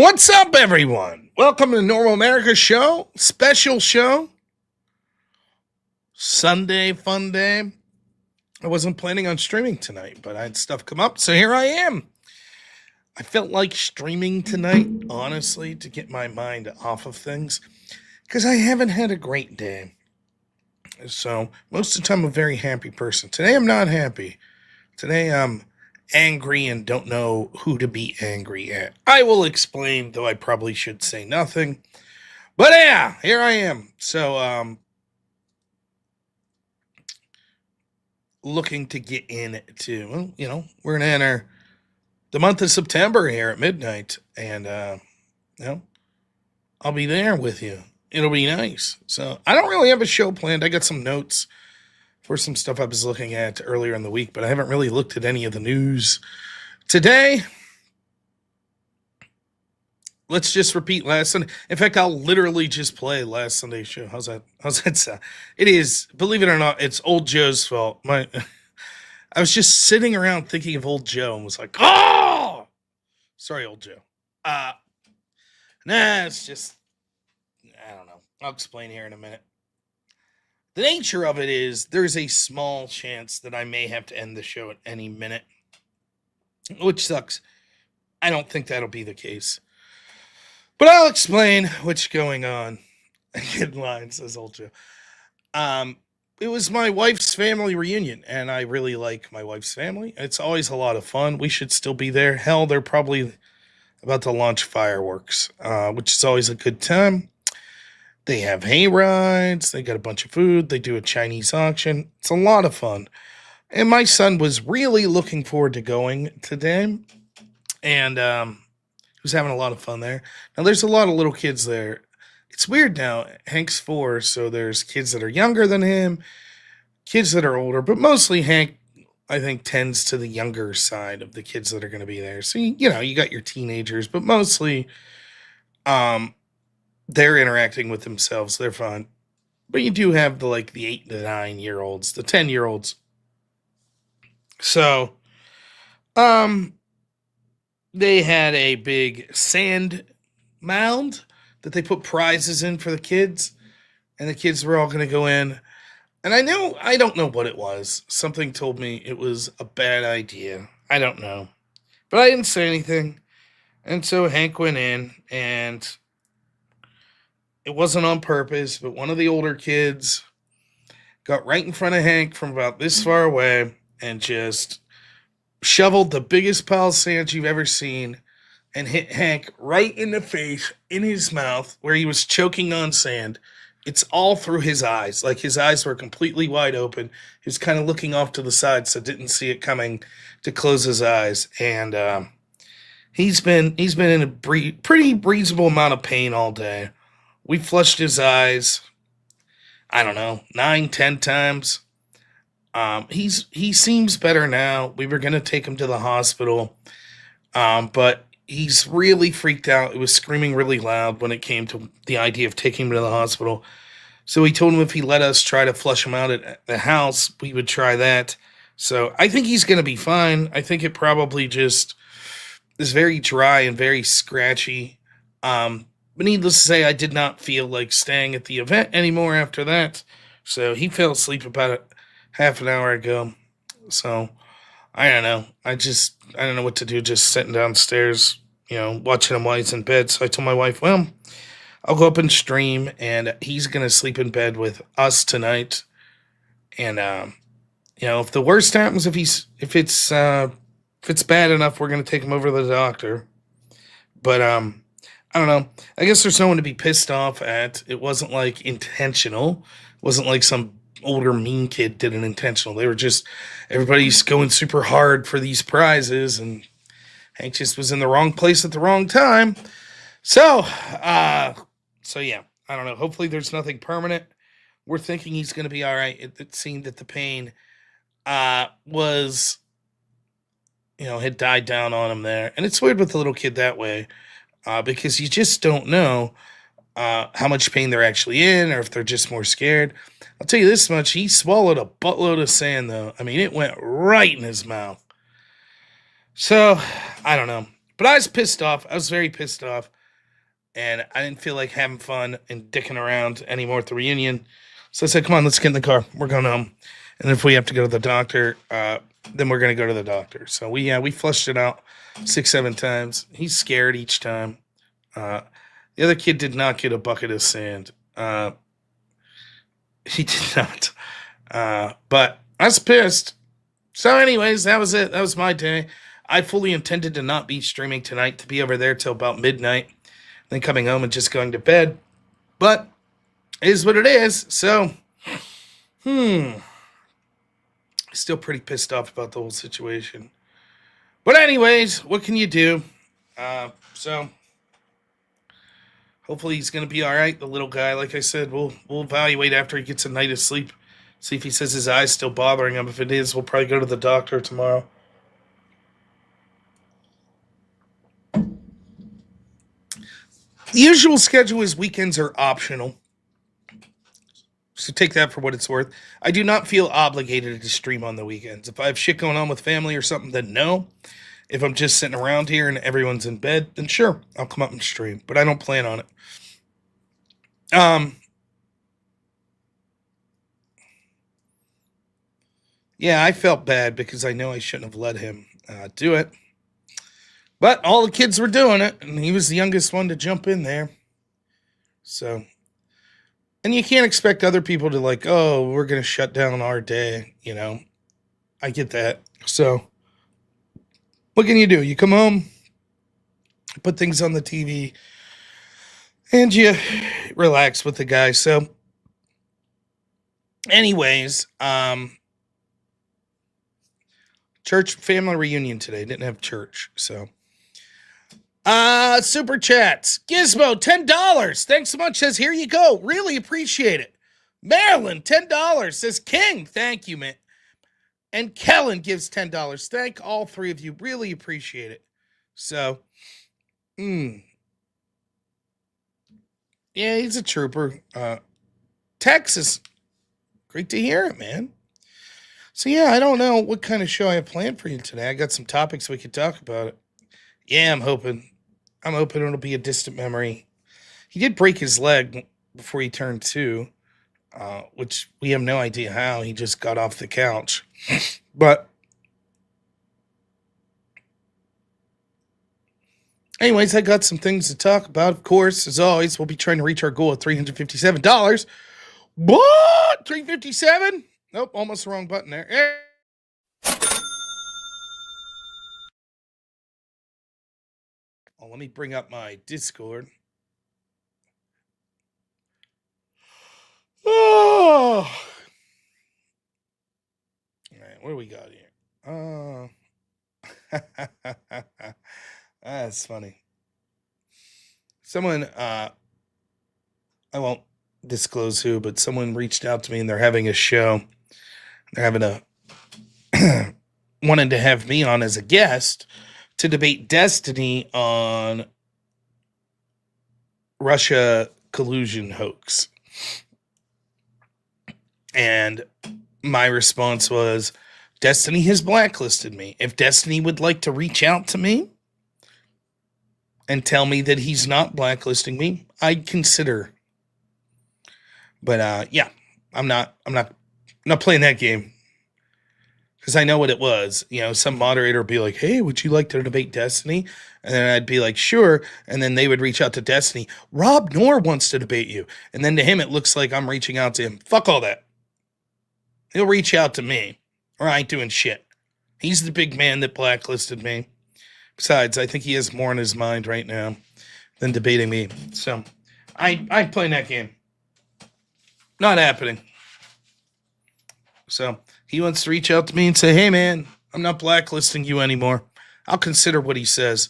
What's up, everyone? Welcome to the Normal America Show, special show, Sunday fun day. I wasn't planning on streaming tonight, but I had stuff come up, so here I am. I felt like streaming tonight, honestly, to get my mind off of things, because I haven't had a great day. So, most of the time, I'm a very happy person. Today, I'm not happy. Today, I'm angry and don't know who to be angry at. I will explain, though I probably should say nothing. But yeah, here I am. So, looking to get into, well, we're going to enter the month of September here at midnight. And, I'll be there with you. It'll be nice. So, I don't really have a show planned. I got some notes for some stuff I was looking at earlier in the week, but I haven't really looked at any of the news today. Let's just repeat last Sunday. In fact, I'll literally just play last Sunday's show. How's that sound? It is, believe it or not, it's old Joe's fault. I was just sitting around thinking of old Joe and was like, oh, sorry, old Joe. It's just, I don't know. I'll explain here in a minute. The nature of it is there's a small chance that I may have to end the show at any minute, which sucks. I don't think that'll be the case. But I'll explain what's going on. Good line, says old Joe. It was my wife's family reunion, and I really like my wife's family. It's always a lot of fun. We should still be there. Hell, they're probably about to launch fireworks, which is always a good time. They have hay rides. They got a bunch of food. They do a Chinese auction. It's a lot of fun. And my son was really looking forward to going today. And he was having a lot of fun there. Now, there's a lot of little kids there. It's weird now. Hank's 4, so there's kids that are younger than him, kids that are older. But mostly Hank, I think, tends to the younger side of the kids that are going to be there. So, you got your teenagers. But mostly, they're interacting with themselves. They're fun. But you do have the 8 to 9-year-olds, the 10-year-olds. So, they had a big sand mound that they put prizes in for the kids. And the kids were all going to go in. And I don't know what it was. Something told me it was a bad idea. I don't know. But I didn't say anything. And so Hank went in, and it wasn't on purpose, but one of the older kids got right in front of Hank from about this far away and just shoveled the biggest pile of sand you've ever seen and hit Hank right in the face, in his mouth, where he was choking on sand. It's all through his eyes. His eyes were completely wide open. He was kind of looking off to the side, so didn't see it coming to close his eyes. And he's been in a pretty reasonable amount of pain all day. We flushed his eyes, I don't know, 9, 10 times. He seems better now. We were going to take him to the hospital, but he's really freaked out. It was screaming really loud when it came to the idea of taking him to the hospital. So we told him if he let us try to flush him out at the house, we would try that. So I think he's going to be fine. I think it probably just is very dry and very scratchy. But needless to say, I did not feel like staying at the event anymore after that. So he fell asleep about half an hour ago. So I don't know. I don't know what to do. Just sitting downstairs, watching him while he's in bed. So I told my wife, well, I'll go up and stream, and he's going to sleep in bed with us tonight. And, if the worst happens, if it's bad enough, we're going to take him over to the doctor. But, I don't know. I guess there's no one to be pissed off at. It wasn't intentional. It wasn't like some older mean kid did it intentional. They were just, everybody's going super hard for these prizes, and Hank just was in the wrong place at the wrong time. So yeah, I don't know. Hopefully there's nothing permanent. We're thinking he's going to be all right. It seemed that the pain was, had died down on him there. And it's weird with the little kid that way. Because you just don't know how much pain they're actually in, or if they're just more scared. I'll tell you this much, he swallowed a buttload of sand, though. I mean, it went right in his mouth. So, I don't know. But I was pissed off. I was very pissed off. And I didn't feel like having fun and dicking around anymore at the reunion. So I said, come on, let's get in the car. We're going home. And if we have to go to the doctor, then we're going to go to the doctor. So we flushed it out 6-7 times. He's scared each time. The other kid did not get a bucket of sand. He did not. But I was pissed. So anyways, that was it. That was my day. I fully intended to not be streaming tonight, to be over there till about midnight, then coming home and just going to bed. But it is what it is. So, still pretty pissed off about the whole situation. But anyways, what can you do? So hopefully he's going to be all right. The little guy, like I said, we'll evaluate after he gets a night of sleep. See if he says his eye's still bothering him. If it is, we'll probably go to the doctor tomorrow. The usual schedule is weekends are optional. So take that for what it's worth. I do not feel obligated to stream on the weekends. If I have shit going on with family or something, then no. If I'm just sitting around here and everyone's in bed, then sure, I'll come up and stream. But I don't plan on it. Yeah, I felt bad because I know I shouldn't have let him do it. But all the kids were doing it, and he was the youngest one to jump in there. So, and you can't expect other people to like, oh, we're going to shut down our day, you know. I get that. So, what can you do? You come home, put things on the TV, and you relax with the guy. So, anyways, church family reunion today. Didn't have church, so. Super chats. Gizmo, $10. Thanks so much. Says, here you go. Really appreciate it. Marilyn, $10. Says, King, thank you, man. And Kellen gives $10. Thank all three of you. Really appreciate it. So, yeah, he's a trooper. Texas, great to hear it, man. So, yeah, I don't know what kind of show I have planned for you today. I got some topics we could talk about it. Yeah, I'm hoping it'll be a distant memory. He did break his leg before he turned 2, which we have no idea how. He just got off the couch. But anyways, I got some things to talk about. Of course, as always, we'll be trying to reach our goal of $357. What? $357? Nope, almost the wrong button there. Oh, let me bring up my Discord. Oh. All right, what do we got here? That's funny. Someone, I won't disclose who, but someone reached out to me and they're having a show. They're having wanted to have me on as a guest to debate Destiny on Russia collusion hoax. And my response was, Destiny has blacklisted me. If Destiny would like to reach out to me and tell me that he's not blacklisting me, I'd consider. But yeah, I'm not playing that game. Because I know what it was. You know, some moderator would be like, hey, would you like to debate Destiny? And then I'd be like, sure. And then they would reach out to Destiny. robnoerr wants to debate you. And then to him, it looks like I'm reaching out to him. Fuck all that. He'll reach out to me. Or I ain't doing shit. He's the big man that blacklisted me. Besides, I think he has more in his mind right now than debating me. So, I'm playing that game. Not happening. So, he wants to reach out to me and say, hey, man, I'm not blacklisting you anymore. I'll consider what he says.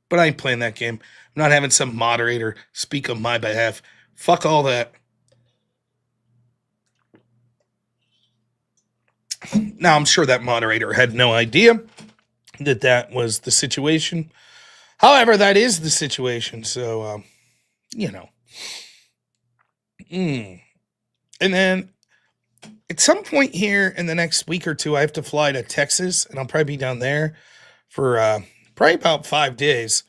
But I ain't playing that game. I'm not having some moderator speak on my behalf. Fuck all that. Now, I'm sure that moderator had no idea that that was the situation. However, that is the situation. So, you know. And then at some point here in the next week or two, I have to fly to Texas, and I'll probably be down there for probably about 5 days.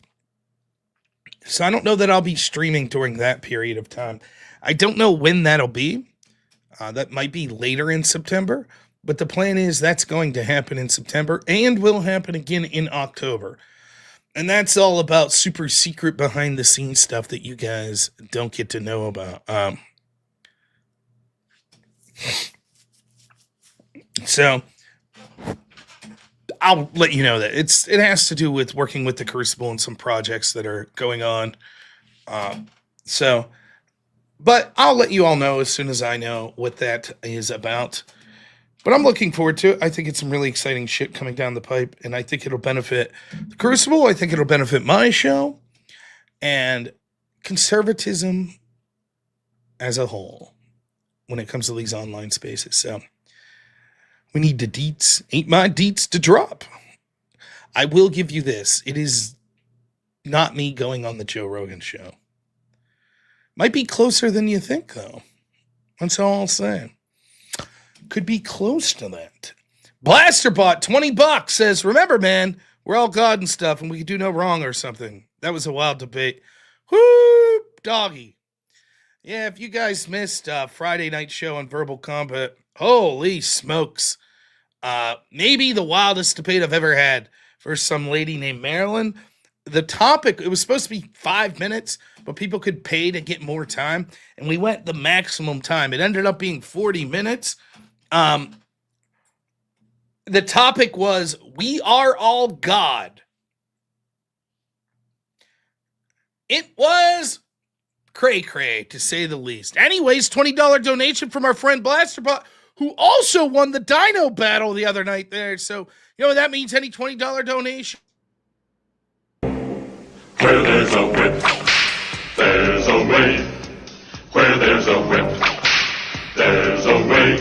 So I don't know that I'll be streaming during that period of time. I don't know when that'll be. That might be later in September, but the plan is that's going to happen in September and will happen again in October. And that's all about super secret behind the scenes stuff that you guys don't get to know about. So I'll let you know that it has to do with working with the Crucible and some projects that are going on. But I'll let you all know as soon as I know what that is about. But I'm looking forward to it. I think it's some really exciting shit coming down the pipe, and I think it'll benefit the Crucible. I think it'll benefit my show and conservatism as a whole when it comes to these online spaces. So we need the deets. Ain't my deets to drop. I will give you this. It is not me going on the Joe Rogan show. Might be closer than you think, though. That's all I'll say. Could be close to that. Blasterbot, $20 says, remember, man, we're all God and stuff, and we can do no wrong or something. That was a wild debate. Whoop, doggy. Yeah, if you guys missed Friday night show on Verbal Combat, holy smokes. Maybe the wildest debate I've ever had for some lady named Marilyn. The topic, it was supposed to be 5 minutes, but people could pay to get more time, and we went the maximum time. It ended up being 40 minutes. The topic was, we are all God. It was cray-cray, to say the least. Anyways, $20 donation from our friend Blasterbot, who also won the Dino Battle the other night there. So, you know what that means? Any $20 donation. Where there's a whip, there's a way. Where there's a whip, there's a way.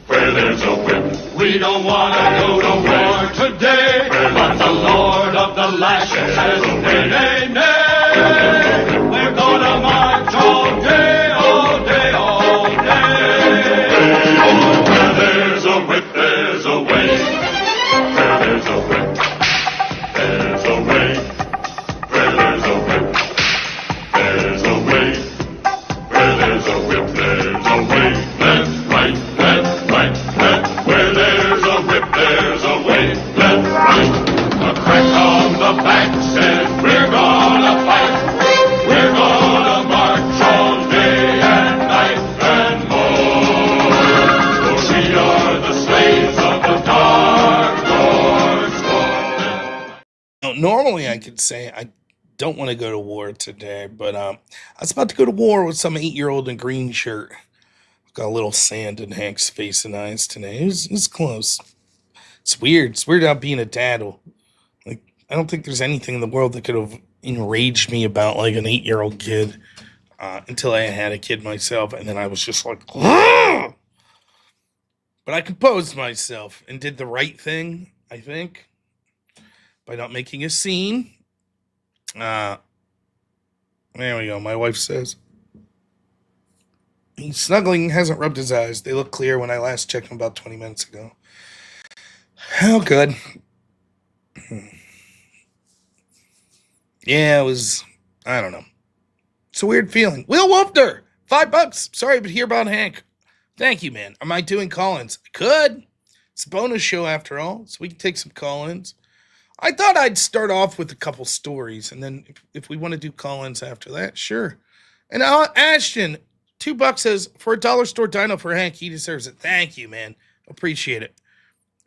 Where there's a whip, we don't want to go to war today. But the Lord of the Lashes says, nay, nay, nay. We're gonna march all day, all day, all day. Where there's a whip, there's a way. Where there's a whip, there's a way. Where there's a whip, there's a way. Where there's a whip, there's a way. Left, right, left, right, left. Where there's a whip, there's a way. Left, right. A crack on the back says we're gonna fight. We're gonna march all day and night and more. For we are the slaves of the Dark Lord's Golden. Normally I could say I don't want to go to war today, but I was about to go to war with some 8-year-old in a green shirt. Got a little sand in Hank's face and eyes today. It was close. It's weird. It's weird about being a dad. Like, I don't think there's anything in the world that could have enraged me about like an 8-year-old kid until I had a kid myself, and then I was just like, "Argh!" But I composed myself and did the right thing, I think, by not making a scene. There we go. My wife says he's snuggling, hasn't rubbed his eyes. They look clear when I last checked him about 20 minutes ago. Oh, good. Yeah, it was, I don't know. It's a weird feeling. Will Wolfner, $5. Sorry, but hear about Hank. Thank you, man. Am I doing call-ins? I could. It's a bonus show after all, so we can take some call-ins. I thought I'd start off with a couple stories, and then if we want to do call-ins after that, sure. And Ashton, $2 says, for a dollar store dino for Hank, he deserves it. Thank you, man. Appreciate it.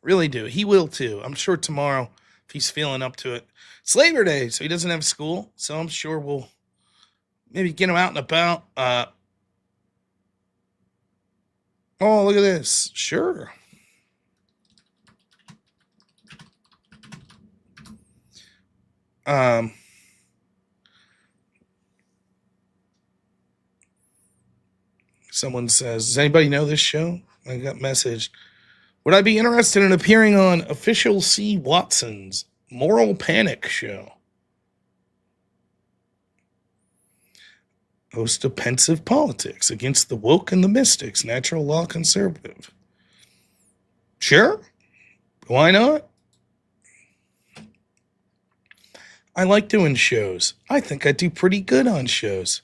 Really do. He will, too. I'm sure tomorrow, if he's feeling up to it. It's Labor Day, so he doesn't have school, so I'm sure we'll maybe get him out and about. Oh, look at this. Sure. Someone says, does anybody know this show? I got messaged. Would I be interested in appearing on Official C. Watson's Moral Panic show? Host of Pensive Politics Against the Woke and the Mystics, Natural Law Conservative. Sure. Why not? I like doing shows. I think I do pretty good on shows.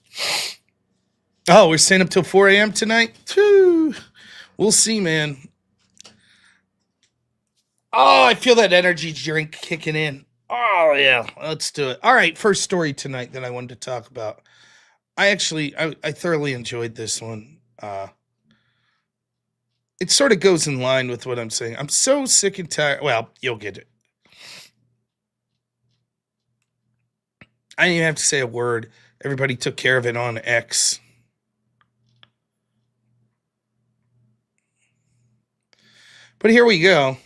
Oh, we're staying up till 4 a.m. tonight? Whew. We'll see, man. Oh, I feel that energy drink kicking in. Oh, yeah. Let's do it. All right. First story tonight that I wanted to talk about. I thoroughly enjoyed this one. It sort of goes in line with what I'm saying. I'm so sick and tired. Well, you'll get it. I didn't even have to say a word. Everybody took care of it on X. But here we go.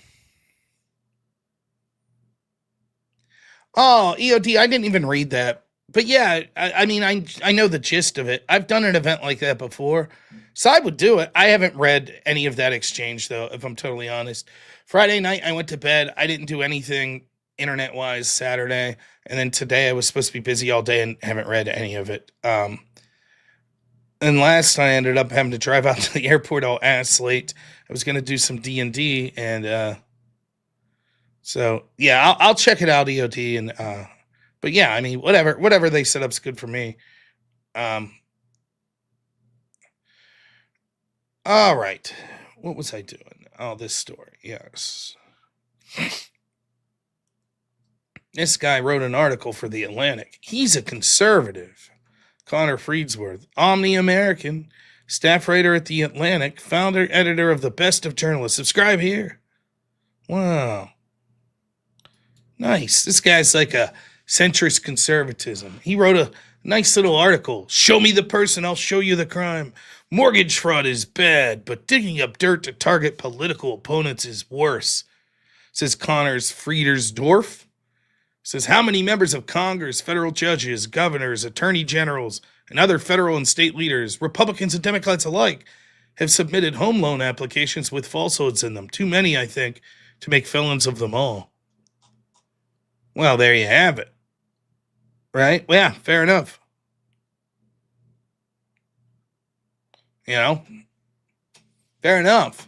Oh, EOD, I didn't even read that. But yeah, I mean, I know the gist of it. I've done an event like that before, so I would do it. I haven't read any of that exchange, though, if I'm totally honest. Friday night, I went to bed. I didn't do anything internet wise Saturday. And then today, I was supposed to be busy all day and haven't read any of it. And last I ended up having to drive out to the airport all ass late. I was going to do some D&D, and so yeah, I'll check it out, EOD, and but yeah, I mean, whatever they set up's good for me. All right, what was I doing? Oh, this story, yes. This guy wrote an article for the Atlantic. He's a conservative. Connor Friedsworth, Omni American, staff writer at the Atlantic, founder editor of the Best of Journalists. Subscribe here. Wow. Nice. This guy's like a centrist conservatism. He wrote a nice little article. Show me the person, I'll show you the crime. Mortgage fraud is bad, but digging up dirt to target political opponents is worse, says Connors Friedersdorf. Says how many members of Congress, federal judges, governors, attorney generals, and other federal and state leaders, Republicans and Democrats alike, have submitted home loan applications with falsehoods in them. Too many, I think, to make felons of them all. Well, there you have it. Right? Well, yeah, fair enough. You know? Fair enough.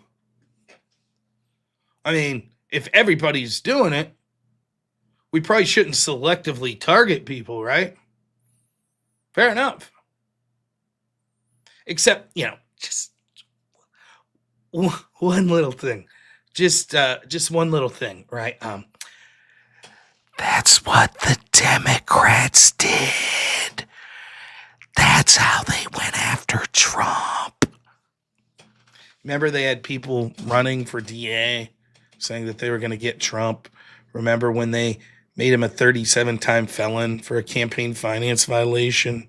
I mean, if everybody's doing it, we probably shouldn't selectively target people, right? Fair enough. Except, just one little thing. Just one little thing, right? That's what the Democrats did. That's how they went after Trump. Remember they had people running for DA saying that they were going to get Trump. Remember when they made him a 37-time felon for a campaign finance violation?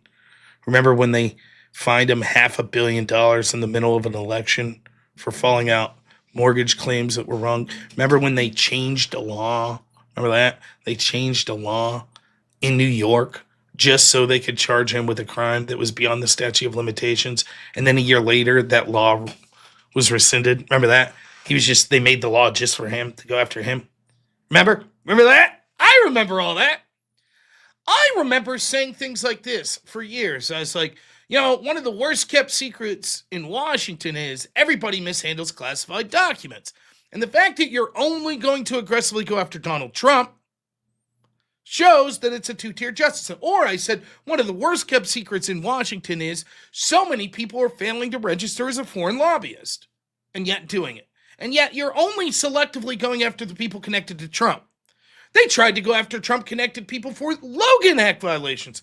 Remember when they fined him $500 million in the middle of an election for falling out mortgage claims that were wrong? Remember when they changed the law? Remember that? They changed the law in New York just so they could charge him with a crime that was beyond the statute of limitations. And then a year later, that law was rescinded. Remember that? They made the law just for him, to go after him. Remember that? I remember all that. I remember saying things like this for years. I was like, one of the worst kept secrets in Washington is everybody mishandles classified documents. And the fact that you're only going to aggressively go after Donald Trump shows that it's a two-tier justice system. Or I said, one of the worst kept secrets in Washington is so many people are failing to register as a foreign lobbyist and yet doing it. And yet you're only selectively going after the people connected to Trump. They tried to go after Trump-connected people for Logan Act violations,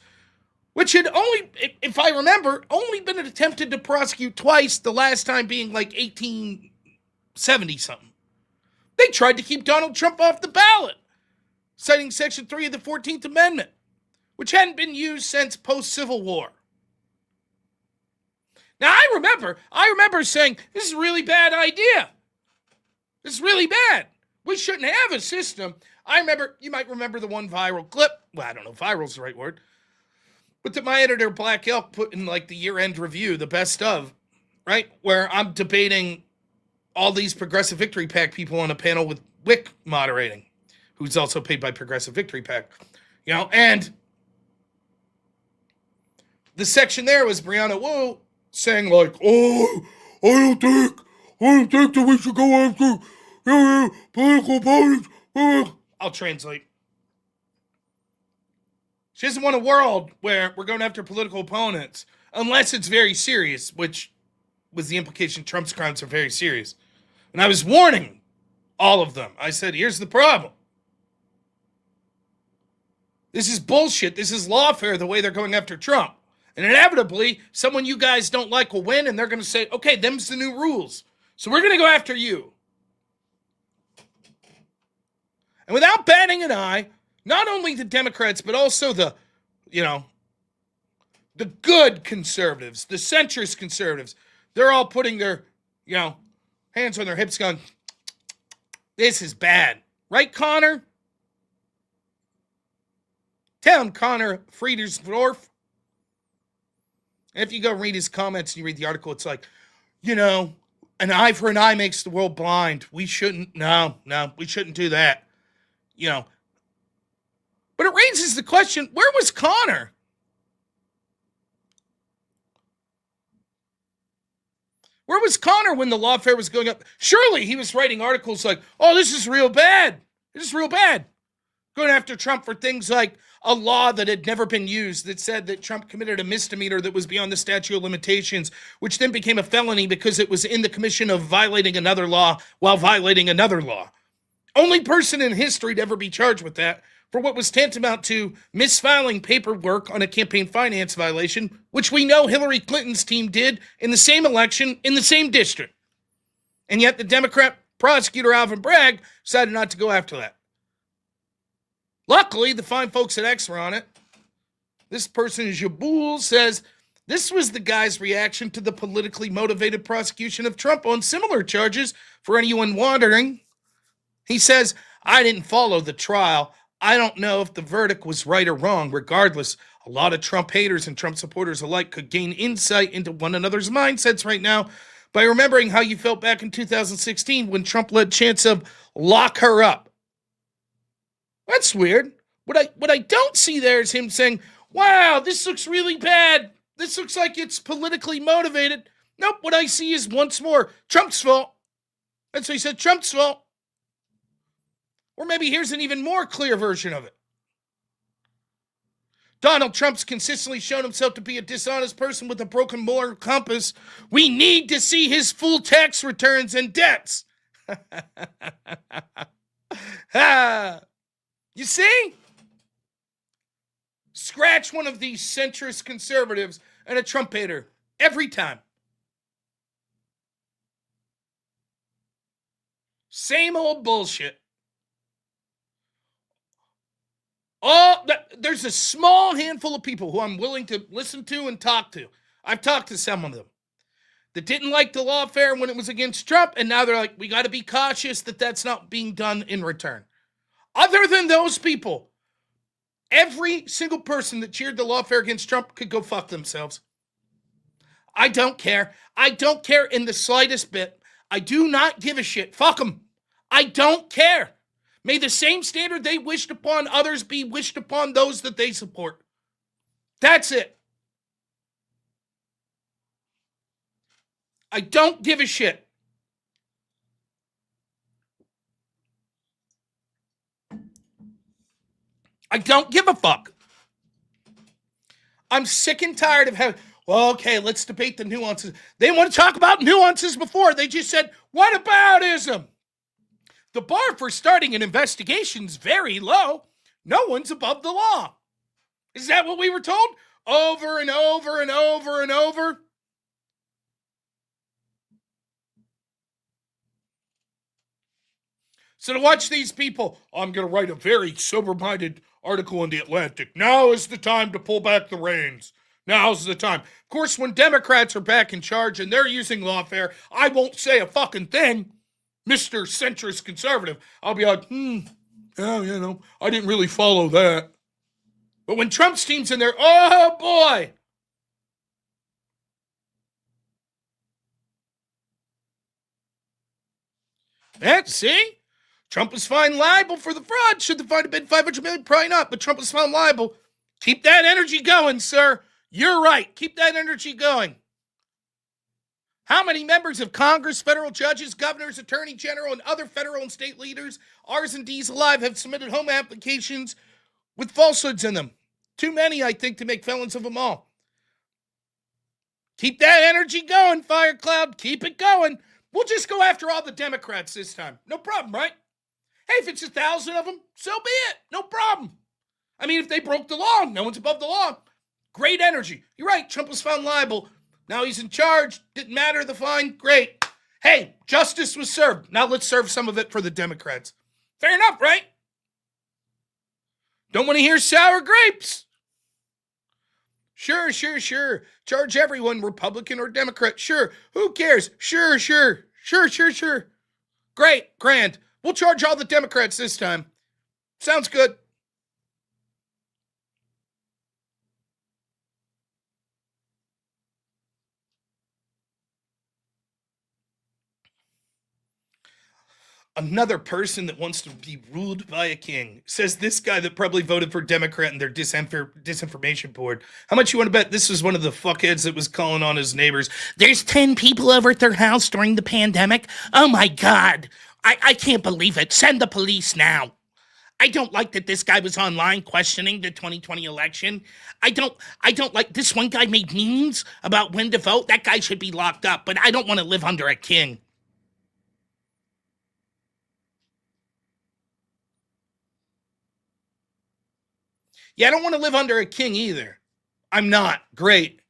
which had only, if I remember, only been attempted to prosecute twice, the last time being like 1870-something. They tried to keep Donald Trump off the ballot, citing Section 3 of the 14th Amendment, which hadn't been used since post-Civil War. Now, I remember saying, this is a really bad idea. This is really bad. We shouldn't have a system. You might remember the one viral clip. Well, I don't know if viral's the right word. But that my editor, Black Elk, put in like the year-end review, the best of, right? Where I'm debating all these Progressive Victory PAC people on a panel with Wick moderating, who's also paid by Progressive Victory PAC. And the section there was Brianna Wu saying like, I don't think that we should go after political opponents. I'll translate. She doesn't want a world where we're going after political opponents unless it's very serious, which was the implication. Trump's crimes are very serious. And I was warning all of them. I said, here's the problem. This is bullshit. This is lawfare the way they're going after Trump. And inevitably, someone you guys don't like will win, and they're going to say, okay, them's the new rules. So we're going to go after you. And without batting an eye, not only the Democrats, but also the good conservatives, the centrist conservatives, they're all putting their, hands on their hips going, this is bad. Right, Connor? Tell him, Connor Friedersdorf. And if you go read his comments and you read the article, it's like, an eye for an eye makes the world blind. We shouldn't, we shouldn't do that. But it raises the question, where was Connor? Where was Connor when the lawfare was going up? Surely he was writing articles like, oh, this is real bad. This is real bad. Going after Trump for things like a law that had never been used that said that Trump committed a misdemeanor that was beyond the statute of limitations, which then became a felony because it was in the commission of violating another law while violating another law. Only person in history to ever be charged with that for what was tantamount to misfiling paperwork on a campaign finance violation, which we know Hillary Clinton's team did in the same election in the same district. And yet the Democrat prosecutor, Alvin Bragg, decided not to go after that. Luckily, the fine folks at X were on it. This person, Jaboul, says this was the guy's reaction to the politically motivated prosecution of Trump on similar charges. For anyone wondering, he says, I didn't follow the trial. I don't know if the verdict was right or wrong. Regardless, a lot of Trump haters and Trump supporters alike could gain insight into one another's mindsets right now by remembering how you felt back in 2016 when Trump led chants of lock her up. That's weird. What I don't see there is him saying, wow, this looks really bad. This looks like it's politically motivated. Nope, what I see is once more Trump's fault. That's what he said, Trump's fault. Or maybe here's an even more clear version of it. Donald Trump's consistently shown himself to be a dishonest person with a broken moral compass. We need to see his full tax returns and debts. You see? Scratch one of these centrist conservatives and a Trump hater every time. Same old bullshit. There's a small handful of people who I'm willing to listen to and talk to. I've talked to some of them that didn't like the lawfare when it was against Trump, and now they're like, we got to be cautious that that's not being done in return. Other than those people, every single person that cheered the lawfare against Trump could go fuck themselves. I don't care. I don't care in the slightest bit. I do not give a shit. Fuck them. I don't care. May the same standard they wished upon others be wished upon those that they support. That's it. I don't give a shit. I don't give a fuck. I'm sick and tired of having, well, okay, let's debate the nuances. They want to talk about nuances before. They just said, what aboutism? The bar for starting an investigation is very low. No one's above the law. Is that what we were told? Over and over and over and over. So to watch these people, I'm going to write a very sober-minded article in The Atlantic. Now is the time to pull back the reins. Now's the time. Of course, when Democrats are back in charge and they're using lawfare, I won't say a fucking thing. Mr. Centrist Conservative. I'll be like, I didn't really follow that. But when Trump's team's in there, oh boy. See? Trump was found liable for the fraud. Should the fine have been $500 million? Probably not, but Trump was found liable. Keep that energy going, sir. You're right. Keep that energy going. How many members of Congress, federal judges, governors, attorney general, and other federal and state leaders, R's and D's alive, have submitted home applications with falsehoods in them too many, I think, to make felons of them all. Keep that energy going, Fire Cloud. Keep it going. We'll just go after all the Democrats this time. No problem, right? Hey, if it's 1,000 of them, so be it. No problem. I mean, if they broke the law, no one's above the law. Great energy. You're right, Trump was found liable. Now he's in charge. Didn't matter the fine. Great. Hey, justice was served. Now let's serve some of it for the Democrats. Fair enough, right? Don't want to hear sour grapes. Sure. Charge everyone, Republican or Democrat. Sure. Who cares? Sure. Great. Grand. We'll charge all the Democrats this time. Sounds good. Another person that wants to be ruled by a king, says this guy that probably voted for Democrat in their disinformation board. How much you want to bet this was one of the fuckheads that was calling on his neighbors? There's 10 people over at their house during the pandemic. Oh my God. I can't believe it. Send the police now. I don't like that this guy was online questioning the 2020 election. I don't like this one guy made memes about when to vote. That guy should be locked up, but I don't want to live under a king. Yeah, I don't want to live under a king either. I'm not. Great.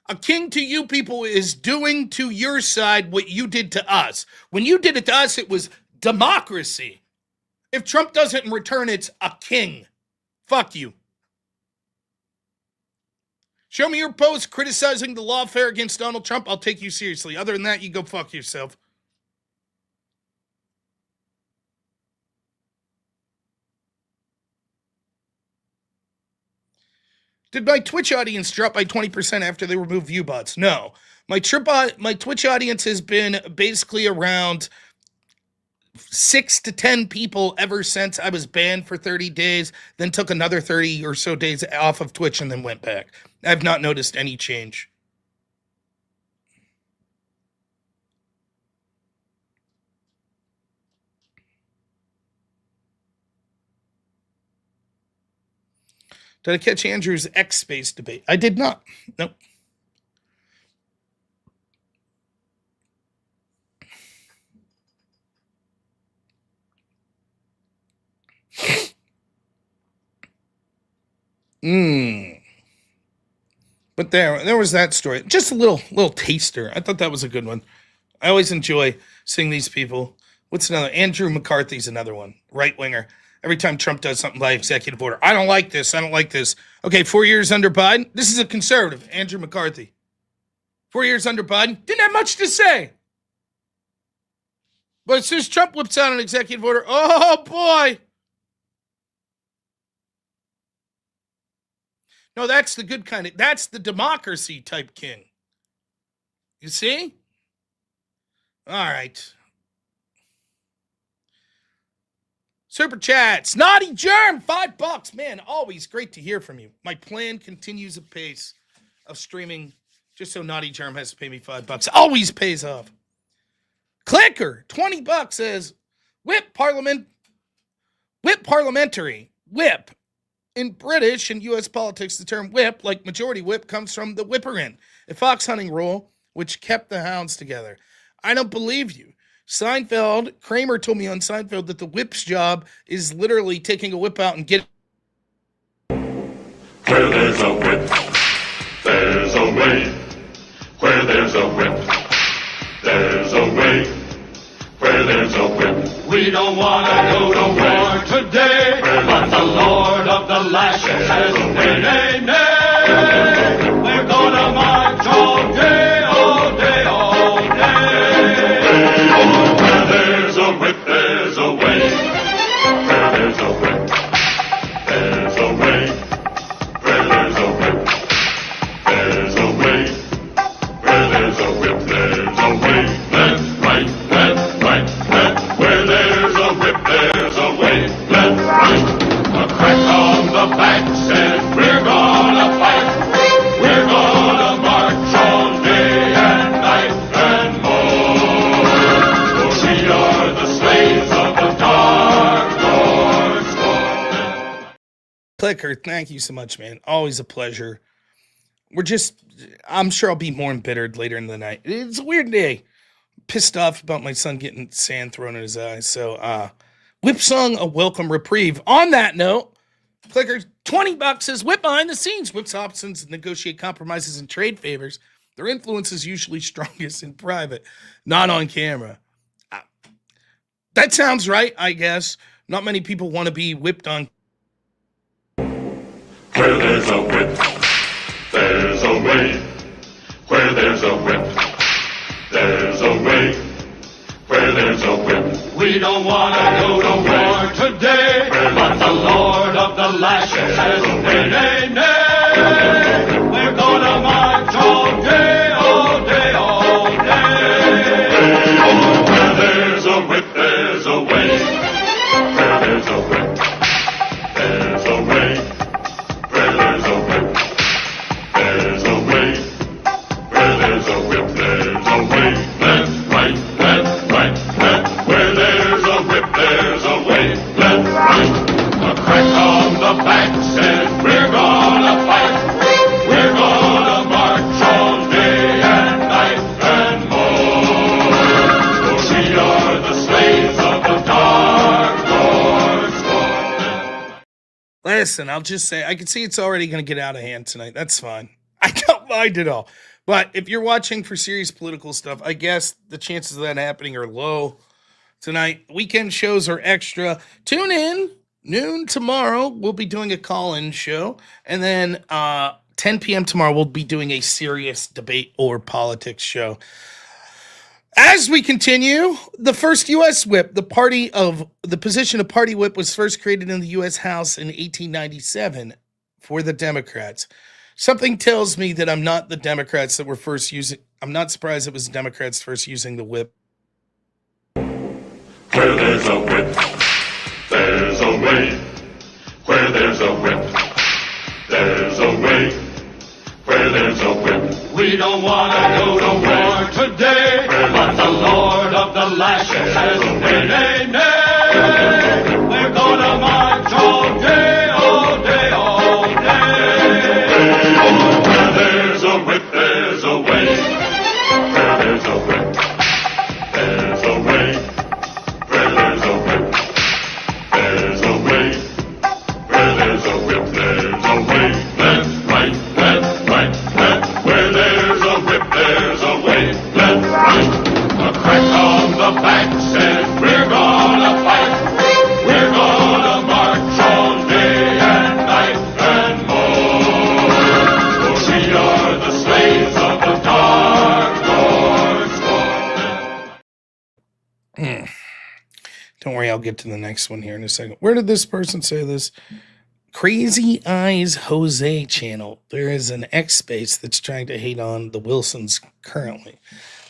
A king to you people is doing to your side what you did to us. When you did it to us, it was democracy. If Trump does it in return, it's a king. Fuck you. Show me your post criticizing the lawfare against Donald Trump. I'll take you seriously. Other than that, you go fuck yourself. Did my Twitch audience drop by 20% after they removed ViewBots? No. My Twitch audience has been basically around 6 to 10 people ever since I was banned for 30 days, then took another 30 or so days off of Twitch and then went back. I've not noticed any change. Did I catch Andrew's X Space debate? I did not. Nope. But there was that story. Just a little taster. I thought that was a good one. I always enjoy seeing these people. What's another? Andrew McCarthy's another one. Right winger. Every time Trump does something by executive order, I don't like this. Okay, 4 years under Biden. This is a conservative, Andrew McCarthy. 4 years under Biden. Didn't have much to say. But as soon as Trump whips out an executive order, oh boy. No, that's the good kind of, that's the democracy type king. You see? All right. Super chats. Naughty Germ, $5. Man, always great to hear from you. My plan continues apace of streaming just so Naughty Germ has to pay me $5. Always pays off. Clicker, $20 says, whip parliamentary. Whip. In British and U.S. politics, the term whip, like majority whip, comes from the whipper-in, a fox hunting rule which kept the hounds together. I don't believe you. Kramer told me on Seinfeld that the whip's job is literally taking a whip out and getting. Where there's a whip, there's a way. Where there's a whip, there's a way. Where there's a whip, we don't want to go to war today. But the Lord of the Lashes says, nay, nay, nay. We're gonna march all day, all day, all day. Where there's a whip, there's a way. Where there's a whip, there's a way. Where there's a whip, there's a way. Where there's a whip, there's a way. Left, right, left, right, left. Where there's a whip, there's a way. Left, right. A crack on the back says we're gonna fight. We're gonna march all day and night and more. For we are the slaves of the dark. Clicker, thank you so much, man. Always a pleasure. I'm sure I'll be more embittered later in the night. It's a weird day. Pissed off about my son getting sand thrown in his eyes. So, Whip Song, a welcome reprieve. On that note, Clicker, $20 says, Whip behind the scenes. Whip's options negotiate compromises and trade favors. Their influence is usually strongest in private, not on camera. That sounds right, I guess. Not many people want to be whipped on. Where there's a whip, there's a way. Where there's a whip, there's a way. Where there's a whip, we don't want to go to war today. But the Lord of the lashes says, nay, nay, nay. We're gonna march all day, all day, all day. Where there's a whip, there's a way. Where there's a whip, there's a way. Where there's a whip, there's a way. Where there's a whip, there's a way. Left, right, left, right, left. Where there's a whip, there's a way. Left, right. A crack on the back says we're gonna fight. We're gonna march all day and night and more. For we are the slaves of the dark Lord's foremen. Listen, I'll just say, I can see it's already going to get out of hand tonight. That's fine. I don't mind at all. But if you're watching for serious political stuff, I guess the chances of that happening are low tonight. Weekend shows are extra. Tune in. Noon tomorrow, we'll be doing a call-in show. And then 10 p.m. tomorrow, we'll be doing a serious debate or politics show. As we continue, the first U.S. whip, the position of party whip was first created in the U.S. House in 1897 for the Democrats. Something tells me that I'm not the Democrats that were first using. I'm not surprised it was Democrats first using the whip. Where there's a whip, there's a way. Where there's a whip, there's a way. Where there's a whip, we don't want to go to war today. But the Lord of the lashes says, nay, nay, nay. We're gonna march all day, all day, all day. Where there's a whip, there's a way. Where there's a whip, there's a way. Where there's a whip, there's a way. Where there's a whip, there's a way. Left, right, left, right, left. Where there's a whip, there's a way. Left, right. A crack on the back says we're gonna fight. We're gonna march all day and night and more. For we are the slaves of the dark Lord's foremen. Don't worry, I'll get to the next one here in a second. Where did this person say this? Crazy Eyes Jose channel. There is an X space that's trying to hate on the Wilsons currently.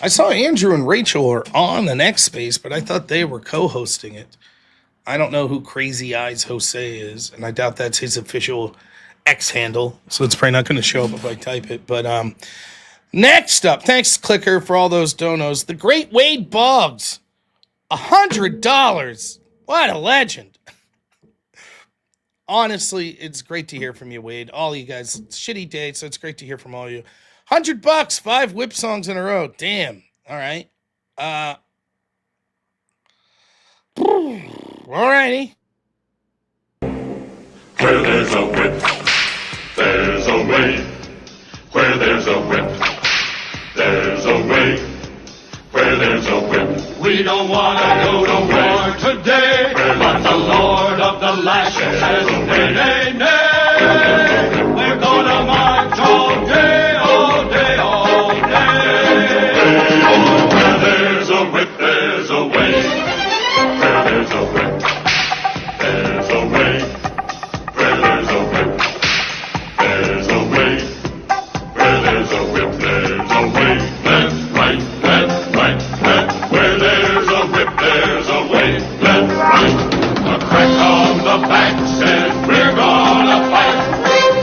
I saw Andrew and Rachel are on an X space, but I thought they were co-hosting it. I don't know who Crazy Eyes Jose is, and I doubt that's his official X handle, so it's probably not going to show up if I type it. But next up, thanks Clicker for all those donos. The Great Wade Boggs, $100. What a legend. Honestly, it's great to hear from you, Wade. All you guys, it's a shitty day, so it's great to hear from all of you. $100, 5 whip songs in a row. Damn. All right. Alrighty. Where there's a whip, there's a way. Where there's a whip, there's a way. Where there's a whip, we don't want to go to war today. But the Lord of the lashes says, nay, nay, nay. We're gonna march all day, all day, all day. Where there's a whip, there's a way. Where there's a whip, there's a way. Where there's a whip, there's a way. Where there's a whip, there's a way. Left, right, left, right, left. Where there's a whip, there's a way. Left, right. A crack on the back says we're gonna fight.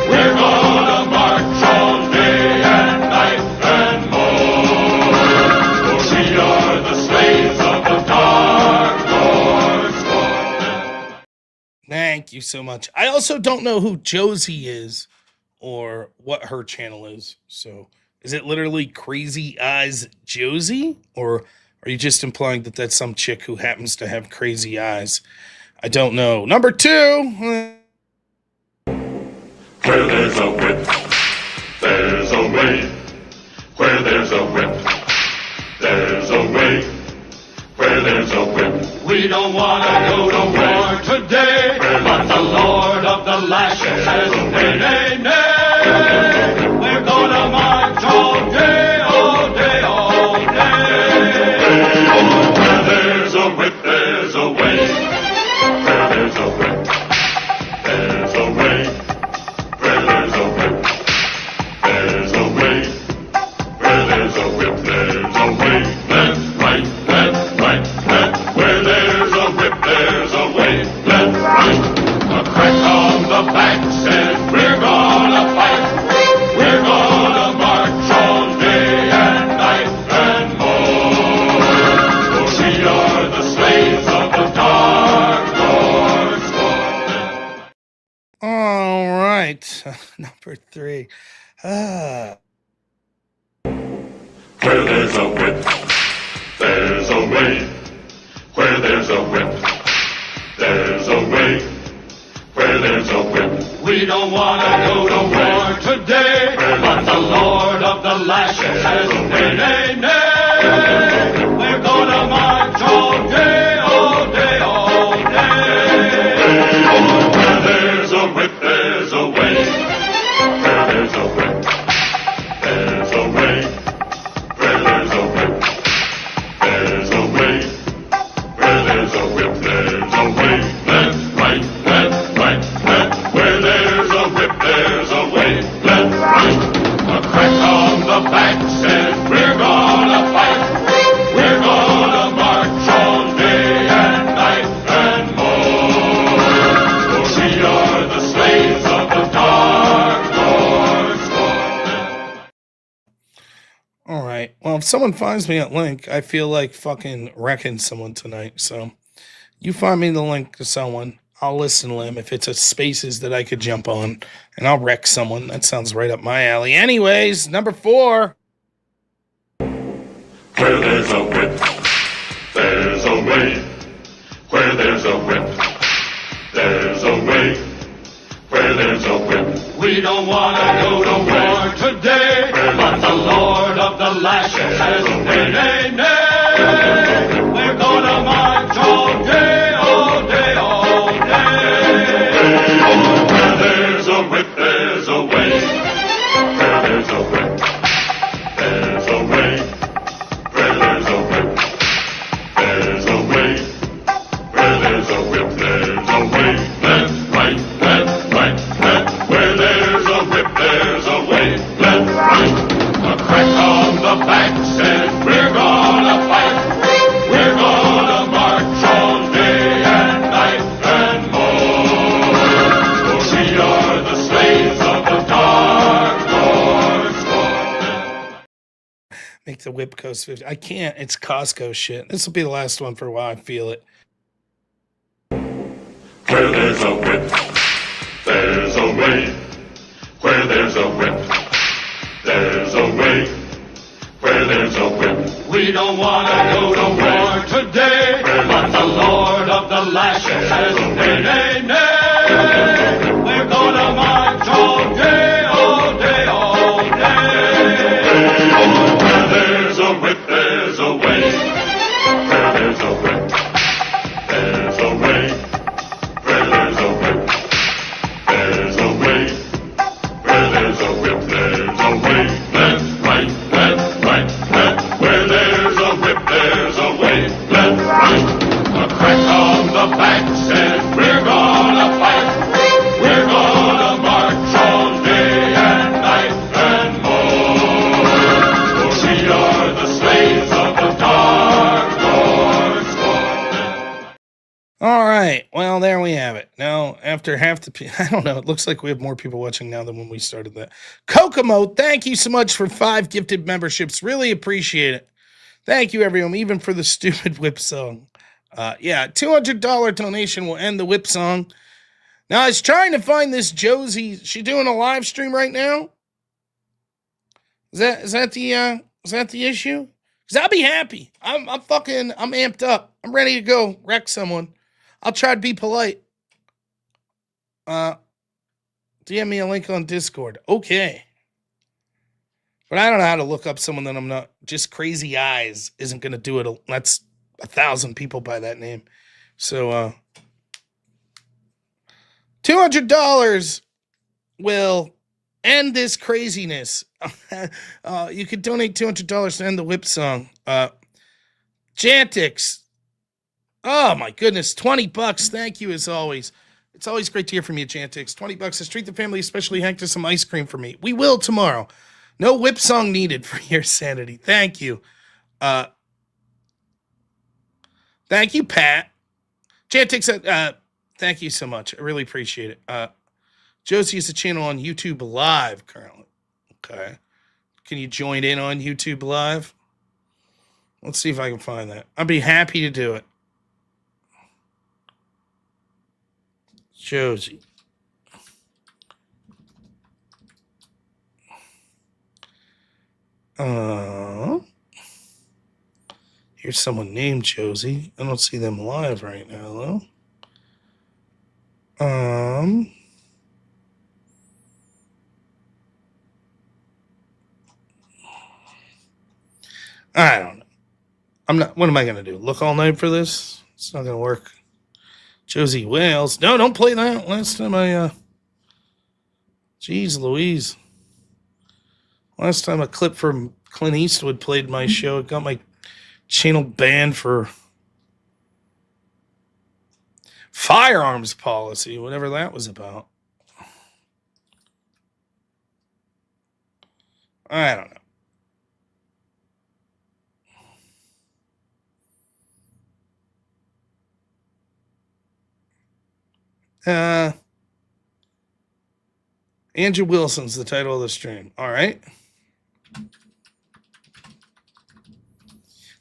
We're gonna march. Thank you so much. I also don't know who Josie is or what her channel is. So is it literally Crazy Eyes Josie? Or are you just implying that that's some chick who happens to have crazy eyes? I don't know. Number two. Where there's a whip, there's a way. Where there's a whip, there's a way. Where there's a whip, we don't want to go to war today. But the Lord of the lashes says, nay, nay, nay. We're gonna march all day, all day, all day. Where there's a whip, there's a way. Where there's a whip, there's a way. Where there's a whip, there's a way. Where there's a whip, there's a way. Left, right, left, right, left. Where there's a whip, there's a way. Left, right. A crack on the back says we're gonna fight. We're gonna march all day and night and more. For we are the slaves of the dark Lord's forever. All right. Number three. Where there's a whip, there's a way. Where there's a whip, there's a way. Where there's a whip, we don't want to go to war today. But the Lord of the lashes says, nay, nay, nay. We're gonna march all day, all day, all day. Where there's a whip, there's a way. Where there's a whip, there's a way. Where there's a whip, there's a way. Where there's a whip, there's a way. Left, right, left, right, left. Where there's a whip, there's a way. Left, right. A crack on the back says we're gonna fight. We're gonna march all day and night and more. For we are the slaves of the dark Lord's forever. All right. Well, if someone finds me at link, I feel like fucking wrecking someone tonight. So you find me the link to someone. I'll listen to them if it's a spaces that I could jump on, and I'll wreck someone. That sounds right up my alley. Anyways, number four. Where there's a whip, there's a way. Where there's a whip, there's a way. Where there's a whip, we don't want to go to war today. But the Lord of the lashes says, nay, nay, nay. We're gonna march all day, all day, all day. Where there's a whip, there's a way. Where there's a whip, there's a way. Where there's a whip, there's a way. Where there's a whip, there's a way. Left, right, left, right, left. Where there's a whip, there's a way. Left, right. A crack on the back says we're gonna fight. We're gonna march all day and night and more. For we are the slaves of the dark Lord's forever. Make the whip cost 50. I can't. It's Costco shit. This will be the last one for a while. I feel it. Where there's a whip, there's a way. Where there's a whip, there's a way. Where there's a whip, we don't want to go to war today. But the Lord of the lashes says, nay, nay, nay. We're gonna march all day, all day, all day. Where there's a whip, there's a way. Where there's a whip, there's a way. Where there's a whip, there's a way. Where there's a whip, there's a way. Left, right, left, right, left. Where there's a whip, there's a way. Left, right. A crack on the back says we're gonna fight. We're gonna march all day and night and more. For we are the slaves of the dark Lord's forever. All right. Well, there we have it. Now, after half the I don't know. It looks like we have more people watching now than when we started that. Kokomo, thank you so much for 5 gifted memberships. Really appreciate it. Thank you, everyone, even for the stupid whip song. Yeah, $200 donation will end the whip song. Now I was trying to find this Josie. She doing a live stream right now? Is that the issue? Cause I'll be happy. I'm fucking I'm amped up. I'm ready to go wreck someone. I'll try to be polite. Uh, DM me a link on Discord. Okay. But I don't know how to look up someone that I'm not. Just Crazy Eyes isn't gonna do it. That's 1,000 people by that name. So $200 will end this craziness. You can donate $200 to end the whip song. Jantix. Oh my goodness, $20. Thank you as always. It's always great to hear from you, Jantix. $20 to treat the family, especially Hank, to some ice cream for me. We will tomorrow. No whip song needed for your sanity. Thank you. Thank you, Pat. Jantix, thank you so much. I really appreciate it. Josie is a channel on YouTube Live currently. Okay. Can you join in on YouTube Live? Let's see if I can find that. I'd be happy to do it. Josie. Here's someone named Josie. I don't see them live right now, though. I don't know. I'm not. What am I gonna do? Look all night for this? It's not gonna work. Josie Wales. No, don't play that. Last time Jeez Louise. Last time a clip from Clint Eastwood played my show, it got my channel banned for firearms policy, whatever that was about. I don't know. Andrew Wilson's the title of the stream. All right.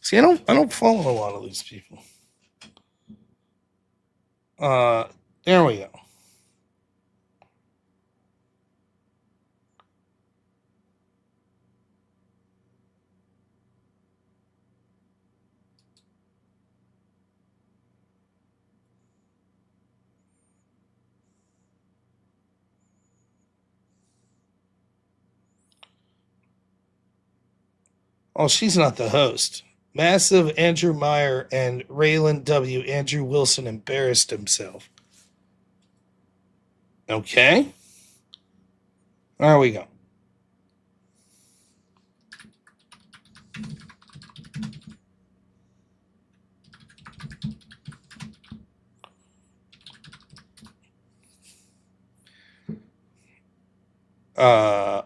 See, I don't follow a lot of these people. There we go. Oh, she's not the host. Massive Andrew Meyer and Raylan W. Andrew Wilson embarrassed himself. Okay. There we go.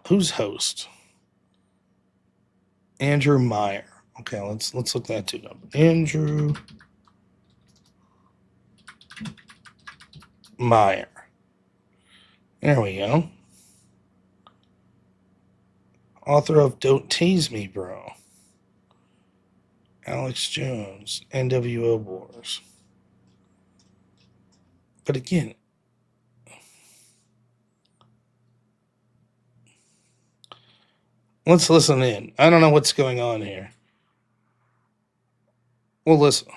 Who's host? Andrew Meyer. Okay, let's look that too up. Andrew Meyer. There we go. Author of Don't Tease Me, Bro. Alex Jones, NWO Wars. But again, let's listen in. I don't know what's going on here. We'll listen.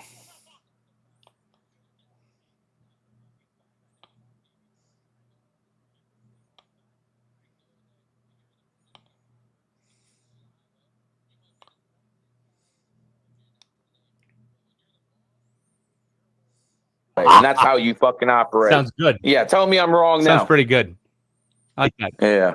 And that's how you fucking operate. Sounds good. Yeah, tell me I'm wrong now. Sounds pretty good. I like that. Yeah.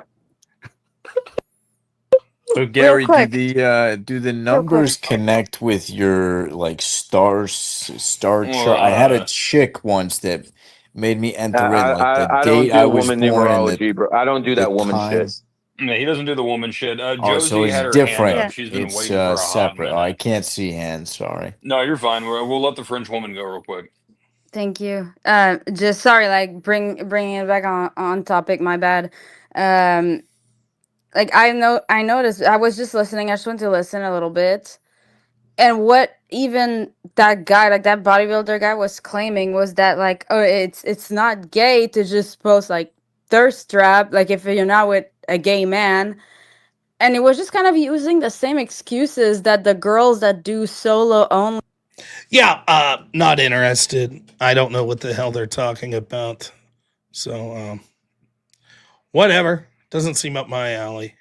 So Gary, quick. do the numbers connect with your like star chart? I had a chick once that made me enter in like the I don't date do I was woman born and numerology, bro. I don't do the that woman time. shit. No, he doesn't do the woman shit. Oh, Josie so it's had her different. hand up. She's been It's waiting for a hot separate. minute. I can't see hands. Sorry. No, you're fine. We'll let the French woman go real quick. Thank you. Just sorry, like bringing it back on topic. My bad. Like I noticed. I was just listening. I just went to listen a little bit, And what even that guy, like that bodybuilder guy, was claiming was that like, oh, it's not gay to just post like thirst trap, like if you're not with a gay man. And it was just kind of using the same excuses that the girls that do solo only. Yeah, not interested. I don't know what the hell they're talking about. So, whatever. Doesn't seem up my alley.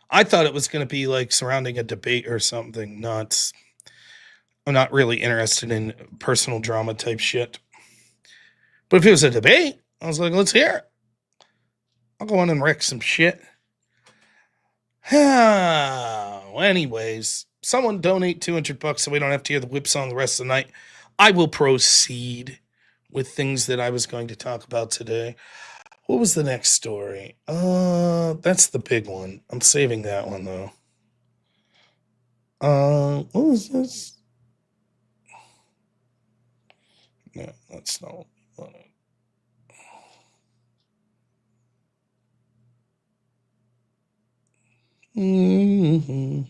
I thought it was going to be like surrounding a debate or something. I'm not really interested in personal drama type shit. But if it was a debate, I was like, let's hear it. I'll go on and wreck some shit. Anyways, someone donate $200 so we don't have to hear the whip song the rest of the night. I will proceed with things that I was going to talk about today. What was the next story? That's the big one. I'm saving that one though. What was this? No, that's not what I wanted. Mm-hmm.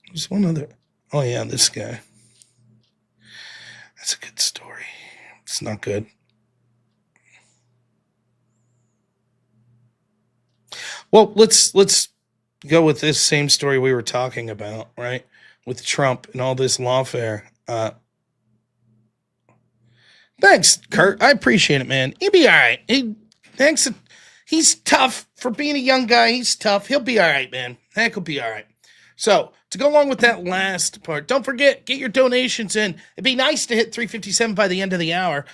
There's one other. Oh yeah, this guy. That's a good story. It's not good. Well, let's go with this same story we were talking about, right? With Trump and all this lawfare. Thanks, Kurt. I appreciate it, man. He'll be all right. Thanks. He's tough for being a young guy. He's tough. He'll be all right, man. Heck, he'll be all right. So, to go along with that last part, don't forget, get your donations in. It'd be nice to hit 357 by the end of the hour.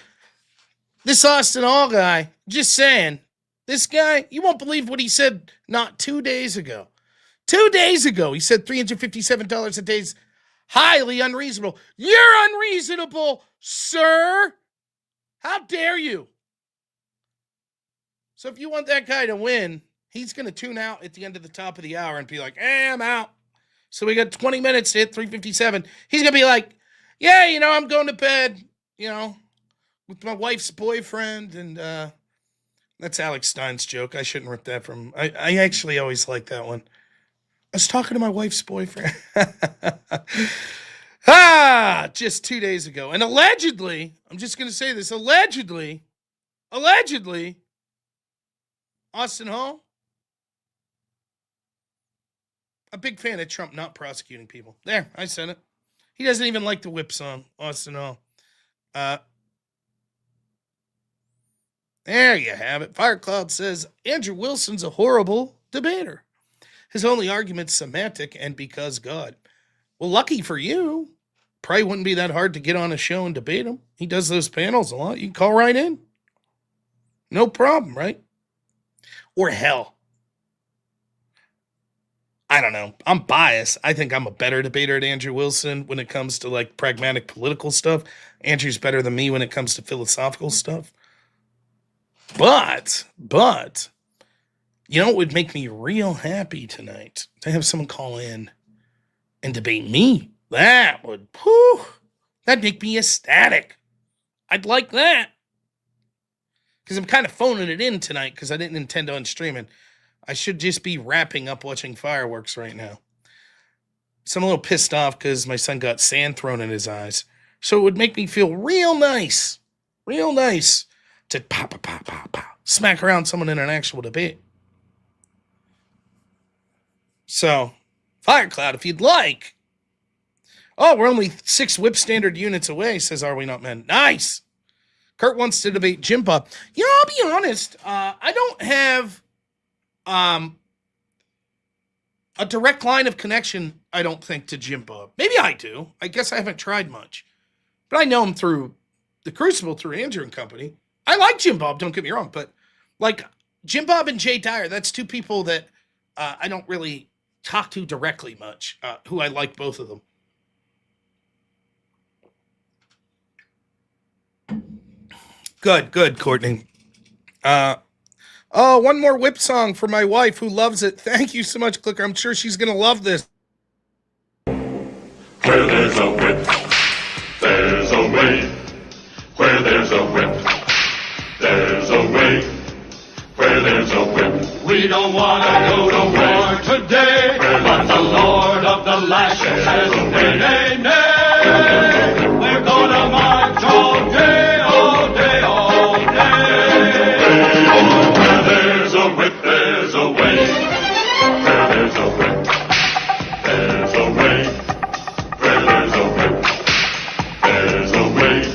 This Austin Hall guy, just saying, this guy, you won't believe what he said not 2 days ago. 2 days ago, he said $357 a day is highly unreasonable. You're unreasonable, sir. How dare you? So if you want that guy to win, he's going to tune out at the end of the top of the hour and be like, I'm out. So we got 20 minutes to hit 357. He's going to be like, yeah, I'm going to bed, with my wife's boyfriend. And that's Alex Stein's joke. I shouldn't rip that from. I actually always like that one. I was talking to my wife's boyfriend. Just 2 days ago. And allegedly, I'm just going to say this, allegedly, Austin Hall, a big fan of Trump not prosecuting people. There, I said it. He doesn't even like the whip song, Austin Hall. There you have it. Firecloud says, Andrew Wilson's a horrible debater. His only argument's semantic and because God. Well, lucky for you. Probably wouldn't be that hard to get on a show and debate him. He does those panels a lot. You can call right in. No problem, right? Or hell. I don't know. I'm biased. I think I'm a better debater than Andrew Wilson when it comes to like pragmatic political stuff. Andrew's better than me when it comes to philosophical stuff. But, it would make me real happy tonight to have someone call in and debate me. That'd make me ecstatic. I'd like that. Because I'm kind of phoning it in tonight because I didn't intend on streaming. I should just be wrapping up watching fireworks right now. So I'm a little pissed off because my son got sand thrown in his eyes. So it would make me feel real nice to pow, smack around someone in an actual debate. So, Firecloud, if you'd like. Oh, we're only 6 whip standard units away, says Are We Not Men. Nice. Kurt wants to debate Jim Bob. I'll be honest. I don't have a direct line of connection, I don't think, to Jim Bob. Maybe I do. I guess I haven't tried much. But I know him through the Crucible, through Andrew and company. I like Jim Bob, don't get me wrong. But, like, Jim Bob and Jay Dyer, that's 2 people that I don't really talk to directly much, who I like both of them. Good, Courtney. One more whip song for my wife who loves it. Thank you so much, Clicker. I'm sure she's going to love this. Where there's a whip, there's a way. Where there's a whip, there's a way. Where there's a whip, we don't want to go to war today. Where The Lord of the Lashes says, nay, nay, nay. We're gonna march all day, all day, all day. Where there's a whip, there's a way. Where there's a whip, there's a way. Where there's a whip, there's a way.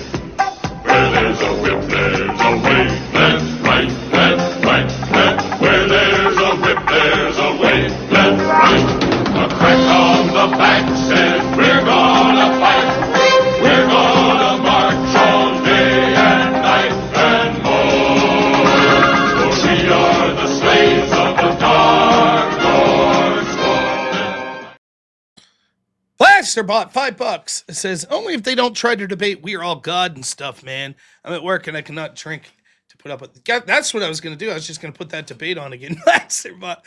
Where there's a whip, there's a way. Left, right, left, right, left. Where there's a whip, there's a way. Left, right. A crack on the back says we're gonna fight. We're gonna march all day and night and more. For we are the slaves of the Dark Lord's sword. Blaster bought $5. It says, only if they don't try to debate we are all God and stuff, man. I'm at work and I cannot drink to put up with. That's what I was going to do. I was just going to put that debate on again. Blaster bought.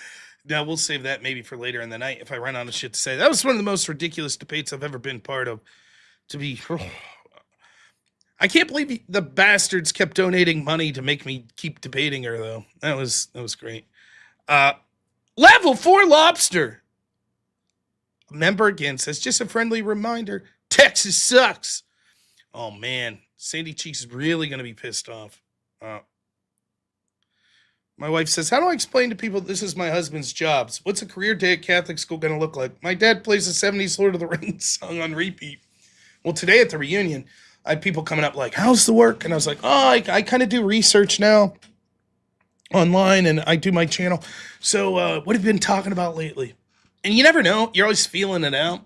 Now, we'll save that maybe for later in the night if I run out of shit to say. That was one of the most ridiculous debates I've ever been part of. To be... I can't believe the bastards kept donating money to make me keep debating her, though. That was great. Level 4 Lobster. Member again says, just a friendly reminder, Texas sucks. Oh, man. Sandy Cheeks is really going to be pissed off. My wife says, how do I explain to people this is my husband's jobs? What's a career day at Catholic school going to look like? My dad plays the 70s Lord of the Rings song on repeat. Well, today at the reunion, I had people coming up like, how's the work? And I was like, I kind of do research now online and I do my channel. So what have you been talking about lately? And you never know. You're always feeling it out.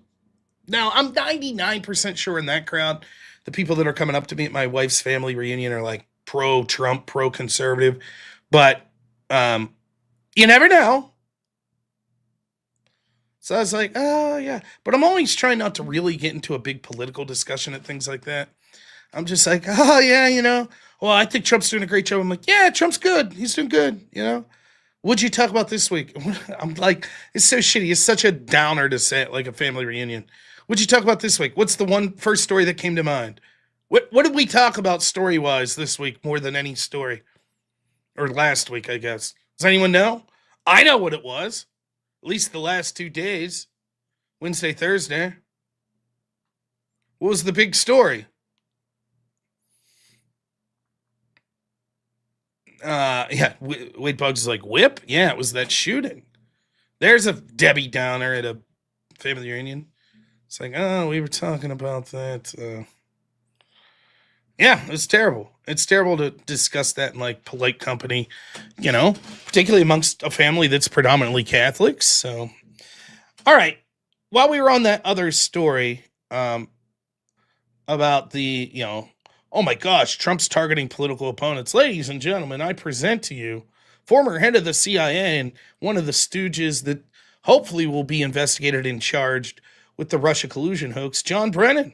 Now, I'm 99% sure in that crowd, the people that are coming up to me at my wife's family reunion are like pro-Trump, pro-conservative. But you never know. So I was like, oh, yeah. But I'm always trying not to really get into a big political discussion at things like that. I'm just like, oh, yeah, well, I think Trump's doing a great job. I'm like, yeah, Trump's good. He's doing good, What'd you talk about this week? I'm like, it's so shitty. It's such a downer to say it like a family reunion. What'd you talk about this week? What's the first story that came to mind? What did we talk about story-wise this week more than any story? Or last week, I guess. Does anyone know? I know what it was. At least the last 2 days. Wednesday, Thursday. What was the big story? Yeah, Wade Buggs is like, whip? Yeah, it was that shooting. There's a Debbie Downer at a family reunion. It's like, we were talking about that. Yeah, it's terrible. It's terrible to discuss that in like polite company, particularly amongst a family that's predominantly Catholics. So, all right. While we were on that other story about the, oh my gosh, Trump's targeting political opponents. Ladies and gentlemen, I present to you former head of the CIA and one of the stooges that hopefully will be investigated and charged with the Russia collusion hoax, John Brennan.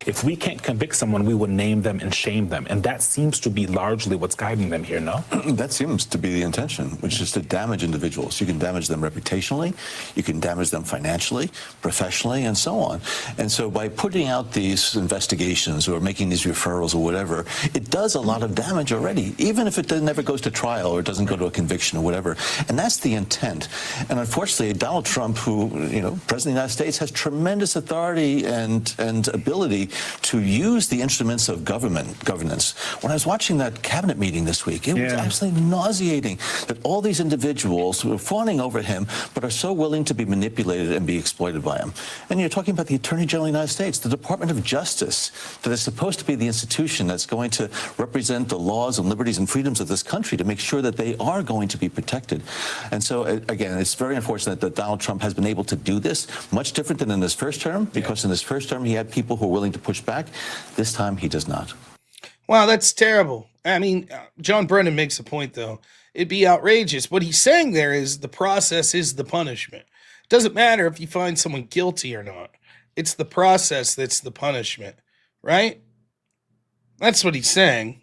If we can't convict someone, we will name them and shame them. And that seems to be largely what's guiding them here, no? That seems to be the intention, which is to damage individuals. You can damage them reputationally, you can damage them financially, professionally, and so on. And so by putting out these investigations or making these referrals or whatever, it does a lot of damage already, even if it never goes to trial or it doesn't go to a conviction or whatever. And that's the intent. And unfortunately, Donald Trump, who, President of the United States, has tremendous authority and ability to use the instruments of governance. When I was watching that cabinet meeting this week, it was absolutely nauseating that all these individuals who are fawning over him, but are so willing to be manipulated and be exploited by him. And you're talking about the Attorney General of the United States, the Department of Justice, that is supposed to be the institution that's going to represent the laws and liberties and freedoms of this country to make sure that they are going to be protected. And so, again, it's very unfortunate that Donald Trump has been able to do this, much different than in his first term, because in his first term, he had people who were willing to push back. This time he does not. Wow, that's terrible. I mean, John Brennan makes a point, though. It'd be outrageous. What he's saying there is the process is the punishment. It doesn't matter if you find someone guilty or not. It's the process that's the punishment, right? That's what he's saying.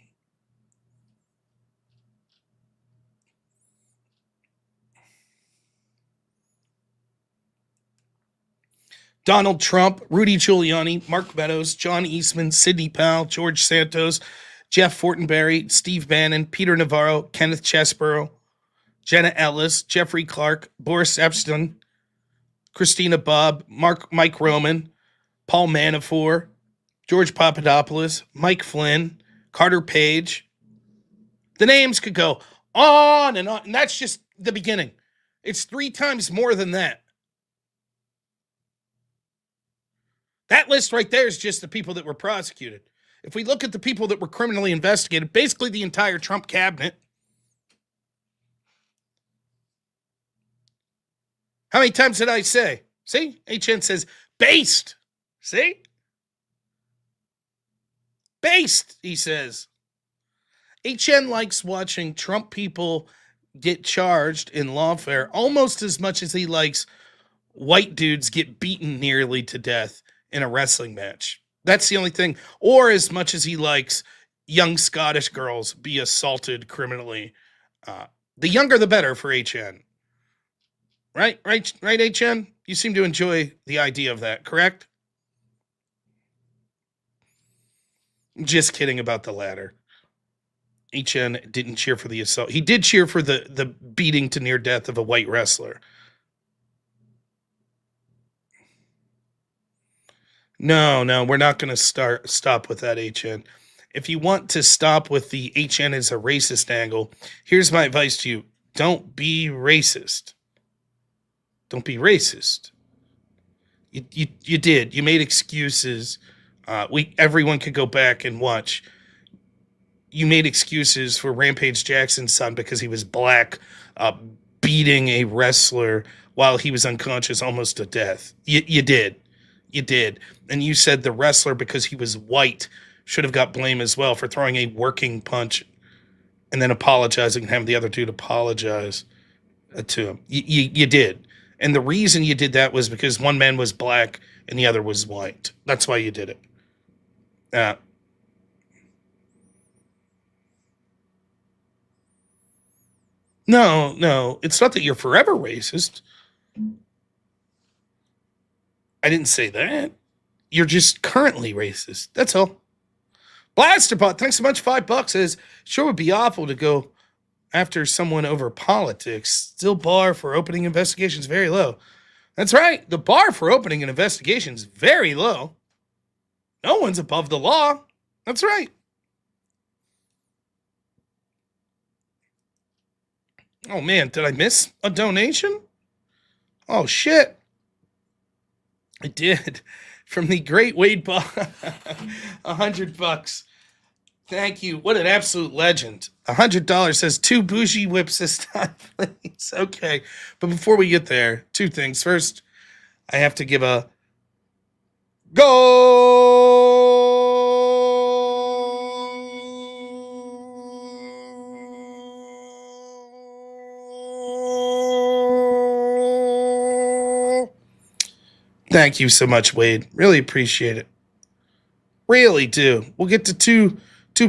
Donald Trump, Rudy Giuliani, Mark Meadows, John Eastman, Sidney Powell, George Santos, Jeff Fortenberry, Steve Bannon, Peter Navarro, Kenneth Chesborough, Jenna Ellis, Jeffrey Clark, Boris Epstein, Christina Bobb, Mike Roman, Paul Manafort, George Papadopoulos, Mike Flynn, Carter Page. The names could go on, and that's just the beginning. It's 3 times more than that. That list right there is just the people that were prosecuted. If we look at the people that were criminally investigated, basically the entire Trump cabinet. How many times did I say? See? HN says, based. See? Based, he says. HN likes watching Trump people get charged in lawfare almost as much as he likes white dudes get beaten nearly to death in a wrestling match. That's the only thing. Or as much as he likes young Scottish girls be assaulted criminally. The younger, the better for HN. Right, HN? You seem to enjoy the idea of that, correct? Just kidding about the latter. HN didn't cheer for the assault. He did cheer for the beating to near death of a white wrestler. No, we're not going to stop with that, HN. If you want to stop with the HN as a racist angle, here's my advice to you. Don't be racist. Don't be racist. You did. You made excuses. Everyone could go back and watch. You made excuses for Rampage Jackson's son because he was black, beating a wrestler while he was unconscious almost to death. You did. You did. And you said the wrestler, because he was white, should have got blame as well for throwing a working punch and then apologizing and having the other dude apologize to him. You did. And the reason you did that was because one man was black and the other was white. That's why you did it. No. It's not that you're forever racist. I didn't say that. You're just currently racist. That's all. Blasterbot, thanks so much. $5 says, sure would be awful to go after someone over politics. Still bar for opening investigations very low. That's right. The bar for opening an investigation is very low. No one's above the law. That's right. Oh, man, did I miss a donation? Oh, shit. I did. From the great Wade Ball. $100. Thank you. What an absolute legend. $100 says 2 bougie whips this time, please. Okay. But before we get there, 2 things. First, I have to give a Thank you so much, Wade. Really appreciate it. Really do. We'll get to two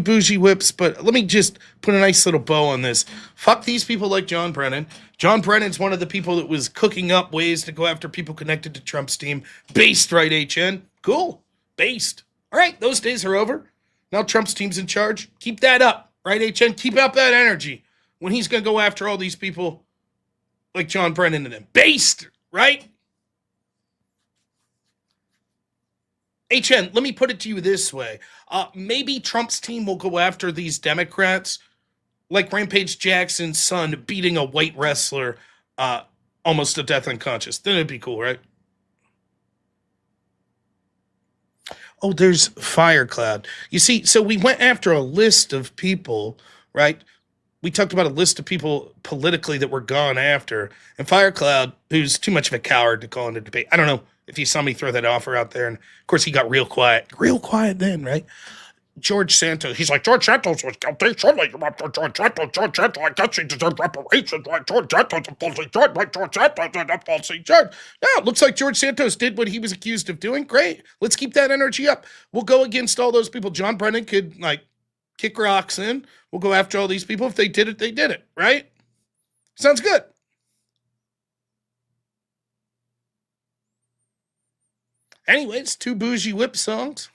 bougie whips, but let me just put a nice little bow on this. Fuck these people like John Brennan. John Brennan's one of the people that was cooking up ways to go after people connected to Trump's team. Based, right, HN? Cool. Based. All right, those days are over. Now Trump's team's in charge. Keep that up, right, HN? Keep up that energy when he's going to go after all these people like John Brennan and them. Based, right? HN, let me put it to you this way. Maybe Trump's team will go after these Democrats like Rampage Jackson's son beating a white wrestler almost to death unconscious. Then it'd be cool, right? Oh, there's Firecloud. You see, so we went after a list of people, right? We talked about a list of people politically that were gone after. And Firecloud, who's too much of a coward to call in a debate. I don't know if you saw me throw that offer out there. And, of course, he got real quiet. Real quiet then, right? George Santos. He's like, George Santos was guilty. Surely you want George Santos. George Santos, I guess he deserved reparations. Like George Santos, a falsely judge. Like George Santos, a falsely judge. Yeah, it looks like George Santos did what he was accused of doing. Great. Let's keep that energy up. We'll go against all those people. John Brennan could, kick rocks in. We'll go after all these people. If they did it, they did it, right? Sounds good. Anyways, 2 bougie whip songs.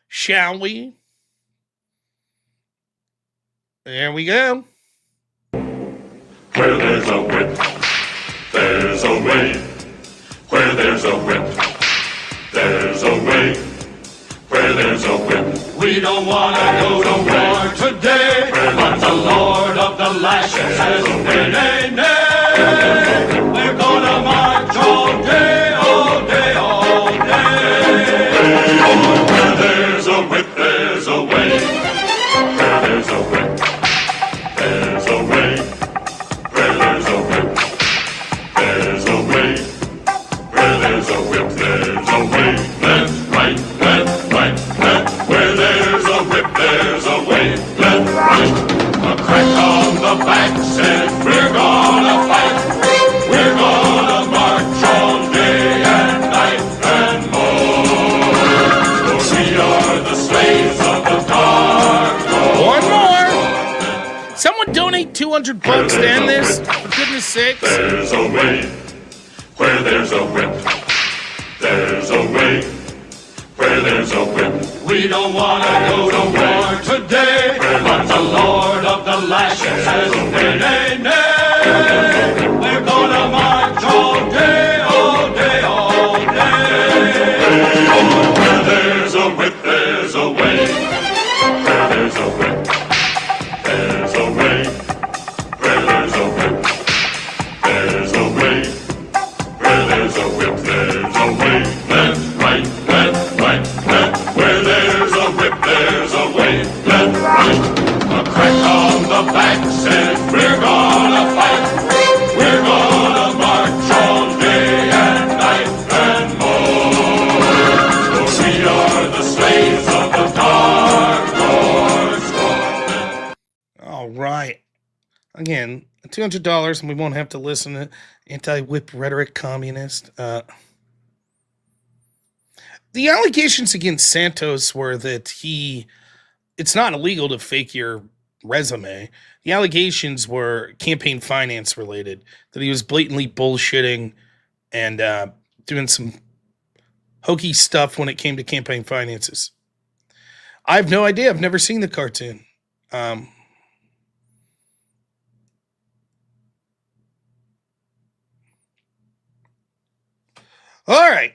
Shall we? There we go. Where there's a whip, there's a way. there's a whip, there's a way. Where there's a whip, we don't want to go to war today. But the Lord of the lashes says, nay, nay, nay. We're gonna march all day, all day, all day. Where there's a whip, there's a way. Where there's a whip, there's a way. Where there's a whip, there's a way. Where there's a whip, there's a way. Left, right, left, right, left. Where there's a whip, there's a way. Left, right. A crack on the back says we're gonna fight. We're gonna march all day and night and more. For we are the slaves of the dark Lord. One more. Someone donate $200 to end this, for goodness sakes. There's a way. Where there's a whip, there's a way. Where there's a whip, we don't want to go to war today. But the Lord of the lashes says, nay, nay, nay. We're gonna march all day, all day, all day. Where there's a whip, there's a way. Where there's a whip, there's a way. Where there's a whip, there's a way. Where there's a whip, there's a way. Left, right, left, right, left. Where there's a whip, there's a way. Left, right. A crack on the back says we're gonna fight. We're gonna march all day and night and more. For we are the slaves of the dark Lord. All right. Again, $200, and we won't have to listen to anti-whip rhetoric communist. The allegations against Santos were that it's not illegal to fake your resume. The allegations were campaign finance related, that he was blatantly bullshitting and doing some hokey stuff when it came to campaign finances. I have no idea. I've never seen the cartoon. All right.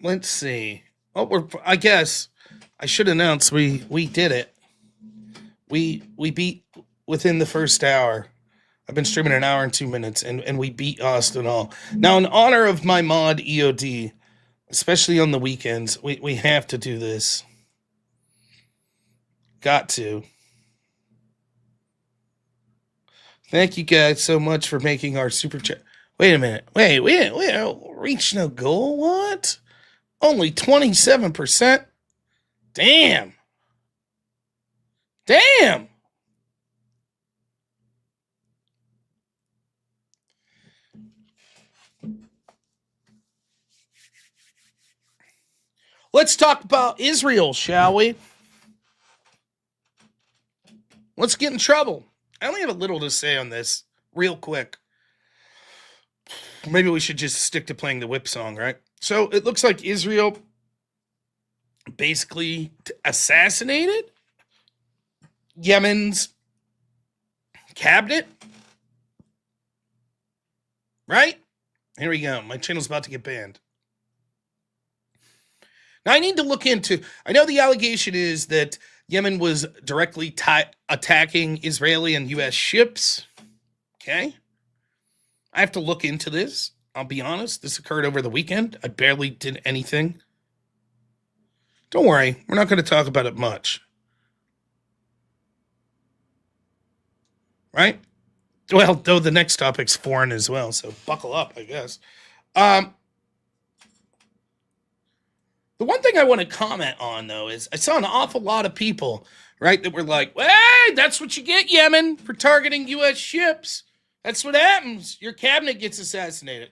Let's see. Oh, I guess I should announce we did it. We beat within the first hour. I've been streaming an hour and 2 minutes, and we beat Austin all. Now, in honor of my mod EOD, especially on the weekends, we have to do this. Got to. Thank you guys so much for making our super chat. Wait a minute. Wait, we reached no goal? What? Only 27%? Damn. Damn. Let's talk about Israel, shall we? Let's get in trouble. I only have a little to say on this, real quick. Maybe we should just stick to playing the whip song, right? So it looks like Israel basically assassinated Yemen's cabinet. Right? Here we go. My channel's about to get banned. Now, I need to look into... I know the allegation is that Yemen was directly attacking Israeli and U.S. ships. Okay? I have to look into this. I'll be honest. This occurred over the weekend. I barely did anything. Don't worry. We're not going to talk about it much. Right? Well, though the next topic's foreign as well, so buckle up, I guess. The one thing I want to comment on, though, is I saw an awful lot of people, right, that were like, hey, that's what you get, Yemen, for targeting U.S. ships. That's what happens. Your cabinet gets assassinated.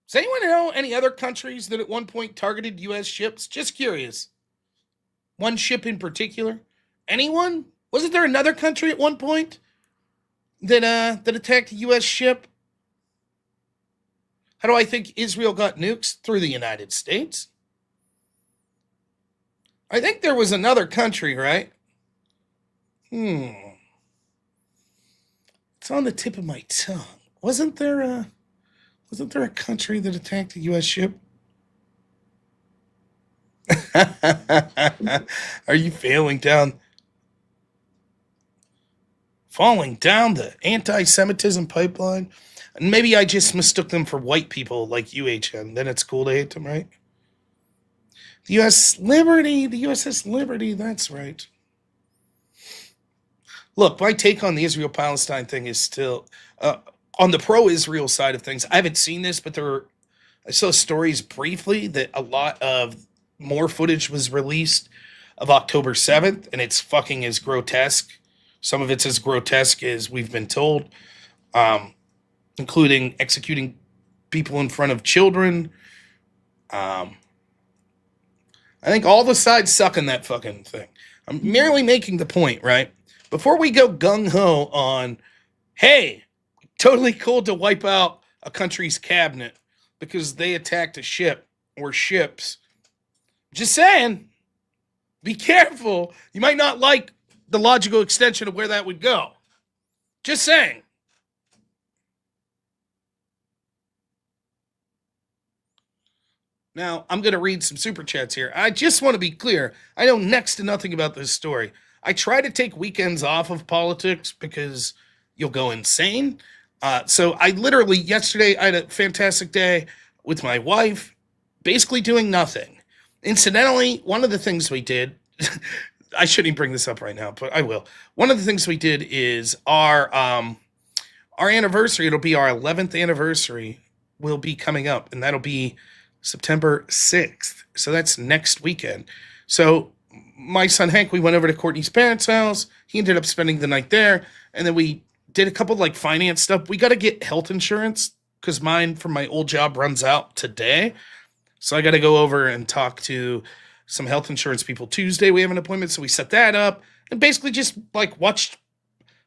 Does anyone know any other countries that at one point targeted U.S. ships? Just curious. One ship in particular? Anyone? Wasn't there another country at one point that attacked a U.S. ship? How do I think Israel got nukes? Through the United States. I think there was another country, right? It's on the tip of my tongue. Wasn't there a country that attacked a U.S. ship? Are you falling down the anti-Semitism pipeline? And maybe I just mistook them for white people like UHN. Then it's cool to hate them, right? The USS Liberty, that's right. Look, my take on the Israel-Palestine thing is still on the pro-Israel side of things. I haven't seen this, but I saw stories briefly that a lot of more footage was released of October 7th, and it's fucking as grotesque. Some of it's as grotesque as we've been told, including executing people in front of children. I think all the sides suck in that fucking thing. I'm merely making the point, right? Before we go gung-ho on, hey, totally cool to wipe out a country's cabinet because they attacked a ship or ships. Just saying, be careful. You might not like the logical extension of where that would go. Just saying. Now, I'm going to read some super chats here. I just want to be clear. I know next to nothing about this story. I try to take weekends off of politics because you'll go insane. So I literally, yesterday, I had a fantastic day with my wife, basically doing nothing. Incidentally, one of the things we did, I shouldn't even bring this up right now, but I will. One of the things we did is our anniversary, it'll be our 11th anniversary, will be coming up, and that'll be September 6th. So that's next weekend. So my son Hank, we went over to Courtney's parents' house. He ended up spending the night there, and then we did a couple like finance stuff. We got to get health insurance because mine from my old job runs out today. So I got to go over and talk to some health insurance people Tuesday. We have an appointment, so we set that up and basically just like watched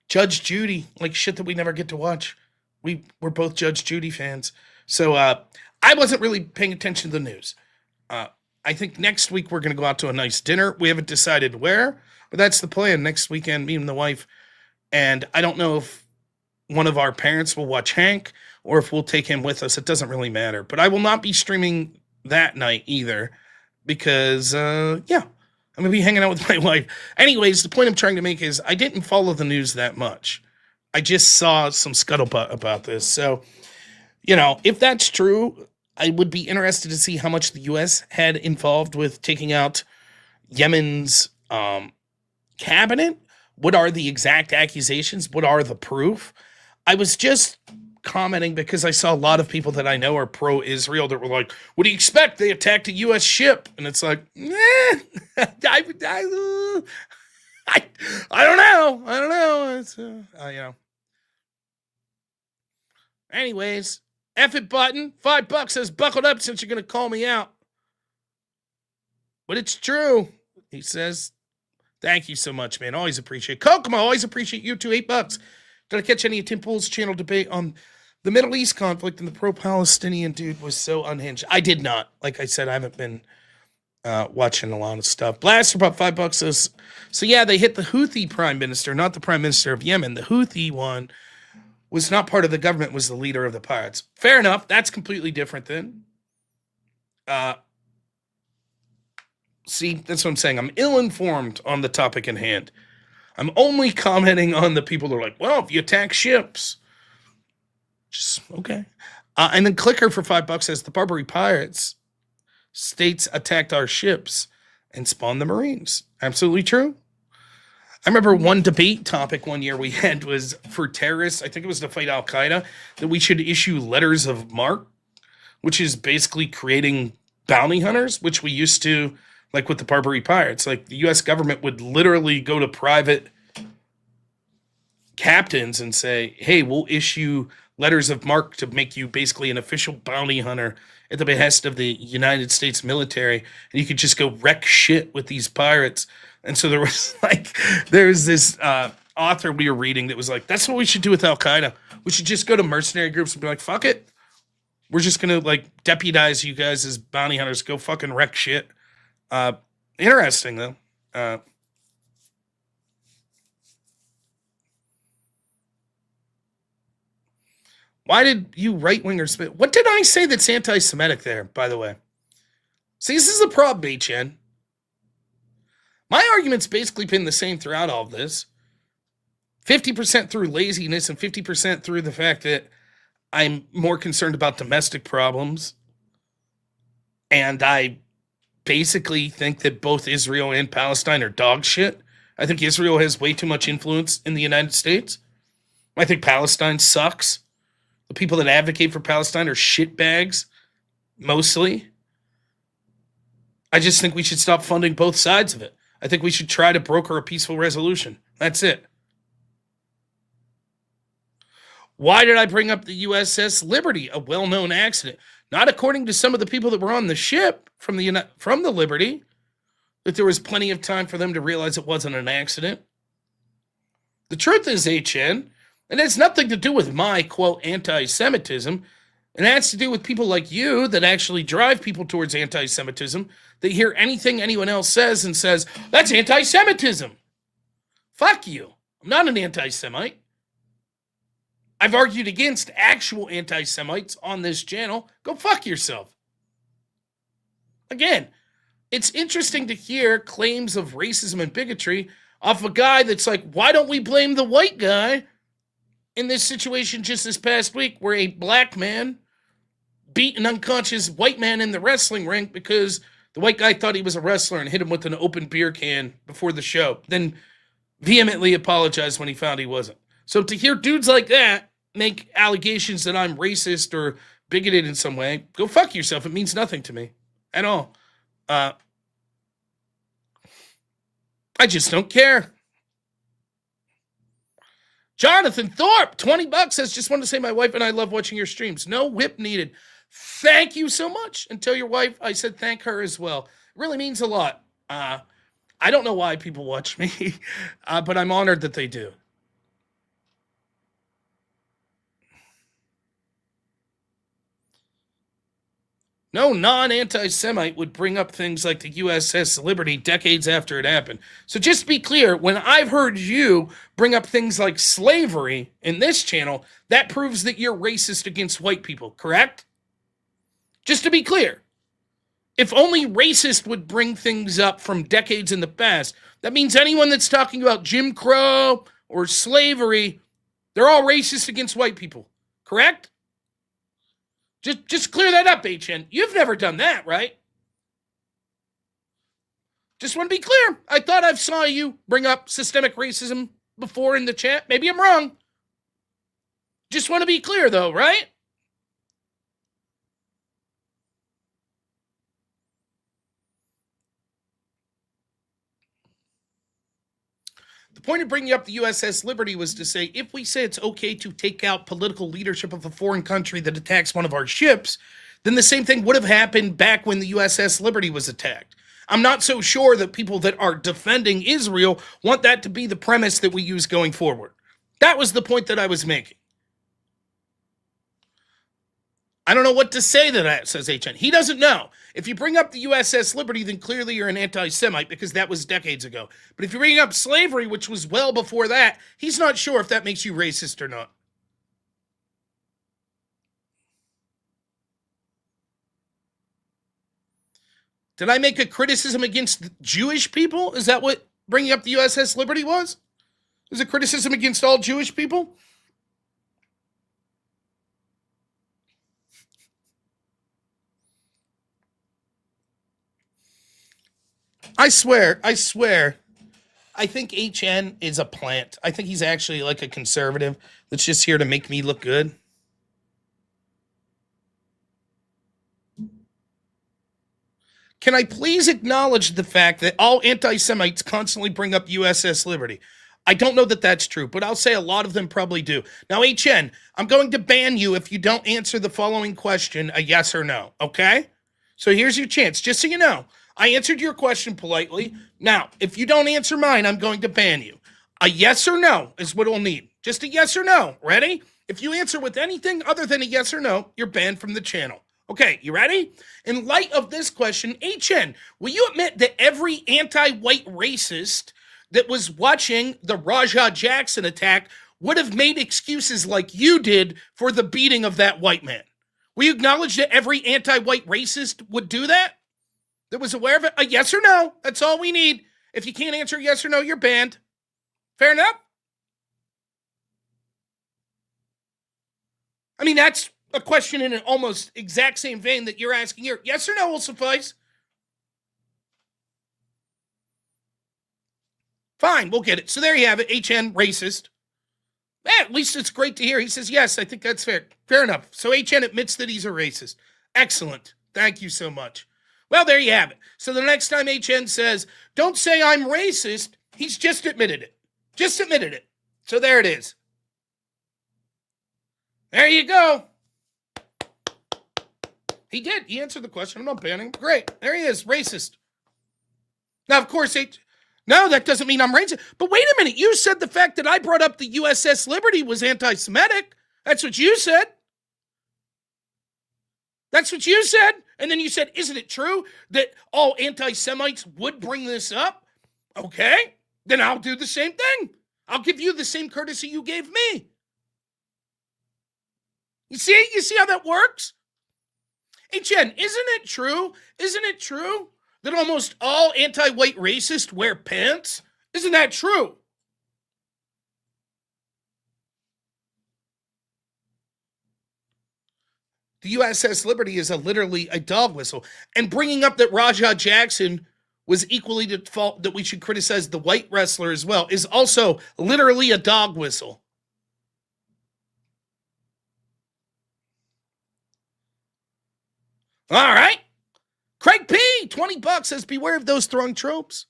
Judge Judy, like shit that we never get to watch. We're both Judge Judy fans. So I wasn't really paying attention to the news. I think next week we're going to go out to a nice dinner. We haven't decided where, but that's the plan. Next weekend, me and the wife. And I don't know if one of our parents will watch Hank or if we'll take him with us. It doesn't really matter. But I will not be streaming that night either because, I'm going to be hanging out with my wife. Anyways, the point I'm trying to make is I didn't follow the news that much. I just saw some scuttlebutt about this. So, if that's true, I would be interested to see how much the U.S. had involved with taking out Yemen's cabinet. What are the exact accusations? What are the proof? I was just commenting because I saw a lot of people that I know are pro-Israel that were like, what do you expect? They attacked a U.S. ship. And it's like, I don't know. I don't know. It's, Anyways, F it button. $5 says buckled up since you're going to call me out. But it's true. He says, thank you so much, man. Always appreciate it. Kokomo, always appreciate you too. $8. Did I catch any of Tim Pool's channel debate on the Middle East conflict? And the pro-Palestinian dude was so unhinged. I did not. Like I said, I haven't been watching a lot of stuff. Blaster about $5 says, so yeah, they hit the Houthi prime minister, not the prime minister of Yemen. The Houthi one was not part of the government, was the leader of the pirates. Fair enough. That's completely different then. See, that's what I'm saying. I'm ill-informed on the topic in hand. I'm only commenting on the people that are like, well, if you attack ships, just okay. And then Clicker for $5 says the Barbary pirates states attacked our ships and spawned the Marines. Absolutely true. I remember one debate topic one year we had was for terrorists, I think it was to fight Al-Qaeda, that we should issue letters of marque, which is basically creating bounty hunters, which we used to, like with the Barbary pirates. Like the U.S. government would literally go to private captains and say, hey, we'll issue letters of marque to make you basically an official bounty hunter at the behest of the United States military. And you could just go wreck shit with these pirates. And so there was there's this author we were reading that was like, that's what we should do with Al-Qaeda. We should just go to mercenary groups and be like, fuck it. We're just going to deputize you guys as bounty hunters. Go fucking wreck shit. Interesting though. Why did you right-wingers spit? What did I say that's anti-Semitic there, by the way? See, this is the problem, HN. My argument's basically been the same throughout all of this. 50% through laziness and 50% through the fact that I'm more concerned about domestic problems. And I basically think that both Israel and Palestine are dog shit. I think Israel has way too much influence in the United States. I think Palestine sucks. The people that advocate for Palestine are shitbags, mostly. I just think we should stop funding both sides of it. I think we should try to broker a peaceful resolution. That's it. Why did I bring up the USS Liberty, a well-known accident? Not according to some of the people that were on the ship from the Liberty, that there was plenty of time for them to realize it wasn't an accident. The truth is, HN, it has nothing to do with my, quote, anti-Semitism. It has to do with people like you that actually drive people towards anti-Semitism. They hear anything anyone else says and says, that's anti-Semitism. Fuck you. I'm not an anti-Semite. I've argued against actual anti-Semites on this channel. Go fuck yourself. Again, it's interesting to hear claims of racism and bigotry off a guy that's like, why don't we blame the white guy in this situation just this past week where a black man beat an unconscious white man in the wrestling ring because the white guy thought he was a wrestler and hit him with an open beer can before the show, then vehemently apologized when he found he wasn't. So to hear dudes like that make allegations that I'm racist or bigoted in some way, go fuck yourself. It means nothing to me at all. I just don't care. Jonathan Thorpe, $20 says, just wanted to say my wife and I love watching your streams. No whip needed. Thank you so much. And tell your wife I said thank her as well. It really means a lot. I don't know why people watch me, but I'm honored that they do. No non-anti-Semite would bring up things like the USS Liberty decades after it happened. So just to be clear, when I've heard you bring up things like slavery in this channel, that proves that you're racist against white people, correct? Just to be clear, if only racist would bring things up from decades in the past, that means anyone that's talking about Jim Crow or slavery, they're all racist against white people, correct? Just clear that up, HN. You've never done that, right? Just want to be clear. I thought I saw you bring up systemic racism before in the chat. Maybe I'm wrong. Just want to be clear, though, right? The point of bringing up the USS Liberty was to say, if we say it's okay to take out political leadership of a foreign country that attacks one of our ships, then the same thing would have happened back when the USS Liberty was attacked. I'm not so sure that people that are defending Israel want that to be the premise that we use going forward. That was the point that I was making. I don't know what to say to that, says HN. He doesn't know. If you bring up the USS Liberty, then clearly you're an anti-Semite because that was decades ago. But if you bring up slavery, which was well before that, he's not sure if that makes you racist or not. Did I make a criticism against Jewish people? Is that what bringing up the USS Liberty was? Is it criticism against all Jewish people? I swear, I think HN is a plant. I think he's actually like a conservative that's just here to make me look good. Can I please acknowledge the fact that all anti-Semites constantly bring up USS Liberty? I don't know that that's true, but I'll say a lot of them probably do. Now, HN, I'm going to ban you if you don't answer the following question, a yes or no, okay? So here's your chance, just so you know. I answered your question politely. Now, if you don't answer mine, I'm going to ban you. A yes or no is what we'll need. Just a yes or no. Ready? If you answer with anything other than a yes or no, you're banned from the channel. Okay, you ready? In light of this question, HN, will you admit that every anti-white racist that was watching the Rajah Jackson attack would have made excuses like you did for the beating of that white man? Will you acknowledge that every anti-white racist would do that? That was aware of it? A yes or no. That's all we need. If you can't answer yes or no, you're banned. Fair enough? I mean, that's a question in an almost exact same vein that you're asking here. Yes or no will suffice. Fine, we'll get it. So there you have it. HN, racist. At least it's great to hear. He says, yes, I think that's fair. Fair enough. So HN admits that he's a racist. Excellent. Thank you so much. Well, there you have it. So the next time HN says, don't say I'm racist, he's just admitted it. Just admitted it. So there it is. There you go. He did. He answered the question. I'm not banning him. Great. There he is. Racist. Now, of course, no, that doesn't mean I'm racist. But wait a minute. You said the fact that I brought up the USS Liberty was anti-Semitic. That's what you said. That's what you said. And then you said, isn't it true that all anti-Semites would bring this up? Okay. Then I'll do the same thing. I'll give you the same courtesy you gave me. You see how that works? Hey, Jen, isn't it true that almost all anti-white racists wear pants? Isn't that true? The USS Liberty is literally a dog whistle. And bringing up that Rajah Jackson was equally to fault that we should criticize the white wrestler as well is also literally a dog whistle. All right. Craig P, 20 bucks says, beware of those throwing tropes.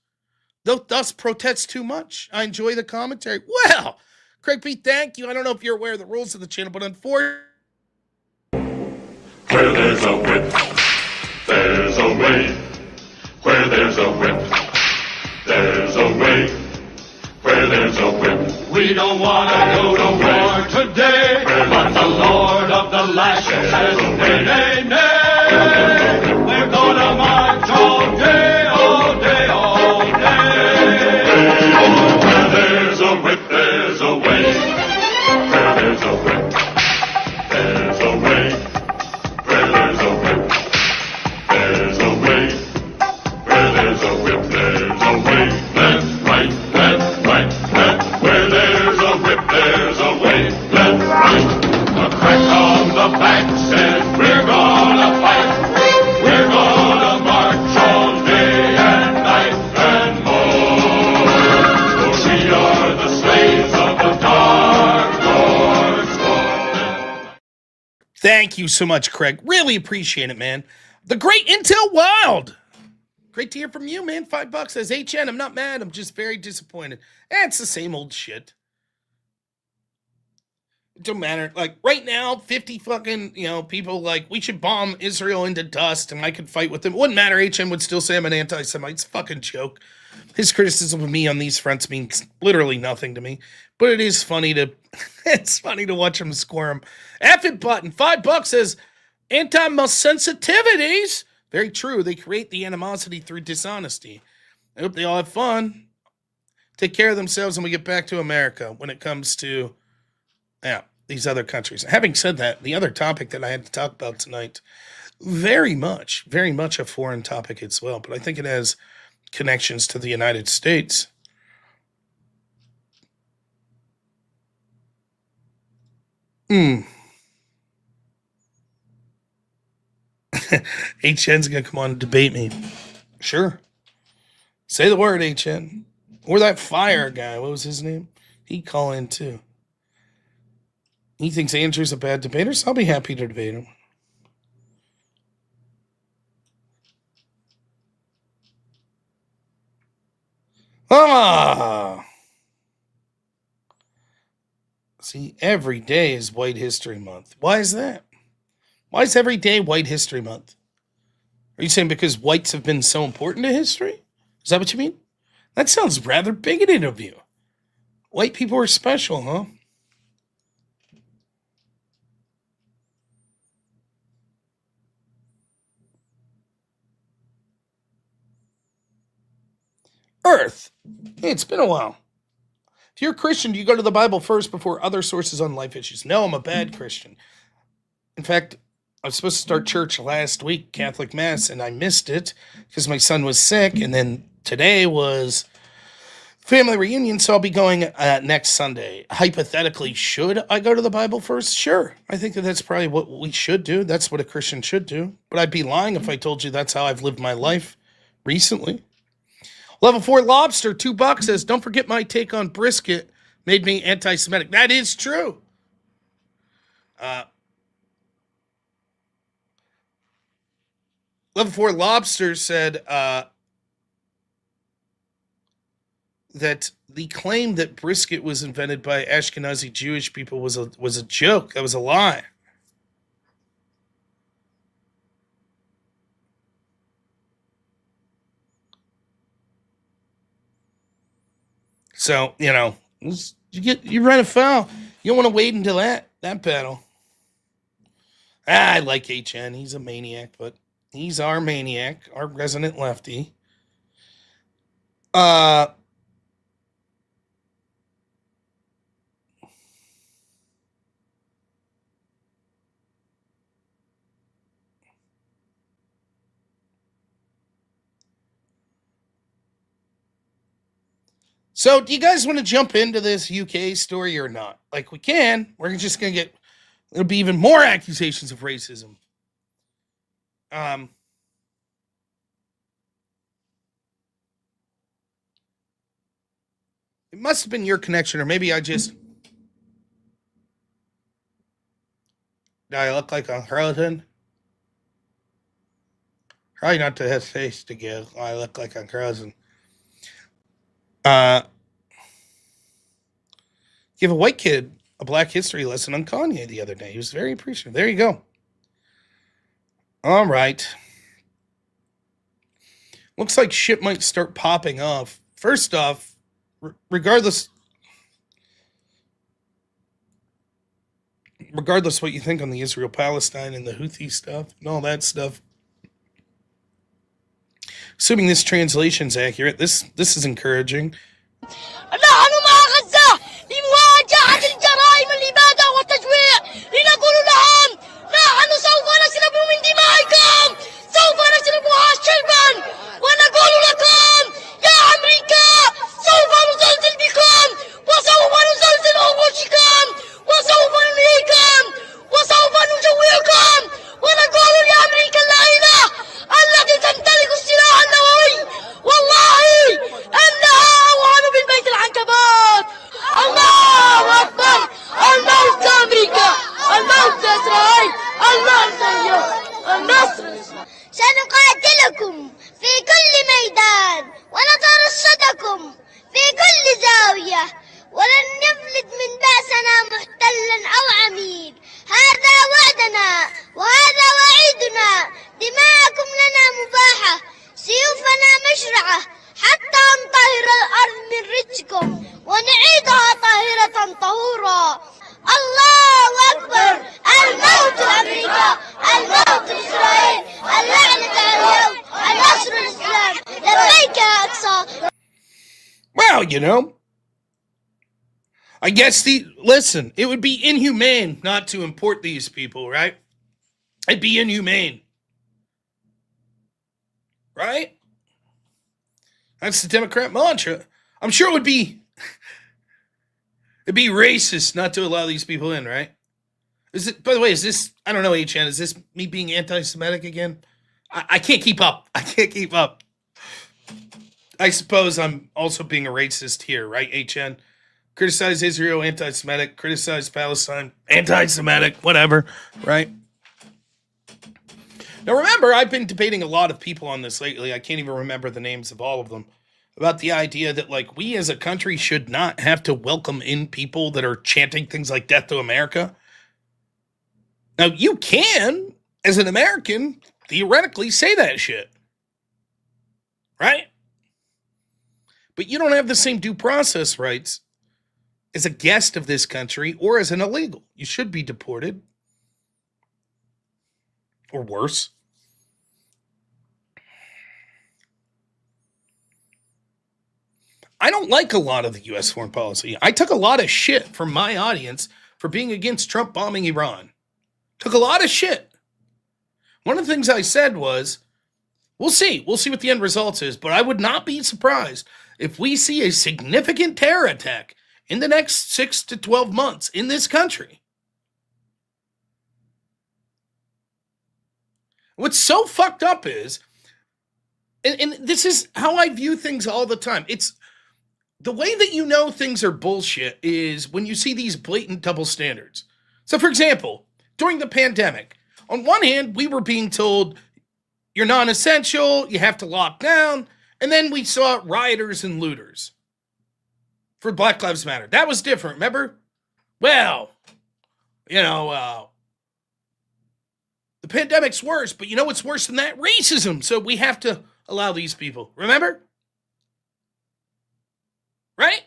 Thus protest too much. I enjoy the commentary. Well, Craig P, thank you. I don't know if you're aware of the rules of the channel, but unfortunately, Where there's a whip, there's a way. Where there's a whip, there's a way. Where there's a whip, we don't want to go to war today. But the Lord of the Lashes says, nay, nay, nay. We're gonna march all day, all day, all day. Where there's a whip, there's a way. Where there's a whip, there's a way. Where there's a whip, there's a way. Where there's a whip, there's a way. Left, right, left, right, left. Where there's a whip, there's a way. Left, right. A crack on the back says we're gonna fight. We're gonna march all day and night and more. For we are the slaves of the Dark Lord's sword. thank you so much, Craig. Really appreciate it, man. The great Intel Wild. Great to hear from you, man. $5 says HN. I'm not mad. I'm just very disappointed. It's the same old shit. It don't matter. Like right now, 50 fucking, people like we should bomb Israel into dust and I could fight with them. It wouldn't matter. HN would still say I'm an anti-Semite. It's a fucking joke. His criticism of me on these fronts means literally nothing to me. But it is funny to it's funny to watch him squirm. F it button. $5 says anti-sensitivities. Very true. They create the animosity through dishonesty. I hope they all have fun. Take care of themselves and we get back to America when it comes to these other countries. Having said that, the other topic that I had to talk about tonight, very much a foreign topic as well, but I think it has connections to the United States. HN's gonna come on and debate me. Sure. Say the word, HN. Or that fire guy. What was his name? He'd call in too. He thinks Andrew's a bad debater, so I'll be happy to debate him. See, every day is White History Month. Why is that? Why is every day White History Month? Are you saying because whites have been so important to history? Is that what you mean? That sounds rather bigoted of you. White people are special, huh? Earth. Hey, it's been a while. If you're a Christian, do you go to the Bible first before other sources on life issues? No, I'm a bad Christian. In fact, I was supposed to start church last week, Catholic Mass, and I missed it because my son was sick. And then today was family reunion, so I'll be going next Sunday. Hypothetically, should I go to the Bible first? Sure. I think that's probably what we should do. That's what a Christian should do. But I'd be lying if I told you that's how I've lived my life recently. Level 4 Lobster, $2 says, don't forget my take on brisket made me anti-Semitic. That is true. Level 4 Lobster said that the claim that brisket was invented by Ashkenazi Jewish people was a joke. That was a lie. So, you run afoul. You don't want to wait until that battle. I like HN. He's a maniac, but he's our maniac, our resident lefty. So, do you guys want to jump into this UK story or not? Like, we can. We're just going to get, there'll be even more accusations of racism. It must have been your connection, or maybe I just. Do I look like a charlatan? Probably not to have face to give. I look like a charlatan. Give a white kid a Black History lesson on Kanye the other day. He was very appreciative. There you go. All right. Looks like shit might start popping off. First off, regardless what you think on the Israel-Palestine and the Houthi stuff and all that stuff, assuming this translation's accurate, this is encouraging. نحن مع غزة لمواجهة الجرائم الإبادة والتجويع لنقول لهم نحن سوف نشرب من دمائكم سوف نشربها شربا ونقول لكم يا أمريكا سوف نزلزل بكم وسوف نزلزل أنفسكم وسوف ننهيكم وسوف نجوعكم ونقول لأمريكا اللعينة التي تمتلك السلاح النووي والله أنها أوهن بالبيت العنكبوت الله أكبر الموت لأمريكا الموت لإسرائيل الموت النصر سنقاتلكم في كل ميدان ونترصدكم في كل زاوية ولن نفلت من بأسنا محتلا أو عميل هذا وعدنا وهذا وعيدنا دماءكم لنا مباحة سيوفنا مشرعة حتى نطهر الأرض من رجكم ونعيدها طاهرة طهورا الله أكبر الموت لأمريكا الموت لإسرائيل اللعنة على اليهود النصر للإسلام لبيك يا أقصى. Well, I guess listen, it would be inhumane not to import these people, right? It'd be inhumane. Right? That's the Democrat mantra. I'm sure it'd be racist not to allow these people in, right? By the way, is this, I don't know, HN, is this me being anti-Semitic again? I can't keep up. I suppose I'm also being a racist here, right, HN? Criticize Israel, anti-Semitic. Criticize Palestine, anti-Semitic. Whatever, right? Now, remember, I've been debating a lot of people on this lately. I can't even remember the names of all of them. About the idea that, like, we as a country should not have to welcome in people that are chanting things like death to America. Now, you can, as an American, theoretically say that shit. Right? But you don't have the same due process rights as a guest of this country or as an illegal. You should be deported. Or worse. I don't like a lot of the U.S. foreign policy. I took a lot of shit from my audience for being against Trump bombing Iran. Took a lot of shit. One of the things I said was, we'll see. We'll see what the end result is, but I would not be surprised if we see a significant terror attack in the next 6 to 12 months in this country. What's so fucked up is, and this is how I view things all the time. It's the way that you know things are bullshit is when you see these blatant double standards. So, for example, during the pandemic, on one hand, we were being told you're non-essential, you have to lock down, and then we saw rioters and looters for Black Lives Matter. That was different, remember? Well, the pandemic's worse, but you know what's worse than that? Racism. So we have to allow these people. Remember? Right?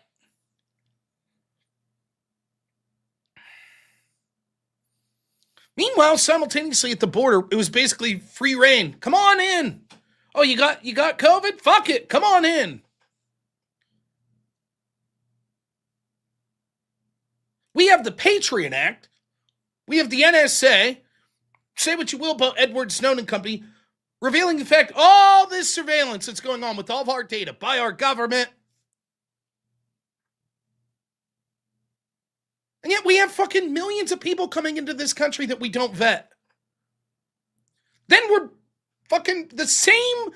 Meanwhile, simultaneously at the border, it was basically free reign. Come on in. Oh, you got COVID? Fuck it. Come on in. We have the Patriot Act. We have the NSA. Say what you will about Edward Snowden Company, revealing the fact all this surveillance that's going on with all of our data by our government. And yet we have fucking millions of people coming into this country that we don't vet. Then we're fucking the same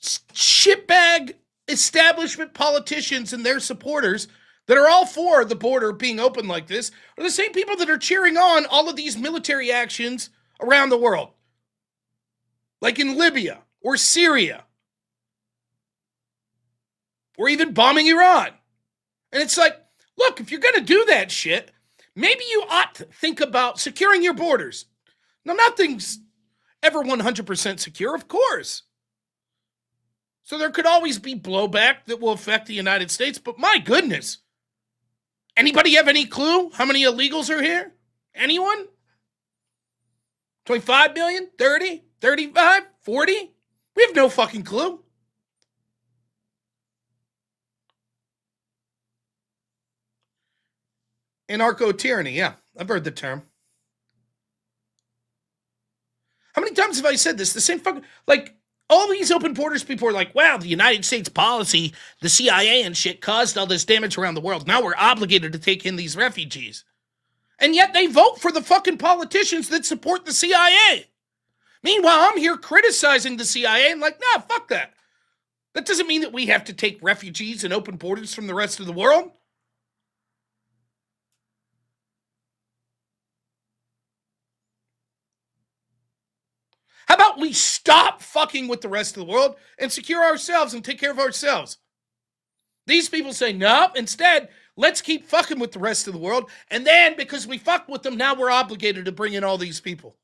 shitbag establishment politicians and their supporters that are all for the border being open like this are the same people that are cheering on all of these military actions around the world. Like in Libya or Syria. Or even bombing Iran. And it's like, look, if you're going to do that shit, maybe you ought to think about securing your borders. Now, nothing's ever 100% secure, of course. So there could always be blowback that will affect the United States, but my goodness. Anybody have any clue how many illegals are here? Anyone? 25 million? 30? 35? 40? We have no fucking clue. Anarcho-tyranny, yeah. I've heard the term. How many times have I said this? The same fucking... Like, all these open borders people are like, wow, the United States policy, the CIA and shit caused all this damage around the world. Now we're obligated to take in these refugees. And yet they vote for the fucking politicians that support the CIA. Meanwhile, I'm here criticizing the CIA and like, nah, fuck that. That doesn't mean that we have to take refugees and open borders from the rest of the world. How about we stop fucking with the rest of the world and secure ourselves and take care of ourselves? These people say, no, instead, let's keep fucking with the rest of the world. And then, because we fucked with them, now we're obligated to bring in all these people.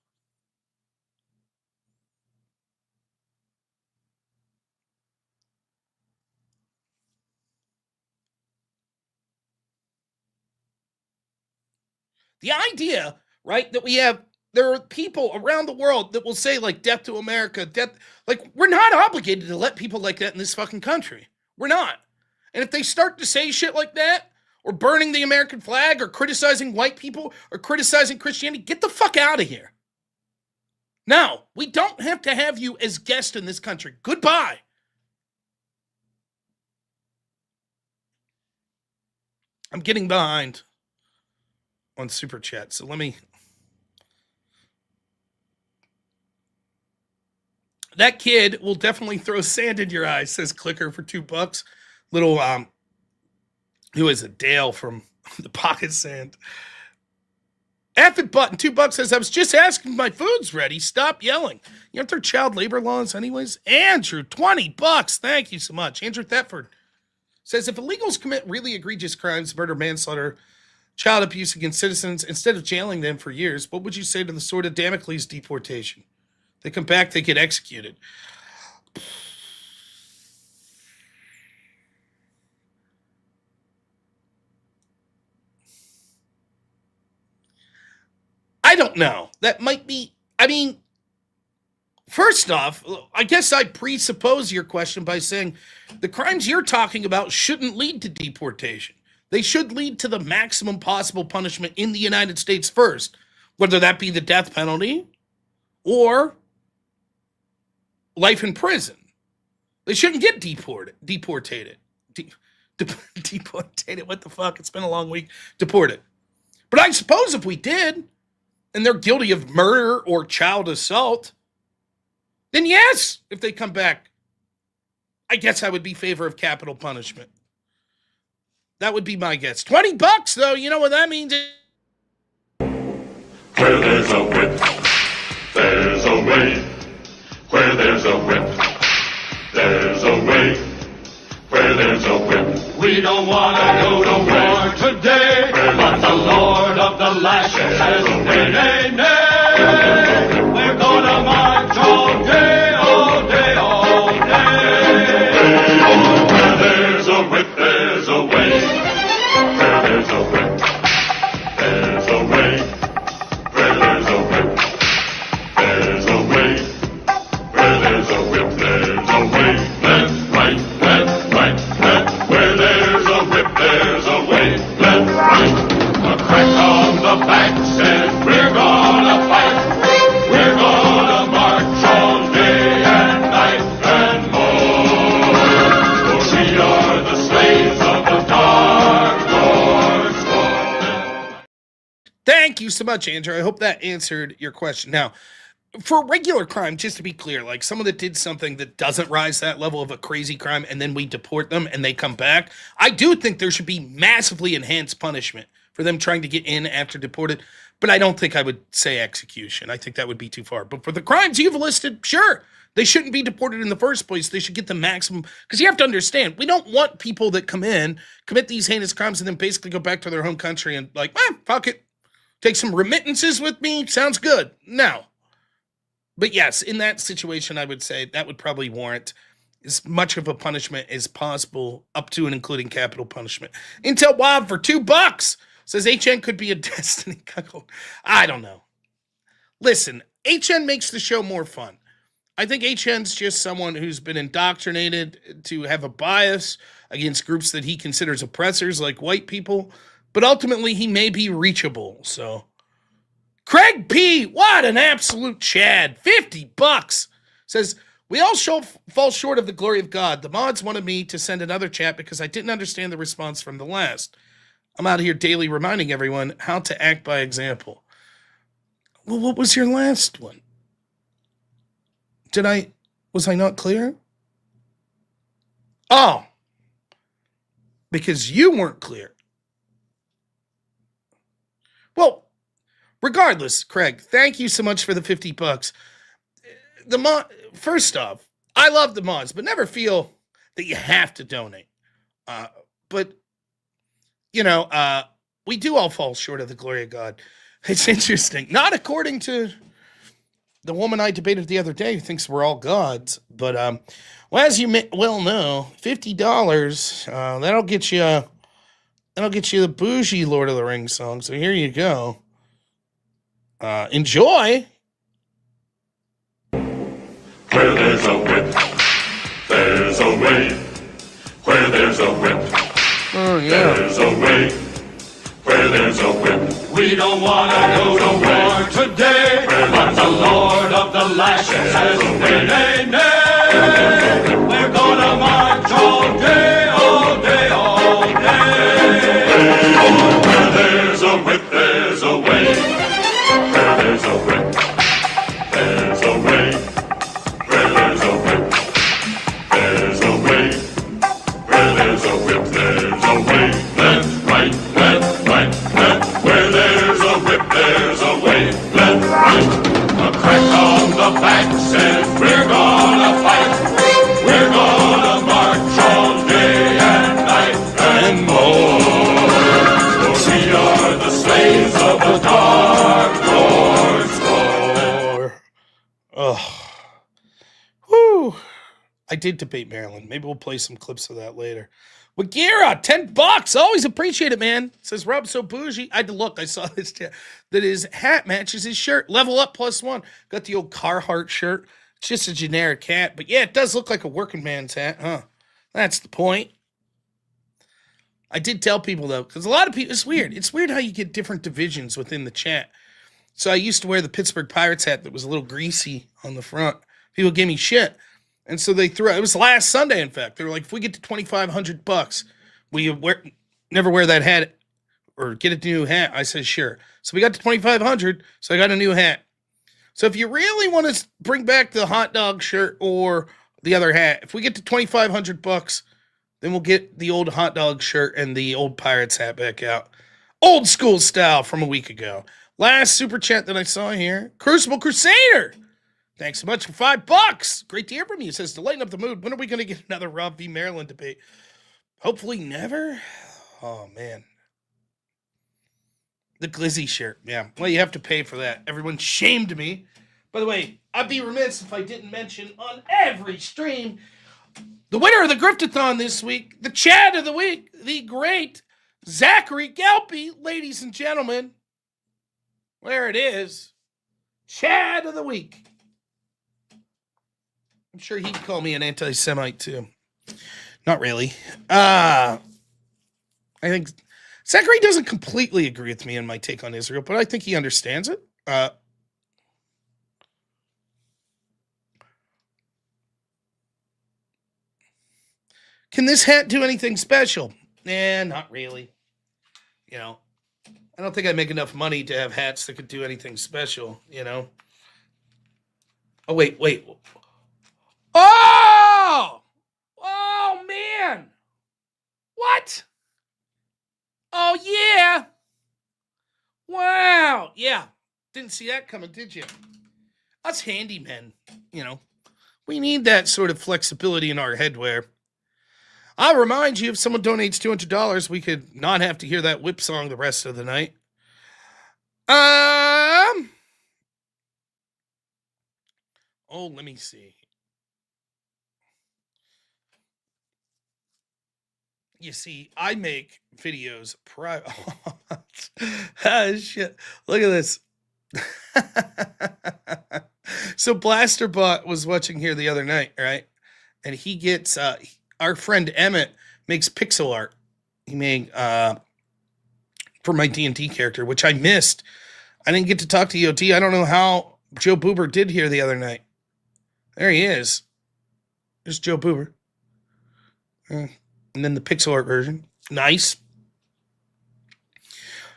The idea, right, that we have, there are people around the world that will say, like, death to America, death, like, we're not obligated to let people like that in this fucking country. We're not. And if they start to say shit like that, or burning the American flag, or criticizing white people, or criticizing Christianity, get the fuck out of here. No, we don't have to have you as guest in this country. Goodbye. I'm getting behind on Super Chat, so let me... That kid will definitely throw sand in your eyes, says Clicker for $2. Little, who is it? Dale from the Pocket Sand. Affid Button, $2 says, I was just asking if my food's ready. Stop yelling. You aren't there child labor laws anyways? Andrew, $20. Thank you so much. Andrew Thetford says, if illegals commit really egregious crimes, murder, manslaughter, child abuse against citizens, instead of jailing them for years, what would you say to the sword of Damocles deportation? They come back, they get executed. I don't know. That might be, I mean, First off, I guess I presuppose your question by saying the crimes you're talking about shouldn't lead to deportation. They should lead to the maximum possible punishment in the United States first, whether that be the death penalty or life in prison. They shouldn't get deported. Deportated. What the fuck? It's been a long week. Deported. But I suppose if we did, and they're guilty of murder or child assault, then yes, if they come back, I guess I would be in favor of capital punishment. That would be my guess. $20 though, you know what that means? Where there's a whip, there's a way. Where there's a whip, there's a way. Where there's a whip, we don't want to go to war today. But the Lord of the lashes says, nay, nay, nay. We're gonna march all day, all day, all day. Where there's a whip, there's a way. Where there's a whip, there's a way. Where there's a whip, there's a way. Where there's a whip, there's a way. Left, right, left, right, left. Where there's a whip, there's a way. Left, right. A crack on the back says we're gonna fight. We're gonna march all day and night and more. For we are the slaves of the Dark Lord's law. Thank you so much, Andrew. I hope that answered your question. Now, for regular crime, just to be clear, like someone that did something that doesn't rise to that level of a crazy crime and then we deport them and they come back, I do think there should be massively enhanced punishment for them trying to get in after deported. But I don't think I would say execution. I think that would be too far. But for the crimes you've listed, sure, they shouldn't be deported in the first place. They should get the maximum. Because you have to understand, we don't want people that come in, commit these heinous crimes, and then basically go back to their home country and like, fuck it. Take some remittances with me. Sounds good. No. But yes, in that situation, I would say that would probably warrant as much of a punishment as possible, up to and including capital punishment. Intel Wild for $2 says HN could be a Destiny cuckold. I don't know. Listen, HN makes the show more fun. I think HN's just someone who's been indoctrinated to have a bias against groups that he considers oppressors like white people, but ultimately he may be reachable, so... Craig P., what an absolute Chad. $50 says, we all fall short of the glory of God. The mods wanted me to send another chat because I didn't understand the response from the last. I'm out here daily reminding everyone how to act by example. Well, what was your last one? Was I not clear? Oh, because you weren't clear. Well, regardless, Craig, thank you so much for the $50. First off, I love the mods, but never feel that you have to donate. But, we do all fall short of the glory of God. It's interesting. Not according to the woman I debated the other day who thinks we're all gods. But, well, as you well know, $50, that'll get you the bougie Lord of the Rings song. So here you go. Enjoy. Where there's a whip, there's a way. Where there's a whip, there's a way. Where there's a whip, we don't want to go to war today. But the Lord of the lashes says, nay, nay, nay. We're gonna march all day, all day, all day. Where there's a whip, there's a way. Where there's a whip, there's a way. Where there's a whip, there's a way. Where there's a whip, there's a way. Left, right, left, right, left. Where there's a whip, there's a way. Left, right. A crack on the back says we're gonna fight. We're gonna march all day and night and more. For we are the slaves of the Dark Lord's law. Oh. Whew. I did debate Maryland. Maybe we'll play some clips of that later. Wagira, $10. Always appreciate it, man. Says Rob so bougie. I had to look. I saw this that his hat matches his shirt. Level up +1. Got the old Carhartt shirt. It's just a generic hat, but yeah, it does look like a working man's hat, huh? That's the point. I did tell people though, because a lot of people, it's weird. It's weird how you get different divisions within the chat. So I used to wear the Pittsburgh Pirates hat that was a little greasy on the front. People gave me shit. And so they threw it. It was last Sunday, in fact. They were like, if we get to $2,500, will you never wear that hat or get a new hat? I said, sure. So we got to $2,500, so I got a new hat. So if you really want to bring back the hot dog shirt or the other hat, if we get to $2,500, then we'll get the old hot dog shirt and the old Pirates hat back out. Old school style from a week ago. Last super chat that I saw here, Crucible Crusader. Thanks so much for $5. Great to hear from you. It says, to lighten up the mood, when are we going to get another Rob v. Maryland debate? Hopefully never. Oh, man. The Glizzy shirt. Yeah. Well, you have to pay for that. Everyone shamed me. By the way, I'd be remiss if I didn't mention on every stream the winner of the Griftathon this week, the Chad of the week, the great Zachary Gelpy, ladies and gentlemen. There it is. Chad of the week. I'm sure he'd call me an anti-Semite too. Not really. I think Zachary doesn't completely agree with me in my take on Israel, but I think he understands it. Can this hat do anything special? Not really. You know, I don't think I make enough money to have hats that could do anything special, you know? Oh, wait. Oh! Oh, man! What? Oh, yeah! Wow! Yeah. Didn't see that coming, did you? Us handymen, you know, we need that sort of flexibility in our headwear. I'll remind you, if someone donates $200, we could not have to hear that whip song the rest of the night. Oh, let me see. You see, I make videos private. Ah, shit. Look at this. So Blasterbot was watching here the other night, right? And he gets our friend Emmett makes pixel art. He made for my D&D character, which I missed. I didn't get to talk to EOT. I don't know how Joe Boober did here the other night. There he is. There's Joe Boober. And then the pixel art version. Nice.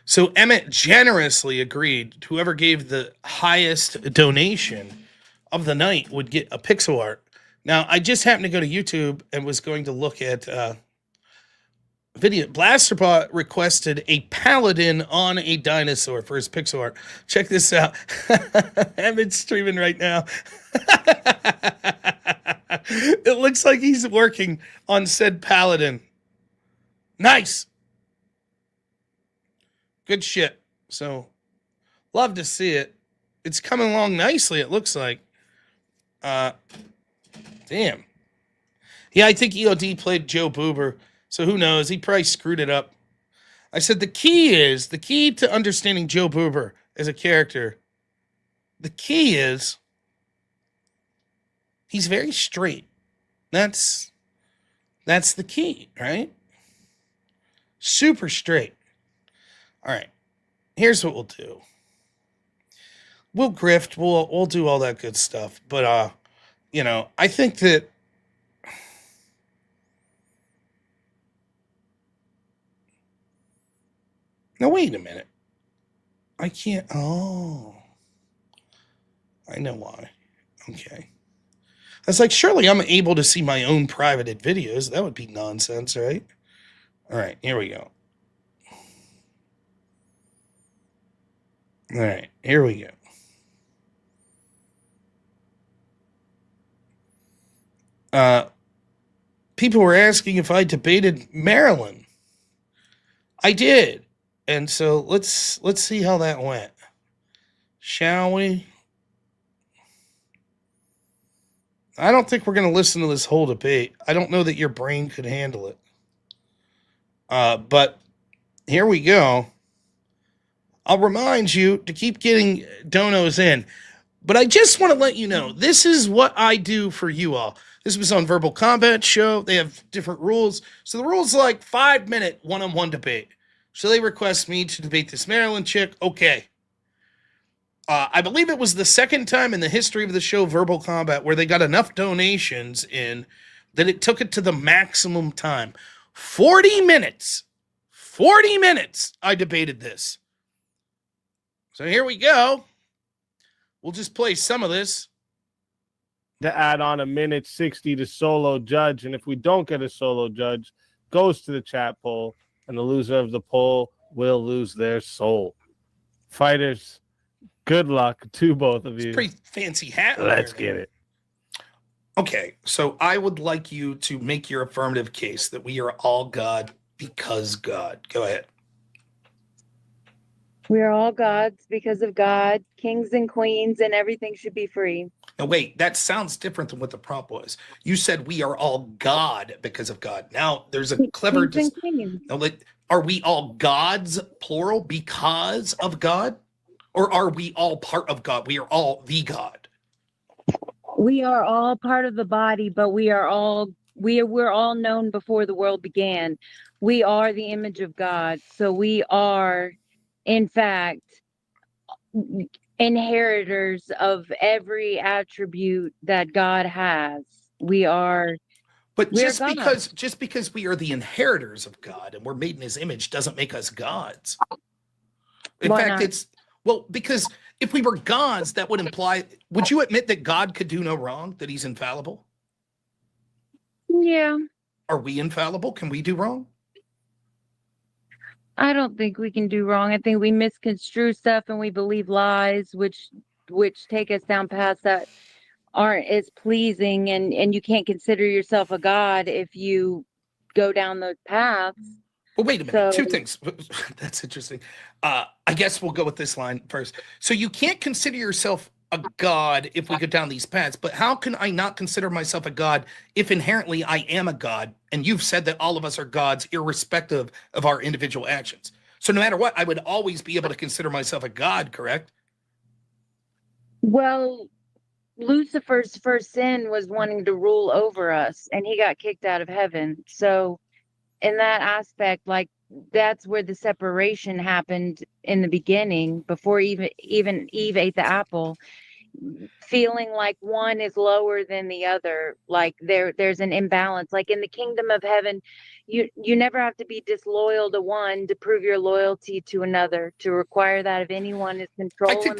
So Emmett generously agreed whoever gave the highest donation of the night would get a pixel art. Now, I just happened to go to YouTube and was going to look at video. Blasterbot requested a paladin on a dinosaur for his pixel art. Check this out. Emmett's streaming right now. It looks like he's working on said paladin. Nice. Good shit. So, love to see it. It's coming along nicely, it looks like. Damn. Yeah, I think EOD played Joe Boober, so who knows? He probably screwed it up. I said the key to understanding Joe Boober as a character, the key is he's very straight. That's the key, right? Super straight. All right. Here's what we'll do. We'll grift, we'll do all that good stuff, but you know, I think that now wait a minute. I can't. Oh, I know why. Okay. That's like, surely I'm able to see my own privated videos. That would be nonsense, right? All right, here we go. All right, here we go. People were asking if I debated Maryland. I did. And so let's see how that went. Shall we? I don't think we're going to listen to this whole debate. I don't know that your brain could handle it. But here we go. I'll remind you to keep getting donos in. But I just want to let you know, this is what I do for you all. This was on Verbal Combat Show. They have different rules. So the rules like 5-minute one-on-one debate. So they request me to debate this Maryland chick. Okay. I believe it was the second time in the history of the show Verbal Combat where they got enough donations in that it took it to the maximum time. 40 minutes. 40 minutes I debated this. So here we go. We'll just play some of this. To add on a minute 60 to solo judge. And if we don't get a solo judge, goes to the chat poll, and the loser of the poll will lose their soul. Fighters, good luck to both of you. Pretty fancy hat. Let's get it. Okay, so I would like you to make your affirmative case that we are all God because God. Go ahead. We are all gods because of God, kings and queens, and everything should be free. Now, wait, that sounds different than what the prompt was. You said we are all God because of God. Now, there's a clever... Are we all gods, plural, because of God? Or are we all part of God? We are all the God. We are all part of the body, but we're all known before the world began. We are the image of God. So we are, in fact, inheritors of every attribute that God has. We are. But just because we are the inheritors of God and we're made in his image doesn't make us gods. In fact, it's because if we were gods, that would imply, would you admit that God could do no wrong, that he's infallible? Yeah. Are we infallible? Can we do wrong? I don't think we can do wrong. I think we misconstrue stuff and we believe lies, which take us down paths that aren't as pleasing, and you can't consider yourself a god if you go down those paths. Well, wait a minute. Two things. That's interesting. I guess we'll go with this line first. So you can't consider yourself a god if we go down these paths, but how can I not consider myself a god if inherently I am a god? And you've said that all of us are gods irrespective of our individual actions. So no matter what, I would always be able to consider myself a god, correct? Well, Lucifer's first sin was wanting to rule over us, and he got kicked out of heaven. So in that aspect, like, that's where the separation happened in the beginning, before even Eve ate the apple, feeling like one is lower than the other, like there's an imbalance. Like in the kingdom of heaven, you never have to be disloyal to one to prove your loyalty to another. To require that of anyone is control. I think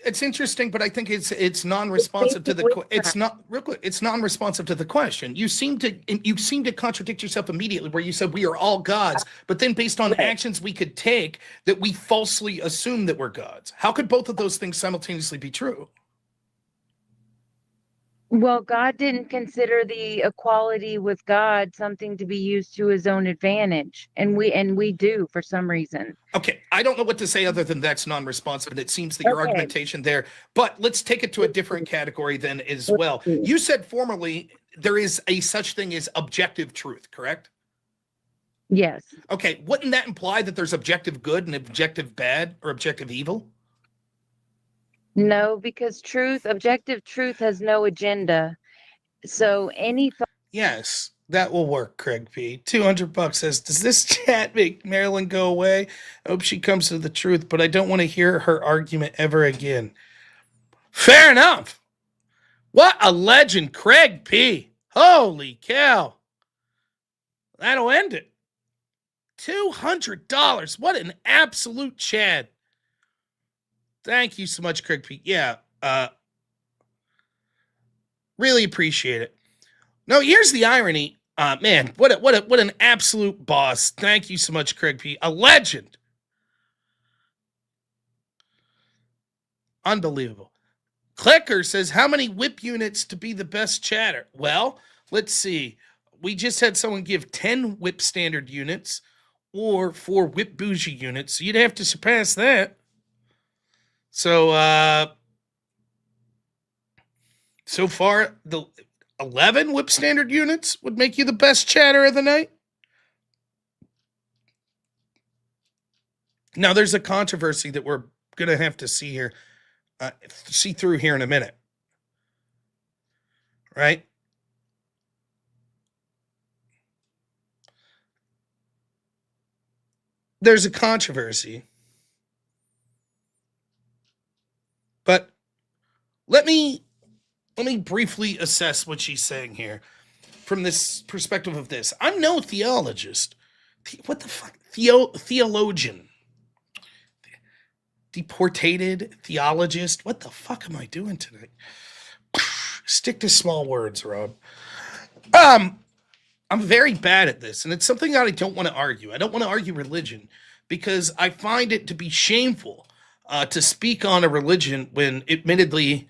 it's interesting, but I think it's non-responsive to the it's not real quick. It's non-responsive to the question. You seem to contradict yourself immediately, where you said we are all gods, but then based on actions we could take, that we falsely assume that we're gods. How could both of those things simultaneously be true? Well, God didn't consider the equality with God something to be used to his own advantage. And we do for some reason. Okay, I don't know what to say other than that's non-responsive, and it seems that your argumentation there, but let's take it to a different category then as well. You said formerly there is a such thing as objective truth, correct? Yes. Okay, wouldn't that imply that there's objective good and objective bad or objective evil? No, because objective truth has no agenda. So yes, that will work, Craig P. $200 says, does this chat make Marilyn go away? I hope she comes to the truth, but I don't want to hear her argument ever again. Fair enough. What a legend, Craig P. Holy cow. That'll end it. $200. What an absolute Chad. Thank you so much, Craig P. Yeah, really appreciate it. No, here's the irony. Man, what an absolute boss. Thank you so much, Craig P. A legend. Unbelievable. Clicker says, how many whip units to be the best chatter? Well, let's see. We just had someone give 10 whip standard units or 4 whip bougie units. So you'd have to surpass that. So, so far, the 11 whip standard units would make you the best chatter of the night. Now, there's a controversy that we're going to have to see here. see through here in a minute. Right? There's a controversy. But let me briefly assess what she's saying here from this perspective of this. I'm no theologist. What the fuck? Theologian. Deportated theologist. What the fuck am I doing tonight? Stick to small words, Rob. I'm very bad at this, and it's something that I don't want to argue. I don't want to argue religion because I find it to be shameful to speak on a religion when, admittedly,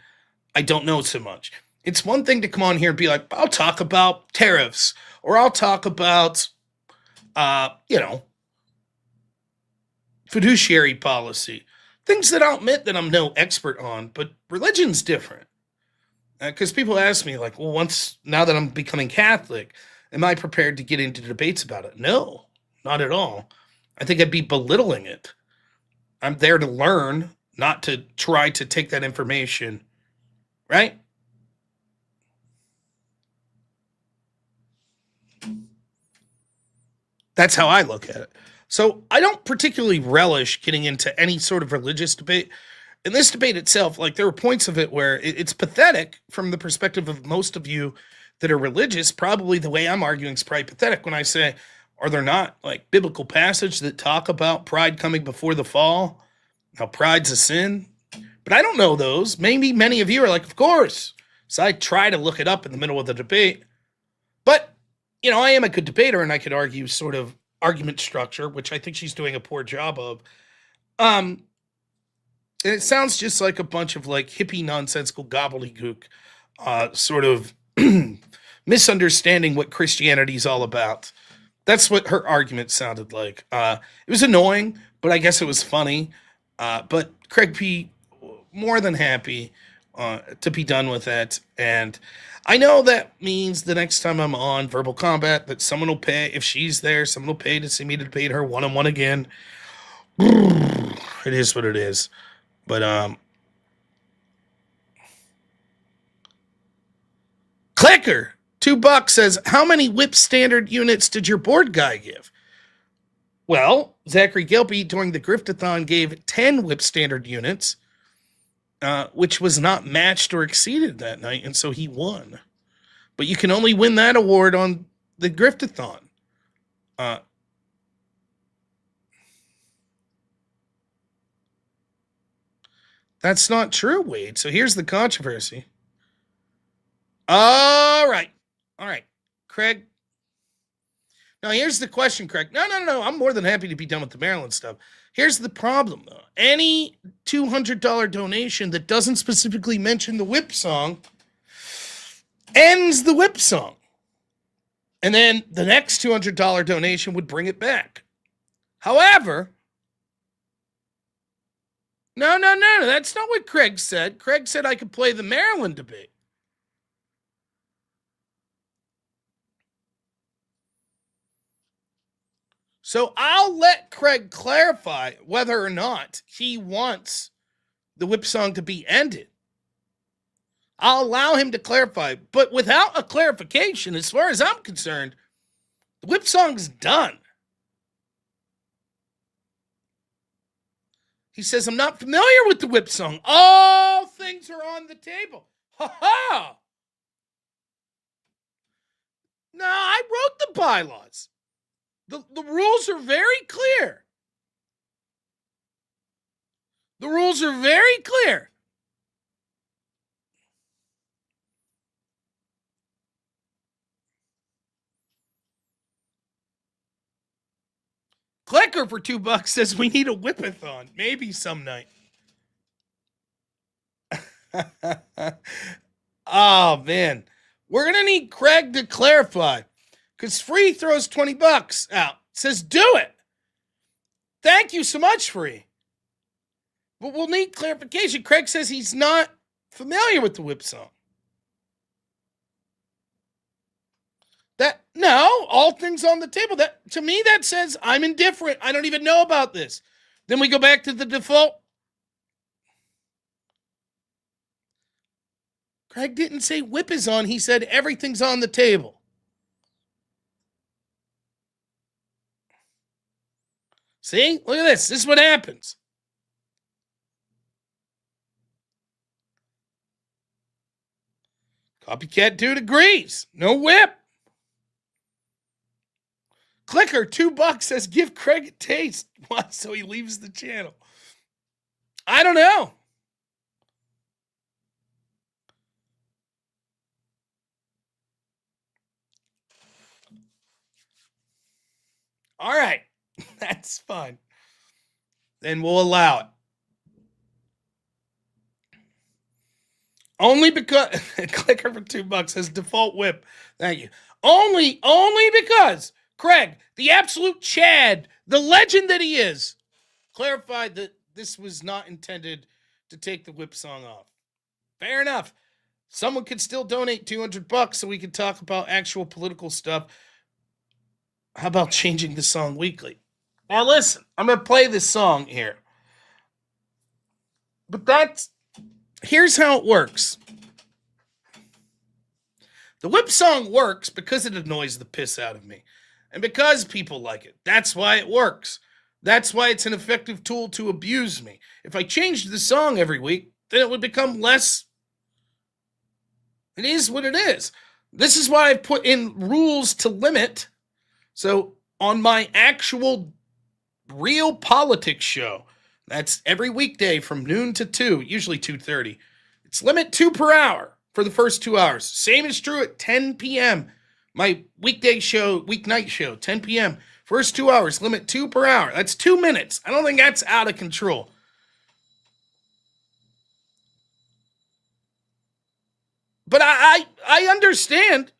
I don't know so much. It's one thing to come on here and be like, I'll talk about tariffs, or I'll talk about, fiduciary policy. Things that I'll admit that I'm no expert on, but religion's different. Because people ask me, like, well, now that I'm becoming Catholic, am I prepared to get into debates about it? No, not at all. I think I'd be belittling it. I'm there to learn, not to try to take that information, right? That's how I look at it. So I don't particularly relish getting into any sort of religious debate. In this debate itself, like, there are points of it where it's pathetic from the perspective of most of you that are religious. Probably the way I'm arguing is probably pathetic when I say, are there not like biblical passages that talk about pride coming before the fall? How pride's a sin? But I don't know those. Maybe many of you are like, of course. So I try to look it up in the middle of the debate. But, I am a good debater, and I could argue sort of argument structure, which I think she's doing a poor job of. And it sounds just like a bunch of like hippie nonsensical gobbledygook, sort of misunderstanding what Christianity is all about. That's what her argument sounded like. It was annoying, but I guess it was funny. But Craig P. more than happy to be done with that. And I know that means the next time I'm on Verbal Combat that someone will pay. If she's there, someone will pay to see me debate her one-on-one again. It is what it is. But Clicker $2 says, how many whip standard units did your board guy give? Well, Zachary Gilby during the Griftathon gave 10 whip standard units, which was not matched or exceeded that night, and so he won. But you can only win that award on the Griftathon. That's not true, Wade. So here's the controversy. All right. Craig. Now, here's the question, Craig. No. I'm more than happy to be done with the Maryland stuff. Here's the problem, though. Any $200 donation that doesn't specifically mention the whip song ends the whip song. And then the next $200 donation would bring it back. However, no. That's not what Craig said. Craig said I could play the Maryland debate. So I'll let Craig clarify whether or not he wants the whip song to be ended. I'll allow him to clarify, but without a clarification, as far as I'm concerned, the whip song's done. He says, I'm not familiar with the whip song. All things are on the table. Ha ha! No, I wrote the bylaws. The rules are very clear. The rules are very clear. Clicker for $2 says we need a whipathon. Maybe some night. Oh, man. We're going to need Craig to clarify. Because Free throws $20 out. Says, do it. Thank you so much, Free. But we'll need clarification. Craig says he's not familiar with the whip song. No, all things on the table. That, to me, that says I'm indifferent. I don't even know about this. Then we go back to the default. Craig didn't say whip is on. He said everything's on the table. See? Look at this. This is what happens. Copycat dude agrees. No whip. Clicker, $2 says give Craig a taste. What? So he leaves the channel. I don't know. All right. That's fine. Then we'll allow it. Only because Clicker for $2 says default whip. Thank you. Only because Craig, the absolute Chad, the legend that he is, clarified that this was not intended to take the whip song off. Fair enough. Someone could still donate $200 so we can talk about actual political stuff. How about changing the song weekly? Now listen, I'm going to play this song here. But here's how it works. The whip song works because it annoys the piss out of me. And because people like it. That's why it works. That's why it's an effective tool to abuse me. If I changed the song every week, then it would become less. It is what it is. This is why I've put in rules to limit. So on my actual real politics show, that's every weekday from noon to 2, usually 2:30. It's limit 2 per hour for the first 2 hours. Same is true at 10 p.m. My weeknight show, 10 p.m. First 2 hours, limit 2 per hour. That's 2 minutes. I don't think that's out of control. But I understand.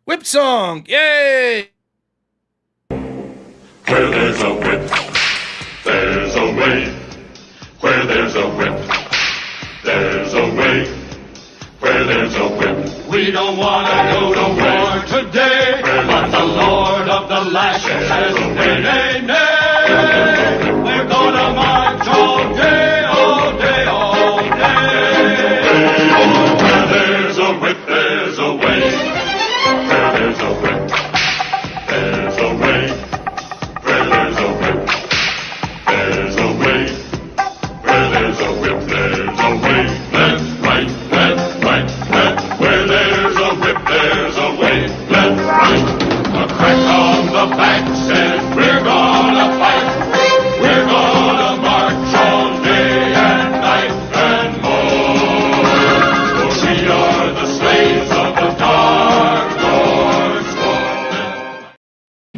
Whip song, yay! Where there's a whip, there's a way. Where there's a whip, there's a way. Where there's a whip, we don't want to go to war today. But the Lord of the lashes says, nay, nay, nay. We're gonna march all day, all day, all day. Where there's a whip, there's a way. Where there's a whip, there's a way. Where there's a whip, there's a way. Where there's a whip, there's a way. Left, right, left, right, left. Where there's a whip, there's a way. Left, right. A crack on the back says we're gonna fight. We're gonna march all day and night and more. For we are the slaves of the dark Lord's sword.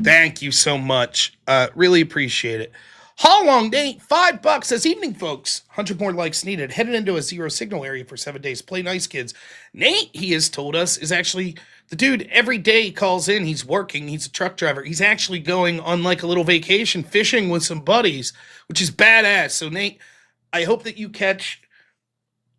Thank you so much. Really appreciate it. How long, Nate? $5 says, evening, folks. 100 more likes needed. Headed into a zero signal area for 7 days. Play nice, kids. Nate, he has told us, is actually the dude every day he calls in. He's working. He's a truck driver. He's actually going on like a little vacation fishing with some buddies, which is badass. So, Nate, I hope that you catch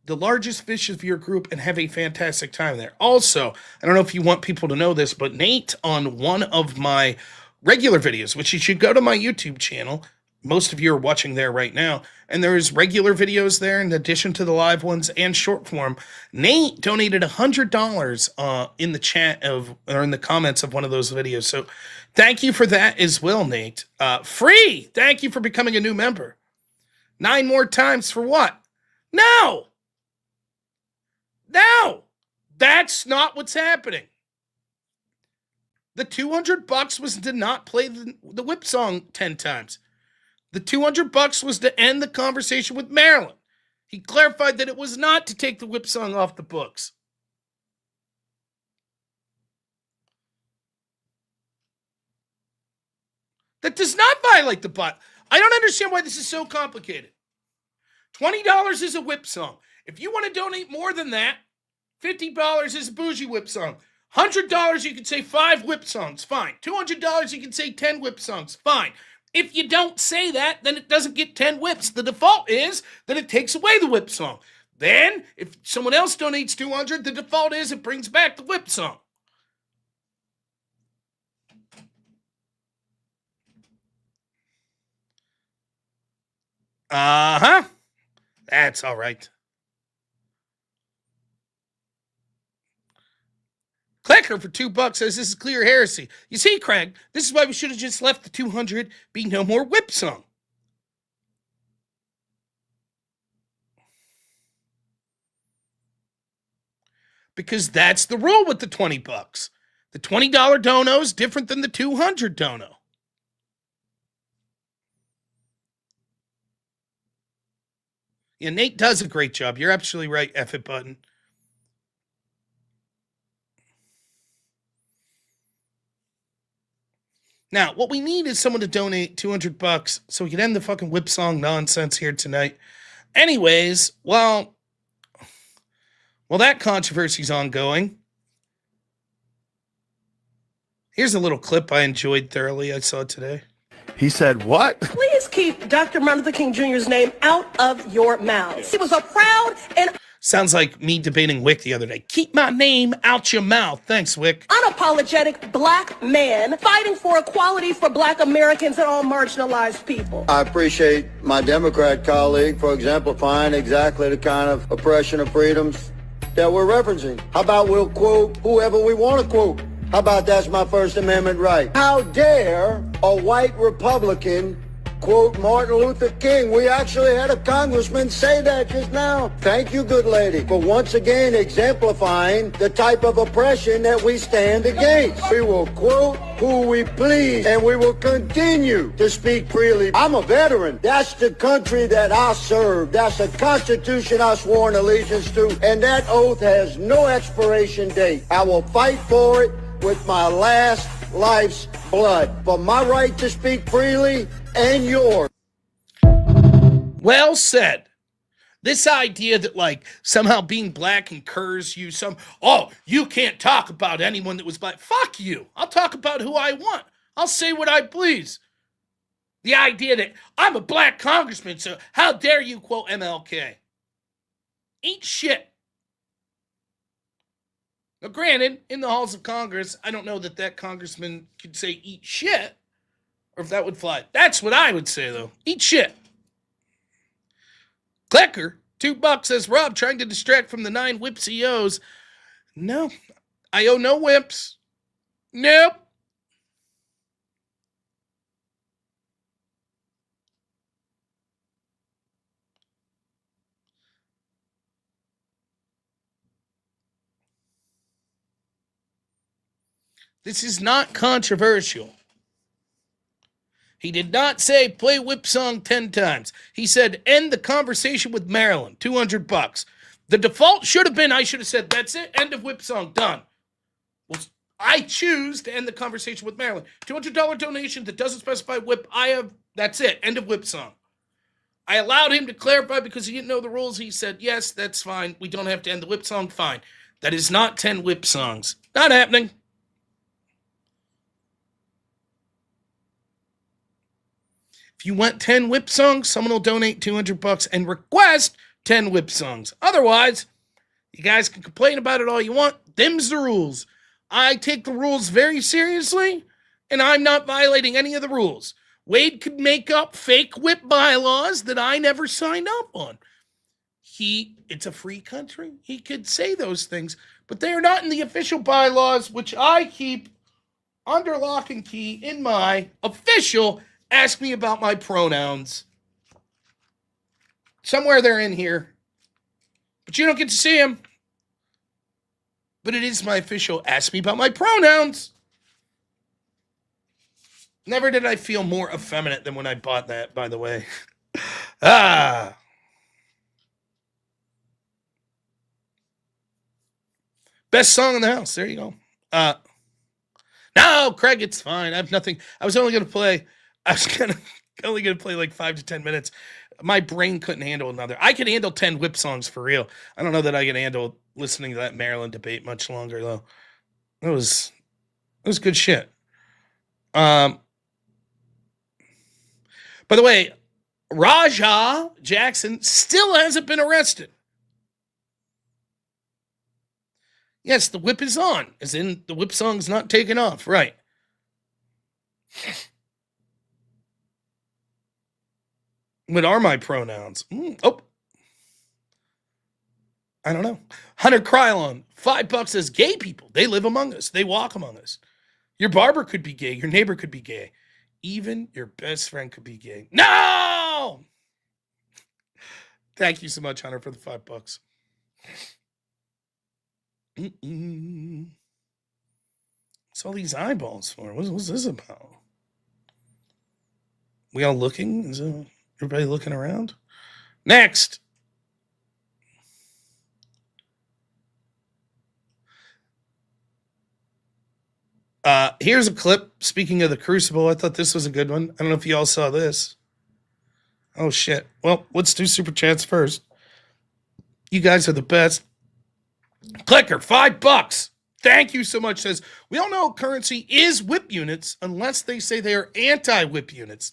the largest fish of your group and have a fantastic time there. Also, I don't know if you want people to know this, but Nate, on one of my regular videos, which you should go to my YouTube channel, most of you are watching there right now, and there's regular videos there in addition to the live ones and short form. Nate donated $100 in the chat or in the comments of one of those videos. So thank you for that as well, Nate. Free! Thank you for becoming a new member. 9 more times for what? No! That's not what's happening. The $200 was to not play the whip song 10 times. The $200 was to end the conversation with Marilyn. He clarified that it was not to take the whip song off the books. That does not violate the bot. I don't understand why this is so complicated. $20 is a whip song. If you want to donate more than that, $50 is a bougie whip song. $100 you can say 5 whip songs, fine. $200 you can say 10 whip songs, fine. If you don't say that, then it doesn't get 10 whips. The default is that it takes away the whip song. Then, if someone else donates $200, the default is it brings back the whip song. Uh-huh. That's all right. Clicker for $2 says this is clear heresy. You see, Craig, this is why we should have just left the 200 be no more whip song. Because that's the rule with the $20. The $20 dono is different than the $200 dono. Yeah, Nate does a great job. You're absolutely right, F it button. Now, what we need is someone to donate $200 so we can end the fucking whip song nonsense here tonight. Anyways, well, that controversy's ongoing. Here's a little clip I enjoyed thoroughly. I saw today. He said, what? Please keep Dr. Martin Luther King Jr.'s name out of your mouths. He was a proud and Sounds like me debating Wick the other day. Keep my name out your mouth. Thanks, Wick. unapologetic black man fighting for equality for black Americans and all marginalized people. I appreciate my Democrat colleague for exemplifying exactly the kind of oppression of freedoms that we're referencing. How about we'll quote whoever we want to quote? How about that's my First Amendment right? How dare a white Republican quote Martin Luther King? We actually had a congressman say that just now. Thank you, good lady, for once again exemplifying the type of oppression that we stand against. We will quote who we please, and we will continue to speak freely. I'm a veteran. That's the country that I serve. That's the Constitution I swore an allegiance to, and that oath has no expiration date. I will fight for it with my last life's blood, for my right to speak freely and yours. Well said. This idea that, like, somehow being black incurs you you can't talk about anyone that was black. Fuck you. I'll talk about who I want. I'll say what I please. The idea that I'm a black congressman, so how dare you quote MLK? Eat shit. Now, granted, in the halls of Congress, I don't know that congressman could say eat shit, or if that would fly. That's what I would say, though. Eat shit. Clicker, $2 says, Rob, trying to distract from the 9 whip CEOs. No, I owe no whips. Nope. This is not controversial. He did not say play whip song 10 times. He said end the conversation with Maryland, $200. The default should have been I should have said that's it, end of whip song, done. Well, I choose to end the conversation with Maryland. $200 donation that doesn't specify whip. That's it, end of whip song. I allowed him to clarify because he didn't know the rules. He said, yes, that's fine. We don't have to end the whip song, fine. That is not 10 whip songs. Not happening. If you want 10 whip songs, someone will donate $200 and request 10 whip songs. Otherwise, you guys can complain about it all you want. Them's the rules. I take the rules very seriously, and I'm not violating any of the rules. Wade could make up fake whip bylaws that I never signed up on. It's a free country. He could say those things, but they are not in the official bylaws, which I keep under lock and key in my official ask me about my pronouns. Somewhere they're in here. But you don't get to see them. But it is my official ask me about my pronouns. Never did I feel more effeminate than when I bought that, by the way. Best song in the house. There you go. No, Craig, it's fine. I have nothing. I was only going to play like 5 to 10 minutes. My brain couldn't handle another. I could handle 10 whip songs for real. I don't know that I can handle listening to that Maryland debate much longer, though. It was good shit. By the way, Rajah Jackson still hasn't been arrested. Yes, the whip is on, as in the whip song's not taken off, right? What are my pronouns? Oh, I don't know. Hunter Krylon, $5 says gay people. They live among us. They walk among us. Your barber could be gay. Your neighbor could be gay. Even your best friend could be gay. No! Thank you so much, Hunter, for the $5. What's all these eyeballs for? What's this about? We all looking? Is everybody looking around? Next. Here's a clip. Speaking of the Crucible, I thought this was a good one. I don't know if you all saw this. Oh, shit. Well, let's do Super Chats first. You guys are the best. Clicker, $5. Thank you so much. Says, we all know currency is whip units unless they say they are anti-whip units.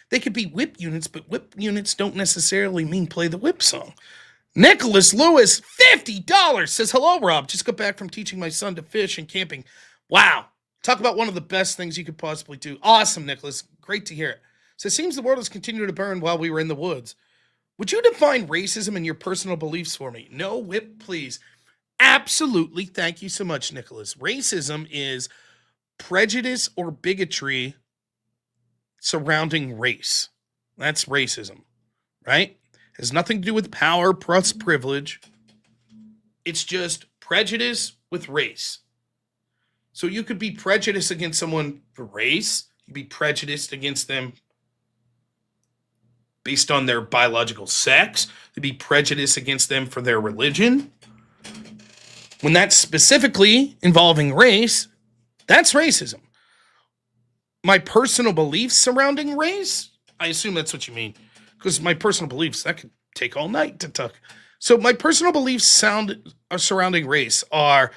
They could be whip units, but whip units don't necessarily mean play the whip song. Nicholas Lewis, $50, says, hello, Rob. Just got back from teaching my son to fish and camping. Wow. Talk about one of the best things you could possibly do. Awesome, Nicholas. Great to hear it. So it seems the world has continued to burn while we were in the woods. Would you define racism in your personal beliefs for me? No whip, please. Absolutely. Thank you so much, Nicholas. Racism is prejudice or bigotry surrounding race. That's racism, right? It has nothing to do with power plus privilege. It's just prejudice with race. So you could be prejudiced against someone for race. You'd be prejudiced against them based on their biological sex. You'd be prejudiced against them for their religion. When that's specifically involving race, that's racism. My personal beliefs surrounding race, I assume that's what you mean. Because my personal beliefs, that could take all night to talk. So my personal beliefs surrounding race are,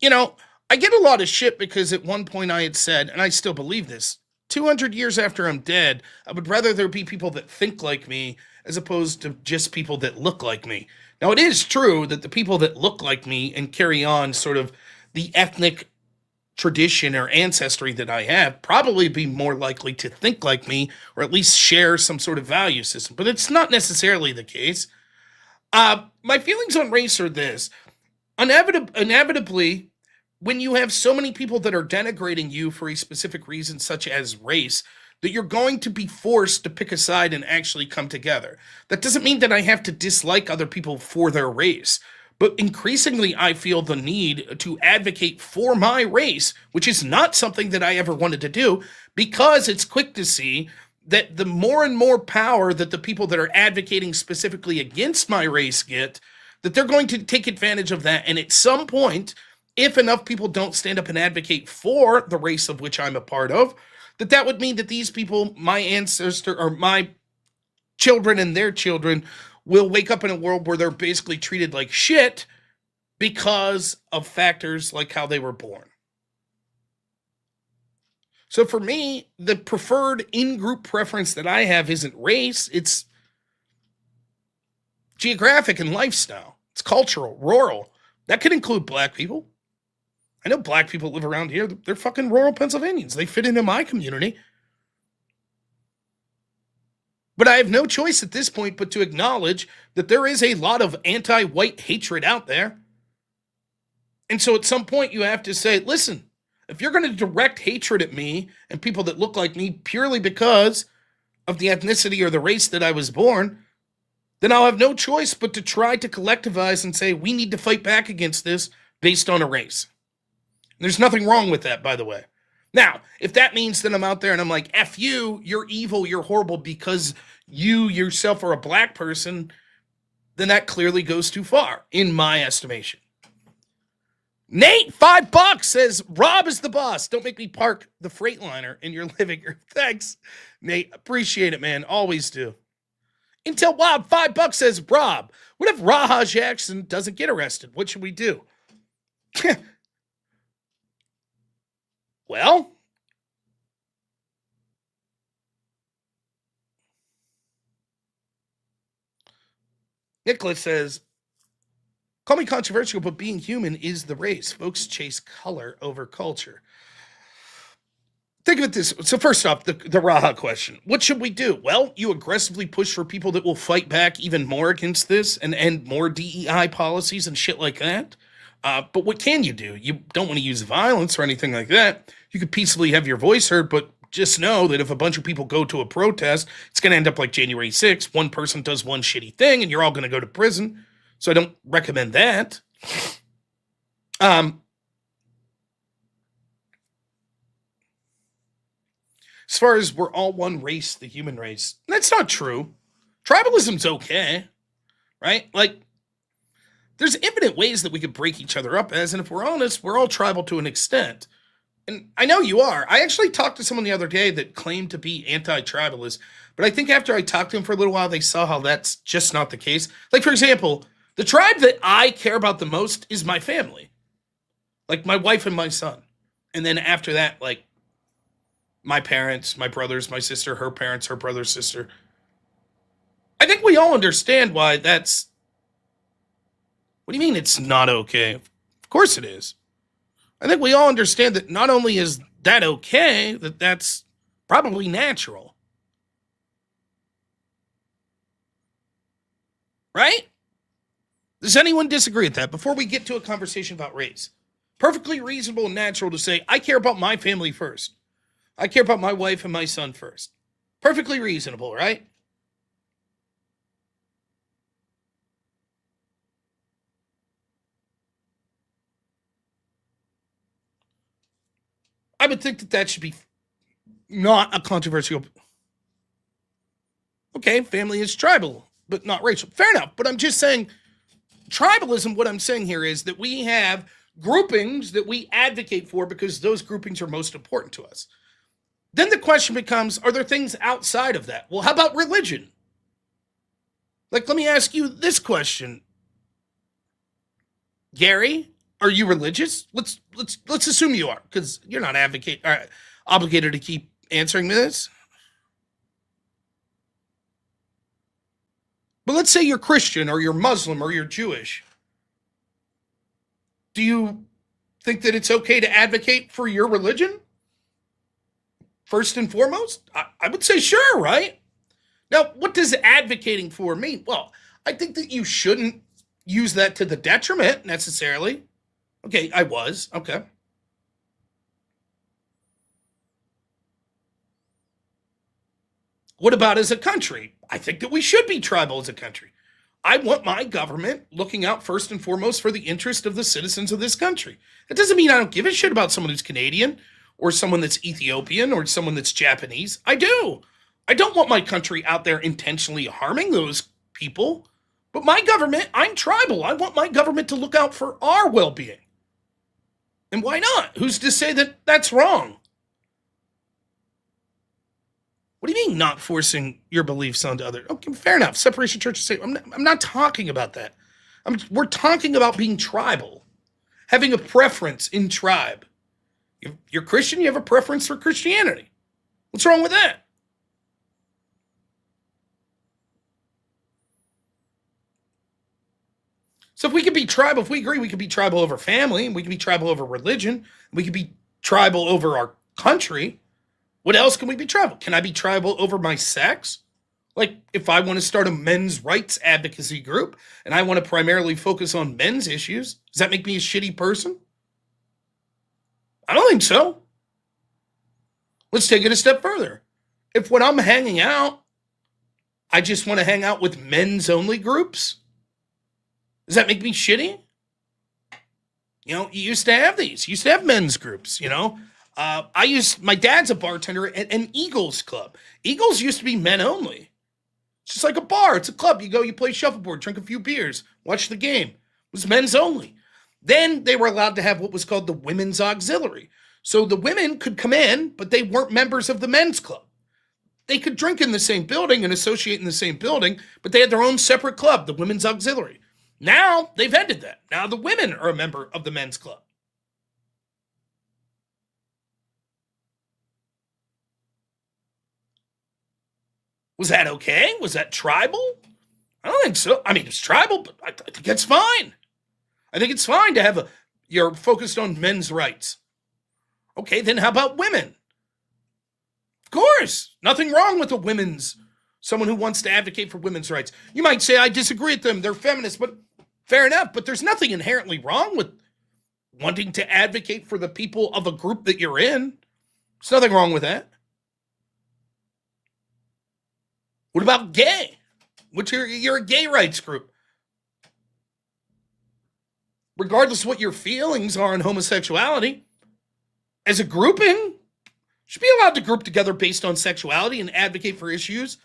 I get a lot of shit because at one point I had said, and I still believe this, 200 years after I'm dead, I would rather there be people that think like me as opposed to just people that look like me. Now, it is true that the people that look like me and carry on sort of the ethnic tradition or ancestry that I have probably be more likely to think like me or at least share some sort of value system. But it's not necessarily the case. My feelings on race are this. Inevitably, when you have so many people that are denigrating you for a specific reason, such as race, that you're going to be forced to pick a side and actually come together. That doesn't mean that I have to dislike other people for their race, but increasingly I feel the need to advocate for my race, which is not something that I ever wanted to do, because it's quick to see that the more and more power that the people that are advocating specifically against my race get, that they're going to take advantage of that. And at some point, if enough people don't stand up and advocate for the race of which I'm a part of, that would mean that these people, my ancestor or my children and their children, will wake up in a world where they're basically treated like shit because of factors like how they were born. So for me, the preferred in-group preference that I have isn't race, it's geographic and lifestyle. It's cultural, rural. That could include black people. I know black people live around here. They're fucking rural Pennsylvanians. They fit into my community. But I have no choice at this point but to acknowledge that there is a lot of anti-white hatred out there. And so at some point you have to say, listen, if you're going to direct hatred at me and people that look like me purely because of the ethnicity or the race that I was born, then I'll have no choice but to try to collectivize and say, we need to fight back against this based on a race. There's nothing wrong with that, by the way. Now, if that means that I'm out there and I'm like, F you, you're evil, you're horrible because you yourself are a black person, then that clearly goes too far, in my estimation. Nate, $5 says, Rob is the boss. Don't make me park the Freightliner in your living room. Thanks, Nate. Appreciate it, man. Always do. Intel Wild, $5 says, Rob, what if Raha Jackson doesn't get arrested? What should we do? Well, Nicholas says, call me controversial, but being human is the race. Folks chase color over culture. think of it this. So first off, the Raha question. What should we do? Well, you aggressively push for people that will fight back even more against this and end more DEI policies and shit like that. But what can you do? You don't want to use violence or anything like that. You could peacefully have your voice heard, but just know that if a bunch of people go to a protest, it's going to end up like January 6th. One person does one shitty thing and you're all going to go to prison. So I don't recommend that. As far as we're all one race, the human race, that's not true. Tribalism's okay, right? Like, there's infinite ways that we could break each other up as, and if we're honest, we're all tribal to an extent. And I know you are. I actually talked to someone the other day that claimed to be anti-tribalist, but I think after I talked to him for a little while, they saw how that's just not the case. Like, for example, the tribe that I care about the most is my family. Like, my wife and my son. And then after that, like, my parents, my brothers, my sister, her parents, her brother, sister. I think we all understand why that's... What do you mean it's not okay? Of course it is. I think we all understand that not only is that okay, that that's probably natural. Right? Does anyone disagree with that before we get to a conversation about race? Perfectly reasonable and natural to say, I care about my family first. I care about my wife and my son first. Perfectly reasonable, right? I would think that that should be not a controversial... Okay, family is tribal, but not racial. Fair enough, but I'm just saying, tribalism, what I'm saying here is that we have groupings that we advocate for because those groupings are most important to us. Then the question becomes, are there things outside of that? Well, how about religion? Like, let me ask you this question. Gary, are you religious? Let's assume you are, because you're not obligated to keep answering this. But let's say you're Christian or you're Muslim or you're Jewish. Do you think that it's okay to advocate for your religion? First and foremost? I would say sure, right? Now, what does advocating for mean? Well, I think that you shouldn't use that to the detriment necessarily. Okay, I was. Okay. What about as a country? I think that we should be tribal as a country. I want my government looking out first and foremost for the interest of the citizens of this country. It doesn't mean I don't give a shit about someone who's Canadian or someone that's Ethiopian or someone that's Japanese. I do. I don't want my country out there intentionally harming those people. But my government, I'm tribal. I want my government to look out for our well-being. And why not? Who's to say that that's wrong? What do you mean not forcing your beliefs onto others? Okay, fair enough. Separation of church and state. I'm not talking about that. We're talking about being tribal. Having a preference in tribe. You're Christian, you have a preference for Christianity. What's wrong with that? So if we could be tribal, if we agree we could be tribal over family, and we could be tribal over religion, we could be tribal over our country, what else can we be tribal? Can I be tribal over my sex? Like, if I want to start a men's rights advocacy group, and I want to primarily focus on men's issues, does that make me a shitty person? I don't think so. Let's take it a step further. If when I'm hanging out, I just want to hang out with men's only groups, does that make me shitty? You know, you used to have these. You used to have men's groups, you know. My dad's a bartender at an Eagles club. Eagles used to be men only. It's just like a bar. It's a club. You go, you play shuffleboard, drink a few beers, watch the game. It was men's only. Then they were allowed to have what was called the women's auxiliary. So the women could come in, but they weren't members of the men's club. They could drink in the same building and associate in the same building, but they had their own separate club, the women's auxiliary. Now they've ended that. Now the women are a member of the men's club. Was that okay? Was that tribal? I don't think so. I mean, it's tribal, but I think it's fine. I think it's fine to you're focused on men's rights. Okay, then how about women? Of course, nothing wrong with someone who wants to advocate for women's rights. You might say, I disagree with them, they're feminists, but fair enough. But there's nothing inherently wrong with wanting to advocate for the people of a group that you're in. There's nothing wrong with that. What about gay? You're a gay rights group. Regardless of what your feelings are on homosexuality, as a grouping, should be allowed to group together based on sexuality and advocate for issues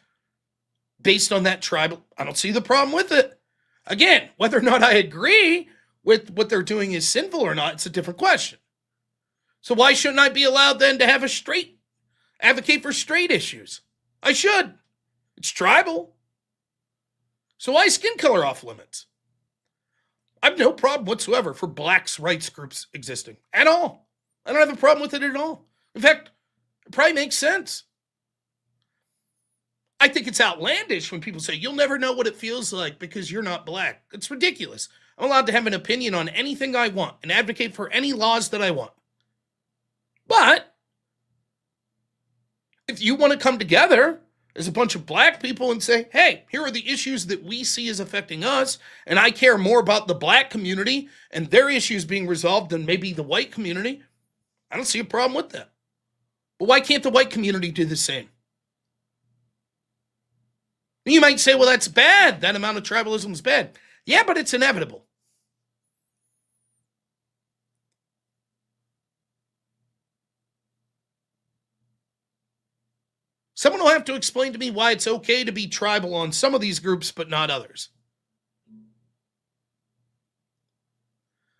based on that tribal. I don't see the problem with it. Again, whether or not I agree with what they're doing is sinful or not, it's a different question. So why shouldn't I be allowed then to have advocate for straight issues? I should. It's tribal. So why is skin color off limits? I have no problem whatsoever for blacks' rights groups existing at all. I don't have a problem with it at all. In fact, it probably makes sense. I think it's outlandish when people say, you'll never know what it feels like because you're not black. It's ridiculous. I'm allowed to have an opinion on anything I want and advocate for any laws that I want. But if you want to come together as a bunch of black people and say, hey, here are the issues that we see as affecting us, and I care more about the black community and their issues being resolved than maybe the white community, I don't see a problem with that. But why can't the white community do the same? You might say, well, that's bad. That amount of tribalism is bad. Yeah, but it's inevitable. Someone will have to explain to me why it's okay to be tribal on some of these groups, but not others.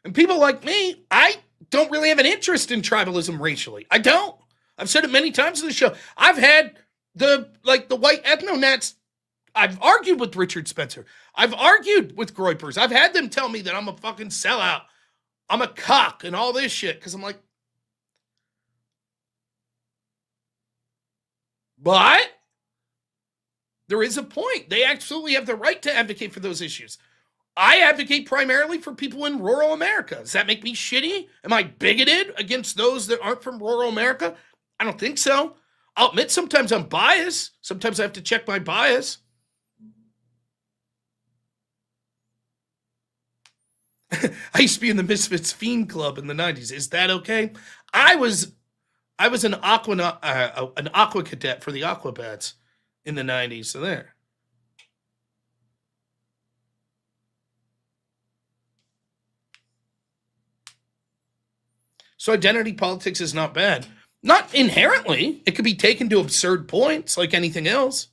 And people like me, I don't really have an interest in tribalism racially. I don't. I've said it many times on the show. I've had the white ethno-nats. I've argued with Richard Spencer. I've argued with Groypers. I've had them tell me that I'm a fucking sellout. I'm a cock and all this shit. Because I'm like, but there is a point. They absolutely have the right to advocate for those issues. I advocate primarily for people in rural America. Does that make me shitty? Am I bigoted against those that aren't from rural America? I don't think so. I'll admit sometimes I'm biased. Sometimes I have to check my bias. I used to be in the Misfits Fiend Club in the 90s. Is that okay? I was an aqua cadet for the Aquabats in the 90s. So there. So identity politics is not bad. Not inherently. It could be taken to absurd points like anything else.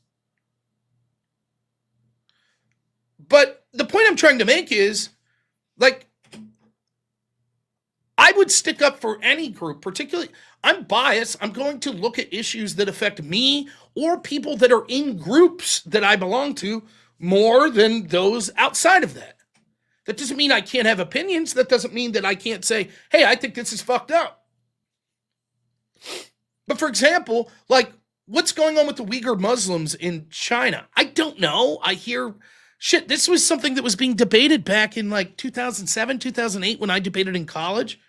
But the point I'm trying to make is, like, I would stick up for any group, particularly, I'm biased. I'm going to look at issues that affect me or people that are in groups that I belong to more than those outside of that. That doesn't mean I can't have opinions. That doesn't mean that I can't say, hey, I think this is fucked up. But for example, like, what's going on with the Uyghur Muslims in China? I don't know. I hear, shit, this was something that was being debated back in like 2007, 2008 when I debated in college.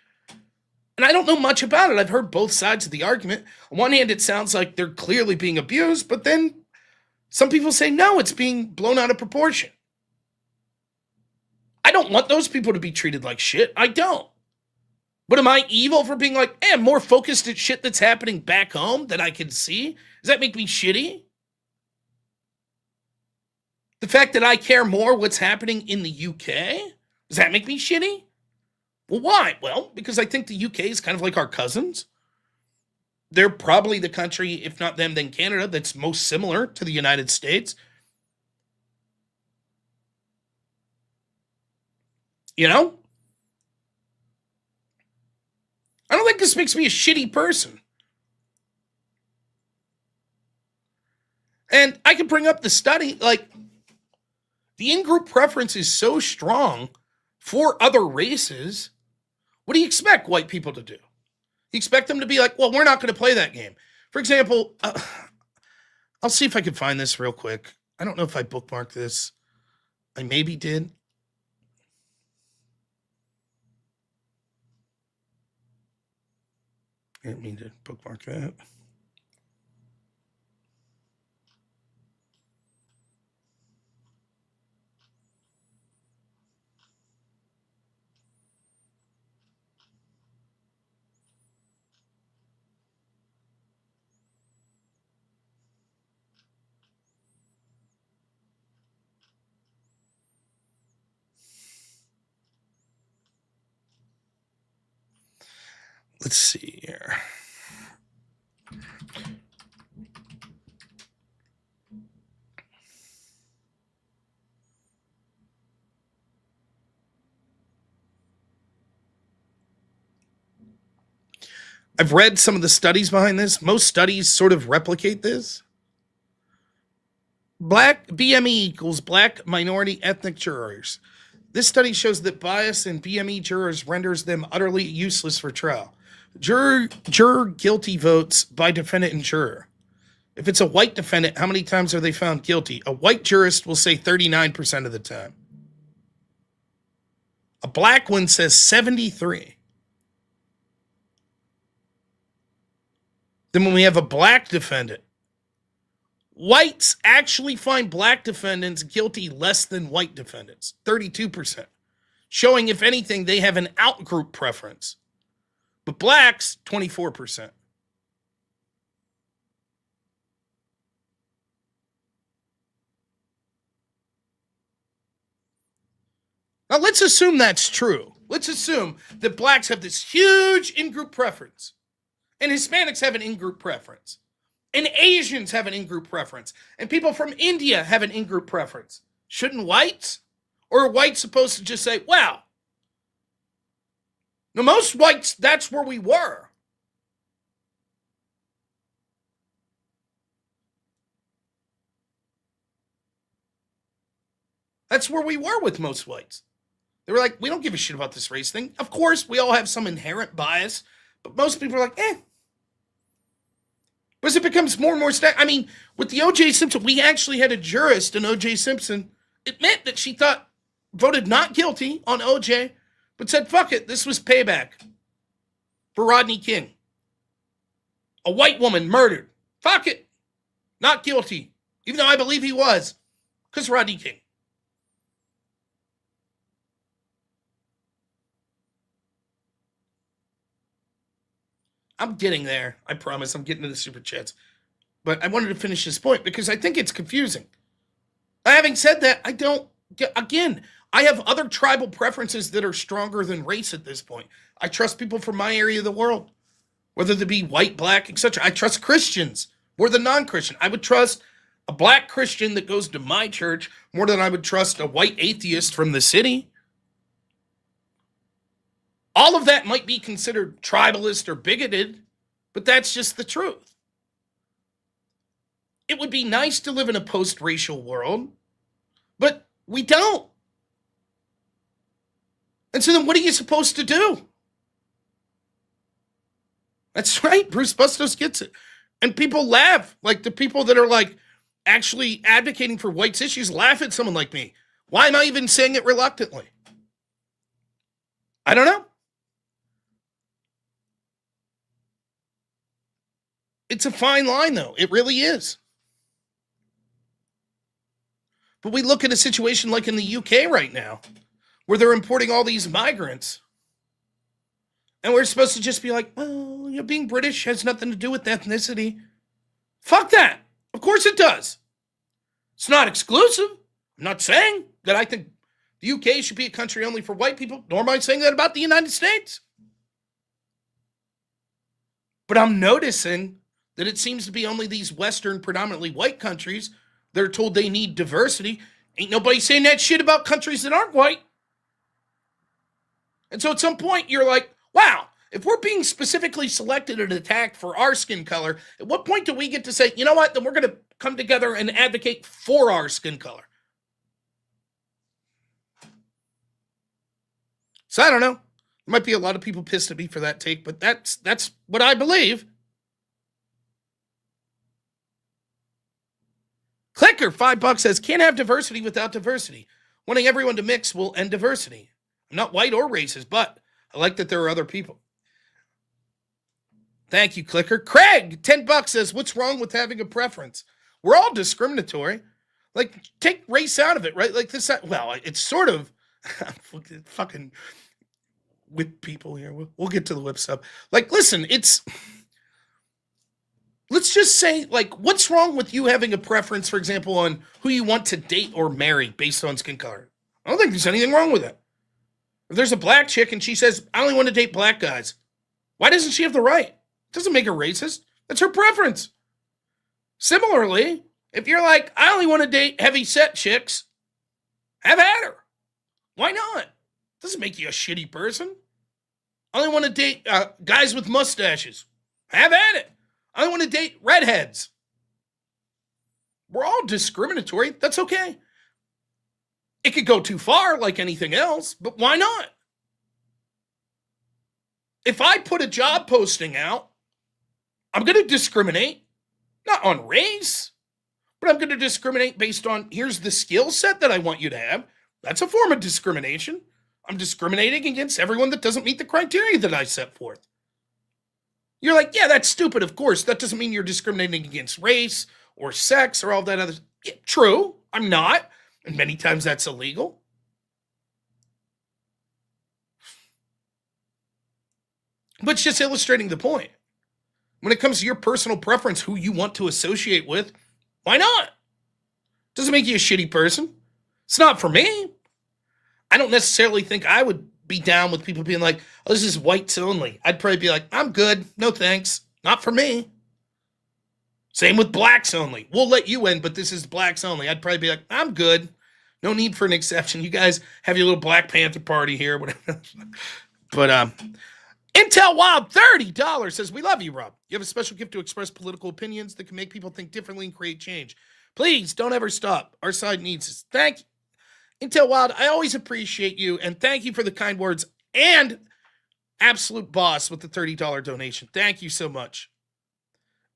And I don't know much about it. I've heard both sides of the argument. On one hand, it sounds like they're clearly being abused, but then some people say, no, it's being blown out of proportion. I don't want those people to be treated like shit. I don't. But am I evil for being like, I'm more focused at shit that's happening back home that I can see? Does that make me shitty? The fact that I care more what's happening in the UK? Does that make me shitty? Well, why? Well, because I think the UK is kind of like our cousins. They're probably the country, if not them, then Canada, that's most similar to the United States. You know? I don't think this makes me a shitty person. And I can bring up the study, like, the in-group preference is so strong for other races. What do you expect white people to do? You expect them to be like, well, we're not going to play that game. For example, I'll see if I can find this real quick. I don't know if I bookmarked this. I maybe did. I didn't mean to bookmark that. Let's see here. I've read some of the studies behind this. Most studies sort of replicate this. Black BME equals black minority ethnic jurors. This study shows that bias in BME jurors renders them utterly useless for trial. Juror guilty votes by defendant and juror. If it's a white defendant, how many times are they found guilty? A white jurist will say 39% of the time. A black one says 73. Then when we have a black defendant, whites actually find black defendants guilty less than white defendants, 32%, showing, if anything, they have an out-group preference. But blacks, 24%. Now, let's assume that's true. Let's assume that blacks have this huge in-group preference, and Hispanics have an in-group preference, and Asians have an in-group preference, and people from India have an in-group preference. Shouldn't whites? Or are whites supposed to just say, wow, now most whites, that's where we were. That's where we were with most whites. They were like, we don't give a shit about this race thing. Of course, we all have some inherent bias, but most people are like, eh. But as it becomes more and more I mean, with the O.J. Simpson, we actually had a jurist in O.J. Simpson admit that she voted not guilty on O.J., but said, fuck it, this was payback for Rodney King. A white woman murdered. Fuck it. Not guilty. Even though I believe he was. Because Rodney King. I'm getting there. I promise. I'm getting to the super chats. But I wanted to finish this point because I think it's confusing. Having said that, I have other tribal preferences that are stronger than race at this point. I trust people from my area of the world, whether they be white, black, etc. I trust Christians more than non-Christian. I would trust a black Christian that goes to my church more than I would trust a white atheist from the city. All of that might be considered tribalist or bigoted, but that's just the truth. It would be nice to live in a post-racial world, but we don't. And so then what are you supposed to do? That's right. Bruce Bustos gets it. And people laugh. Like the people that are like actually advocating for whites issues laugh at someone like me. Why am I even saying it reluctantly? I don't know. It's a fine line, though. It really is. But we look at a situation like in the UK right now, where they're importing all these migrants. And we're supposed to just be like, well, being British has nothing to do with ethnicity. Fuck that. Of course it does. It's not exclusive. I'm not saying that I think the UK should be a country only for white people, nor am I saying that about the United States. But I'm noticing that it seems to be only these Western, predominantly white countries that are told they need diversity. Ain't nobody saying that shit about countries that aren't white. And so at some point, you're like, wow, if we're being specifically selected and attacked for our skin color, at what point do we get to say, you know what, then we're going to come together and advocate for our skin color? So I don't know. There might be a lot of people pissed at me for that take, but that's what I believe. Clicker, $5 says, can't have diversity without diversity. Wanting everyone to mix will end diversity. I'm not white or racist, but I like that there are other people. Thank you, Clicker. Craig, $10 says, what's wrong with having a preference? We're all discriminatory. Like, take race out of it, right? Like this, well, it's sort of fucking whip people here. We'll get to the whip stuff. Like, listen, let's just say, like, what's wrong with you having a preference, for example, on who you want to date or marry based on skin color? I don't think there's anything wrong with that. If there's a black chick and she says, I only want to date black guys, Why doesn't she have the right? Doesn't make her racist. That's her preference. Similarly, if you're like, I only want to date heavy set chicks, have at her. Why not? Doesn't make you a shitty person. I only want to date guys with mustaches. Have at it. I only want to date redheads. We're all discriminatory. That's okay. It could go too far like anything else, but why not? If I put a job posting out, I'm going to discriminate, not on race, but I'm going to discriminate based on here's the skill set that I want you to have. That's a form of discrimination. I'm discriminating against everyone that doesn't meet the criteria that I set forth. You're like, yeah, that's stupid. Of course, that doesn't mean you're discriminating against race or sex or all that other. Yeah, true, I'm not. And many times that's illegal. But it's just illustrating the point. When it comes to your personal preference, who you want to associate with, why not? Doesn't make you a shitty person. It's not for me. I don't necessarily think I would be down with people being like, oh, this is whites only. I'd probably be like, I'm good. No thanks. Not for me. Same with blacks only. We'll let you in, but this is blacks only. I'd probably be like, I'm good. No need for an exception. You guys have your little Black Panther party here. Whatever. But Intel Wild $30 says, we love you, Rob. You have a special gift to express political opinions that can make people think differently and create change. Please don't ever stop. Our side needs this. Thank you. Intel Wild, I always appreciate you, and thank you for the kind words and Absolute Boss with the $30 donation. Thank you so much.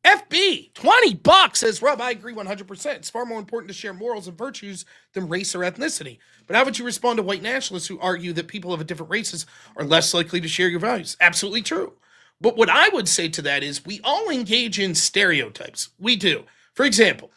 FB, $20 says, Rob, I agree 100%. It's far more important to share morals and virtues than race or ethnicity. But how would you respond to white nationalists who argue that people of different races are less likely to share your values? Absolutely true. But what I would say to that is we all engage in stereotypes. We do. For example,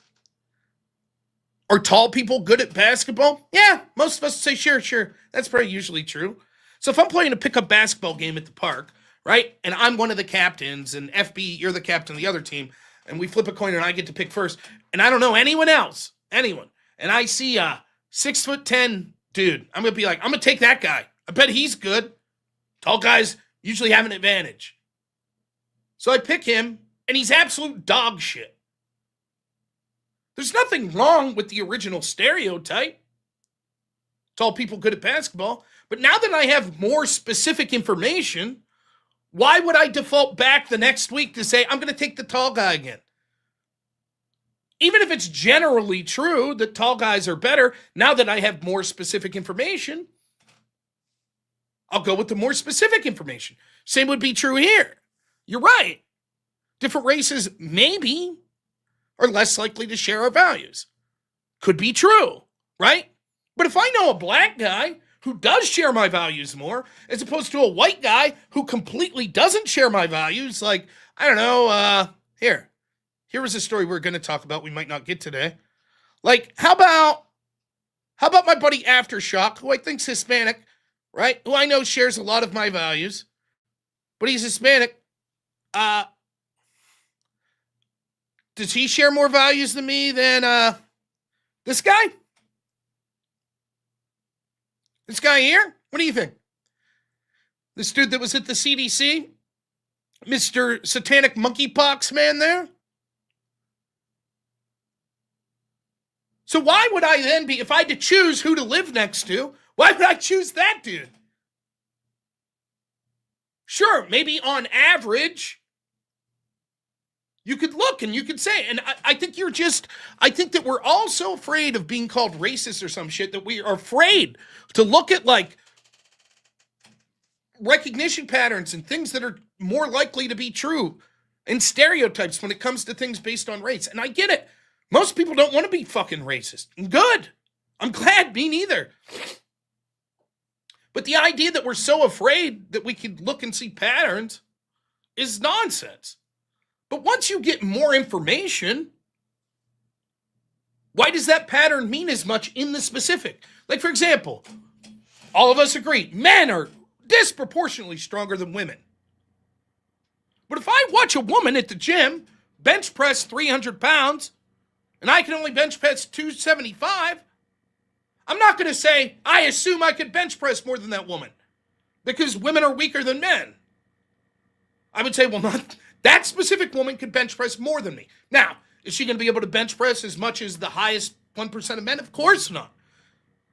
are tall people good at basketball? Yeah, most of us say sure. That's probably usually true. So if I'm playing a pickup basketball game at the park, right, and I'm one of the captains, and FB, you're the captain of the other team, and we flip a coin and I get to pick first, and I don't know anyone else, and I see a 6'10" dude, I'm going to be like, I'm going to take that guy. I bet he's good. Tall guys usually have an advantage. So I pick him, and he's absolute dog shit. There's nothing wrong with the original stereotype. Tall people good at basketball. But now that I have more specific information, why would I default back the next week to say, I'm going to take the tall guy again? Even if it's generally true that tall guys are better, now that I have more specific information, I'll go with the more specific information. Same would be true here. You're right. Different races maybe are less likely to share our values. Could be true, right? But if I know a black guy who does share my values more, as opposed to a white guy who completely doesn't share my values, like, I don't know, here was a story we're going to talk about we might not get today. Like, how about my buddy Aftershock, who I think's Hispanic, right? Who I know shares a lot of my values, but he's Hispanic. Does he share more values than me than this guy? This guy here? What do you think? This dude that was at the CDC? Mr. Satanic Monkeypox man there? So why would I then be, if I had to choose who to live next to, why would I choose that dude? Sure, maybe on average, you could look and you could say, and I think I think that we're all so afraid of being called racist or some shit that we are afraid to look at like recognition patterns and things that are more likely to be true and stereotypes when it comes to things based on race. And I get it. Most people don't want to be fucking racist. Good. I'm glad, me neither. But the idea that we're so afraid that we could look and see patterns is nonsense. But once you get more information, why does that pattern mean as much in the specific? Like, for example, all of us agree, men are disproportionately stronger than women. But if I watch a woman at the gym bench press 300 pounds, and I can only bench press 275, I'm not going to say, I assume I could bench press more than that woman, because women are weaker than men. I would say, well, not that specific woman could bench press more than me. Now, is she going to be able to bench press as much as the highest 1% of men? Of course not.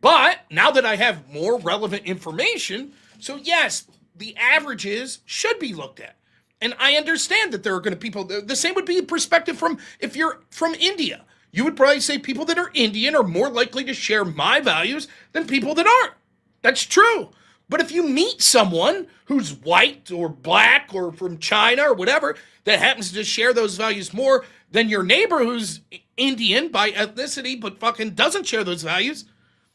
But now that I have more relevant information, so yes, the averages should be looked at. And I understand that there are going to people, the same would be a perspective from, if you're from India. You would probably say people that are Indian are more likely to share my values than people that aren't. That's true. But if you meet someone who's white or black or from China or whatever that happens to share those values more than your neighbor who's Indian by ethnicity but fucking doesn't share those values,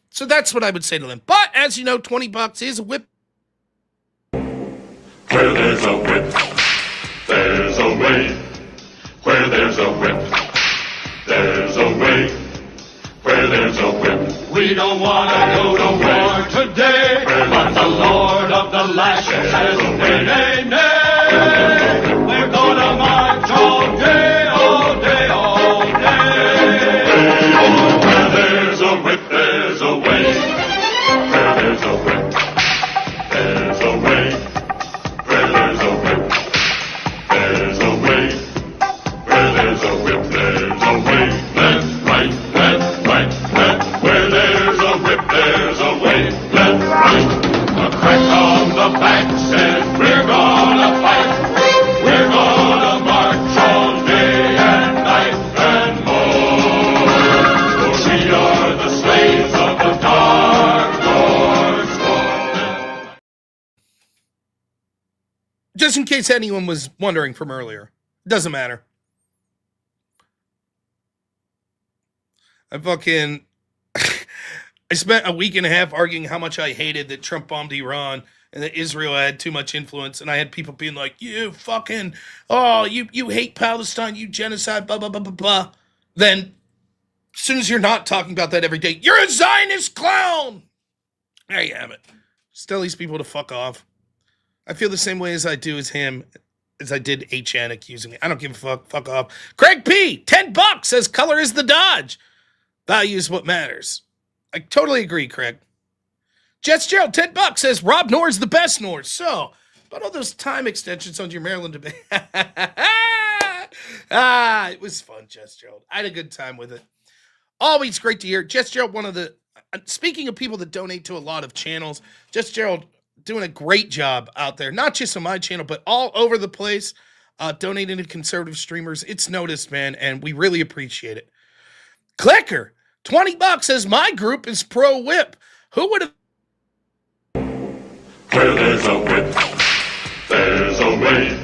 so that's what I would say to them. But as you know, $20 is a whip. Where there's a whip, there's a way. Where there's a whip, there's a way. Where there's a whip, we don't want to go to war today. But the Lord of the lashes says, nay, nay, nay. We're gonna march all day, all day, all day. Where there's a whip, there's a way. Where there's a whip, there's a way. Where there's a whip, there's a way. Where there's a whip, there's a way. Left, right, left, right, left. Where there's a whip, there's a way. Left, right. A crack on the back says we're gonna fight. We're gonna march all day and night and more. For we are the slaves of the Dark Lord's fall. Just in case anyone was wondering from earlier, doesn't matter. I spent a week and a half arguing how much I hated that Trump bombed Iran and that Israel had too much influence. And I had people being like, you fucking, you hate Palestine, you genocide, blah, blah, blah, blah, blah. Then, as soon as you're not talking about that every day, you're a Zionist clown. There you have it. Just tell these people to fuck off. I feel the same way as I do as him, as I did HN accusing me. I don't give a fuck. Fuck off. Craig P, $10 says color is the Dodge. Value is what matters. I totally agree, Craig. Jets Gerald, $10 says robnoerr is the best Norse. So, about all those time extensions on your Maryland debate. It was fun, Jets Gerald. I had a good time with it. Always great to hear. Jets Gerald, one of the, speaking of people that donate to a lot of channels, Jets Gerald doing a great job out there, not just on my channel, but all over the place, donating to conservative streamers. It's noticed, man, and we really appreciate it. Clicker, $20 says my group is pro-whip. Who would have? Where there's a whip, there's a way.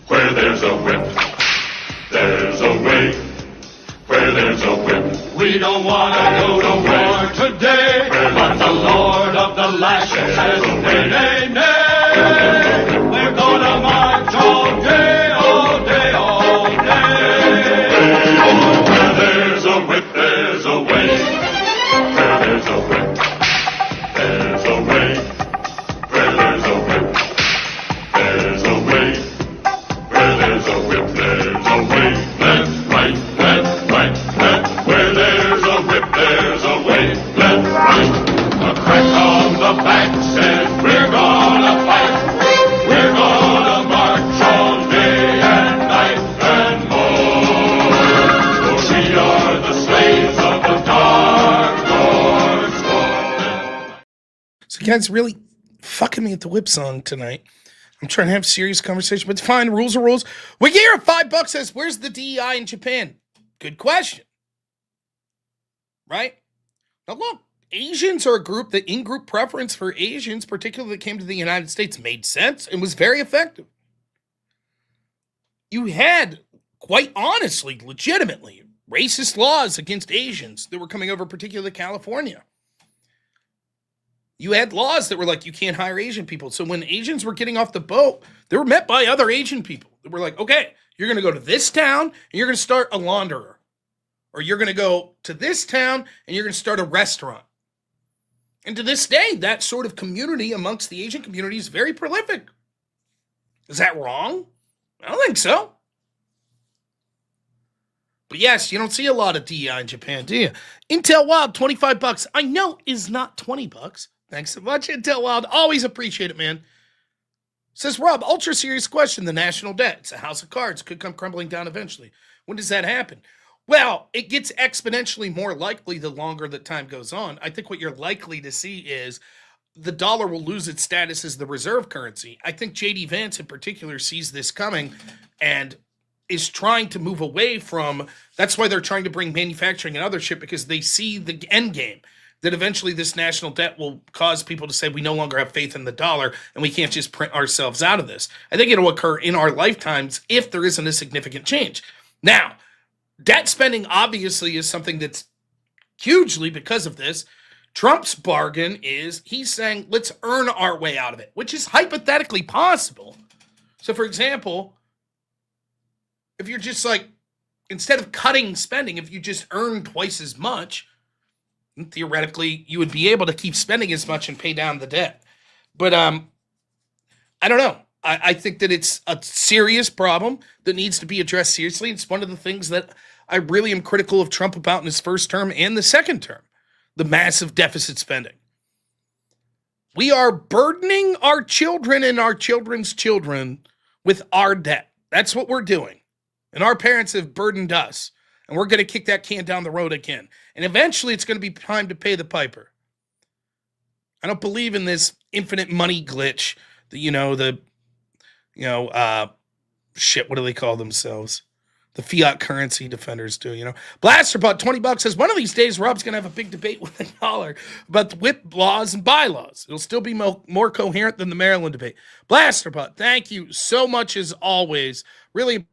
Where there's a whip, there's a way. Where there's a whip, we don't want to go to war today. But the Lord of the lashes says, nay, nay, nay. We're gonna march all day, all day, all day. Where there's a whip, there's a way. Where there's a whip, there's a way. Where there's a whip, there's a way. Where there's a whip, there's a way. Left, right, left, right, left. Where there's a whip, there's a way. Left, right. A crack on the back says we're gonna fight. We're gonna march all day and night and more. For we are the slaves of the Dark Lord's fall. So you guys really fucking me at the whip song tonight. I'm trying to have serious conversation, but it's fine. Rules are rules. Wagira, $5 says, where's the DEI in Japan? Good question. Right? Now look, Asians are a group that in-group preference for Asians, particularly that came to the United States, made sense and was very effective. You had, quite honestly, legitimately, racist laws against Asians that were coming over, particularly California. You had laws that were like, you can't hire Asian people. So when Asians were getting off the boat, they were met by other Asian people that were like, okay, you're going to go to this town and you're going to start a launderer. Or you're going to go to this town and you're going to start a restaurant. And to this day, that sort of community amongst the Asian community is very prolific. Is that wrong? I don't think so. But yes, you don't see a lot of DEI in Japan, do you? Intel Wild, $25. I know is not $20. Thanks so much, Intel Wild. Always appreciate it, man. Says Rob, ultra serious question. The national debt. It's a house of cards. Could come crumbling down eventually. When does that happen? Well, it gets exponentially more likely the longer that time goes on. I think what you're likely to see is the dollar will lose its status as the reserve currency. I think J.D. Vance in particular sees this coming and is trying to move away from. That's why they're trying to bring manufacturing and other shit, because they see the end game. That eventually this national debt will cause people to say we no longer have faith in the dollar and we can't just print ourselves out of this. I think it'll occur in our lifetimes if there isn't a significant change. Now, debt spending obviously is something that's hugely because of this. Trump's bargain is he's saying let's earn our way out of it, which is hypothetically possible. So, for example, if you're just like, instead of cutting spending, if you just earn twice as much, theoretically, you would be able to keep spending as much and pay down the debt. But I don't know. I think that it's a serious problem that needs to be addressed seriously. It's one of the things that I really am critical of Trump about in his first term and the second term, the massive deficit spending. We are burdening our children and our children's children with our debt. That's what we're doing. And our parents have burdened us. And we're going to kick that can down the road again. And eventually it's going to be time to pay the piper. I don't believe in this infinite money glitch that, shit, what do they call themselves? The fiat currency defenders do, Blaster bought $20 says, one of these days, Rob's going to have a big debate with the dollar about the whip laws and bylaws. It'll still be more coherent than the Maryland debate. Blaster bought, thank you so much as always. Really.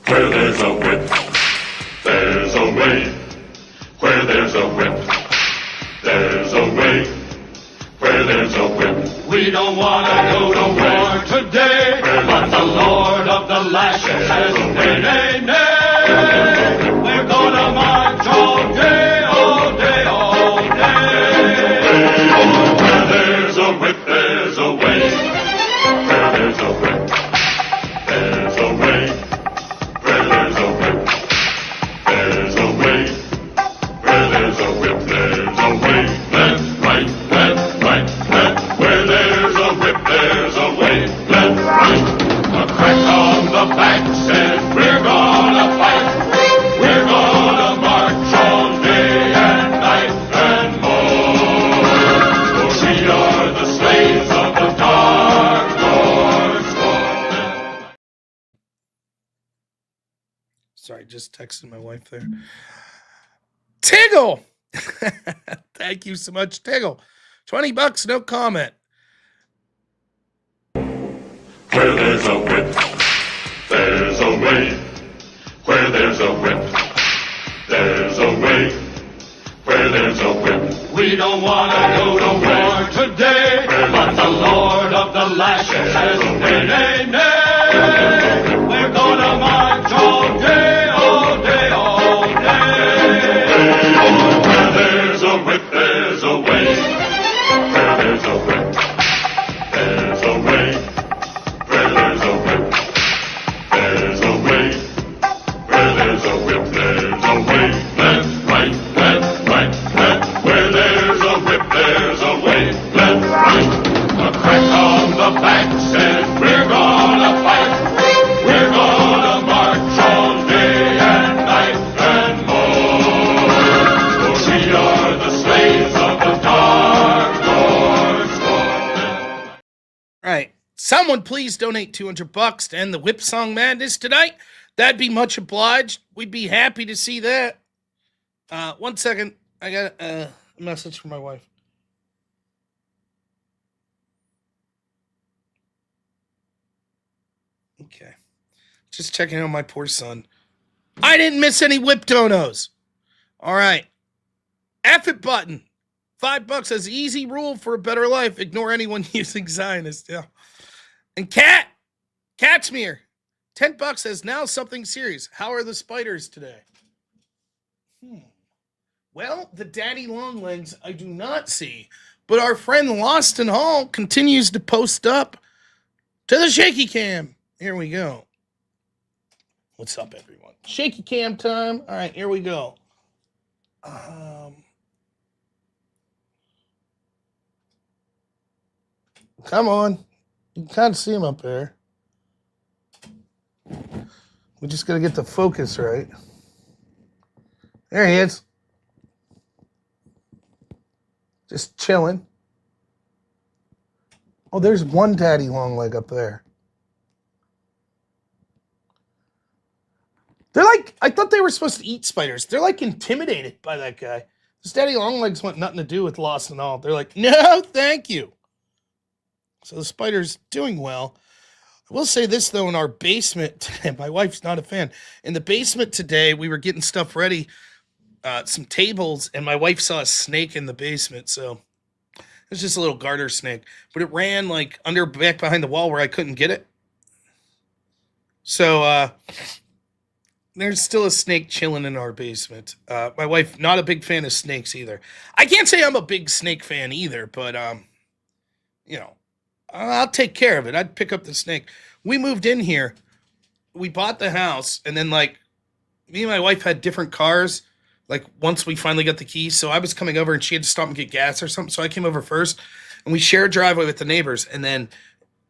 Where there's a whip, there's a way. Where there's a whip, there's a way. Where there's a whip, we don't want to go to war today. But the Lord of the lashes says, nay, nay, nay. We're gonna march all day, all day, all day. Where there's a whip, there's a way. Where there's a whip, there's a way. There's a whip, there's a way. Where there's a whip, there's a way. Left, right, left, right, left. Where there's a whip, there's a way. Left, right. A crack on the back says we're gonna fight. We're gonna march all day and night and more. For we are the slaves of the dark Lord's sword. Sorry, just texted my wife there. Tiggle! Thank you so much, Tiggle. $20, no comment. Where there's a whip, there's a way. Where there's a whip, there's a way. Where there's a whip, we don't want to go to war today. But the Lord of the lashes says, nay, nay, nay. We're gonna march all day, all day, all day. Where there's a whip, there's a way. Where there's a whip, there's a way. Where there's a whip, there's a way. Where there's a whip, there's a way. Left, right, left, right, left. Where there's a whip, there's a way. Left, right. A crack on the back says we're gonna fight. We're gonna march all day and night and more. For we are the slaves of the dark Lord's sword. All right. Someone please donate $200 to end the Whip Song Madness tonight. That'd be much obliged. We'd be happy to see that. 1 second. I got a message from my wife. Okay. Just checking on my poor son. I didn't miss any whip donos. All right. F it button. $5 says easy rule for a better life. Ignore anyone using Zionist. Yeah. And Catsmear. $10 says now something serious. How are the spiders today? Well, the daddy long legs I do not see. But our friend Lost in Hall continues to post up to the shaky cam. Here we go. What's up, everyone? Shaky cam time. All right, here we go. Come on. You can kind of see him up there. We just got to get the focus right. There he is. Just chilling. Oh, there's one daddy long leg up there. They're like, I thought they were supposed to eat spiders. They're like intimidated by that guy. This daddy long legs want nothing to do with Lost and all. They're like, no, thank you. So the spider's doing well. I will say this, though, in our basement today, my wife's not a fan. In the basement today, we were getting stuff ready, some tables, and my wife saw a snake in the basement. So it was just a little garter snake, but it ran like back behind the wall where I couldn't get it. So there's still a snake chilling in our basement. My wife, not a big fan of snakes either. I can't say I'm a big snake fan either, but you know, I'll take care of it. I'd pick up the snake. We moved in here. We bought the house, and then like me and my wife had different cars. Like once we finally got the keys, so I was coming over and she had to stop and get gas or something. So I came over first, and we share a driveway with the neighbors, and then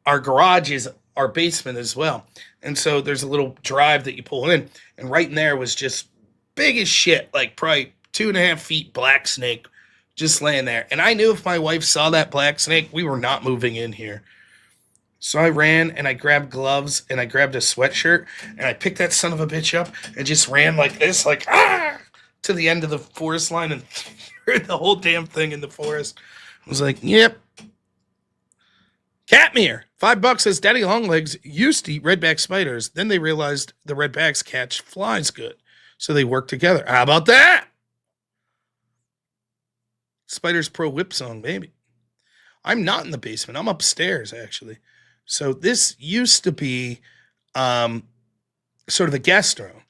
our garage is our basement as well. And so there's a little drive that you pull in, and right in there was just big as shit, like probably 2.5 feet black snake just laying there. And I knew if my wife saw that black snake, we were not moving in here. So I ran and I grabbed gloves and I grabbed a sweatshirt and I picked that son of a bitch up and just ran like this, like, to the end of the forest line and threw the whole damn thing in the forest. I was like, yep. Catmere, $5 says Daddy Longlegs used to eat redback spiders. Then they realized the redbacks catch flies good. So they work together. How about that? Spiders Pro Whip song, baby. I'm not in the basement. I'm upstairs, actually. So this used to be sort of a guest room.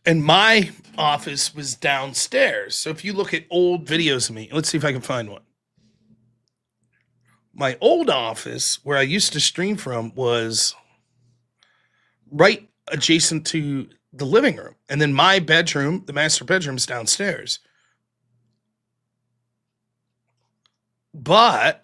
And my office was downstairs. So if you look at old videos of me, let's see if I can find one. My old office, where I used to stream from, was right adjacent to the living room. And then my bedroom, the master bedroom, is downstairs. But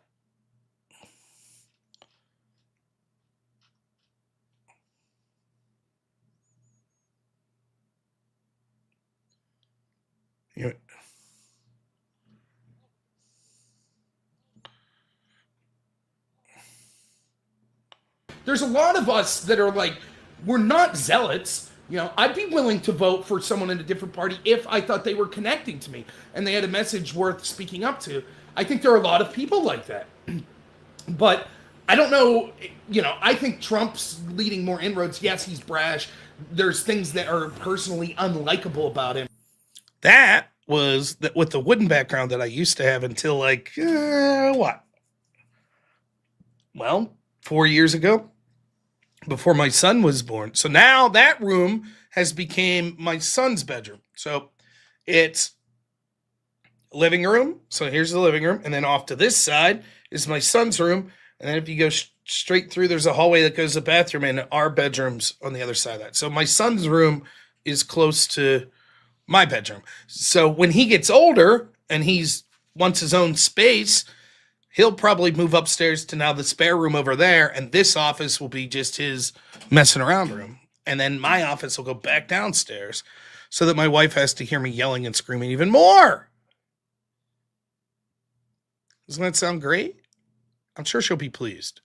there's a lot of us that are like, we're not zealots. You know, I'd be willing to vote for someone in a different party if I thought they were connecting to me and they had a message worth speaking up to. I think there are a lot of people like that. But I don't know, you know, I think Trump's leading more inroads. Yes, he's brash. There's things that are personally unlikable about him. That was with the wooden background that I used to have until like, what? Well, 4 years ago, before my son was born. So now that room has became my son's bedroom. So it's living room. So here's the living room. And then off to this side is my son's room. And then if you go straight through, there's a hallway that goes to the bathroom and our bedroom's on the other side of that. So my son's room is close to my bedroom. So when he gets older and wants his own space, he'll probably move upstairs to now the spare room over there. And this office will be just his messing around room. And then my office will go back downstairs so that my wife has to hear me yelling and screaming even more. Doesn't that sound great? I'm sure she'll be pleased.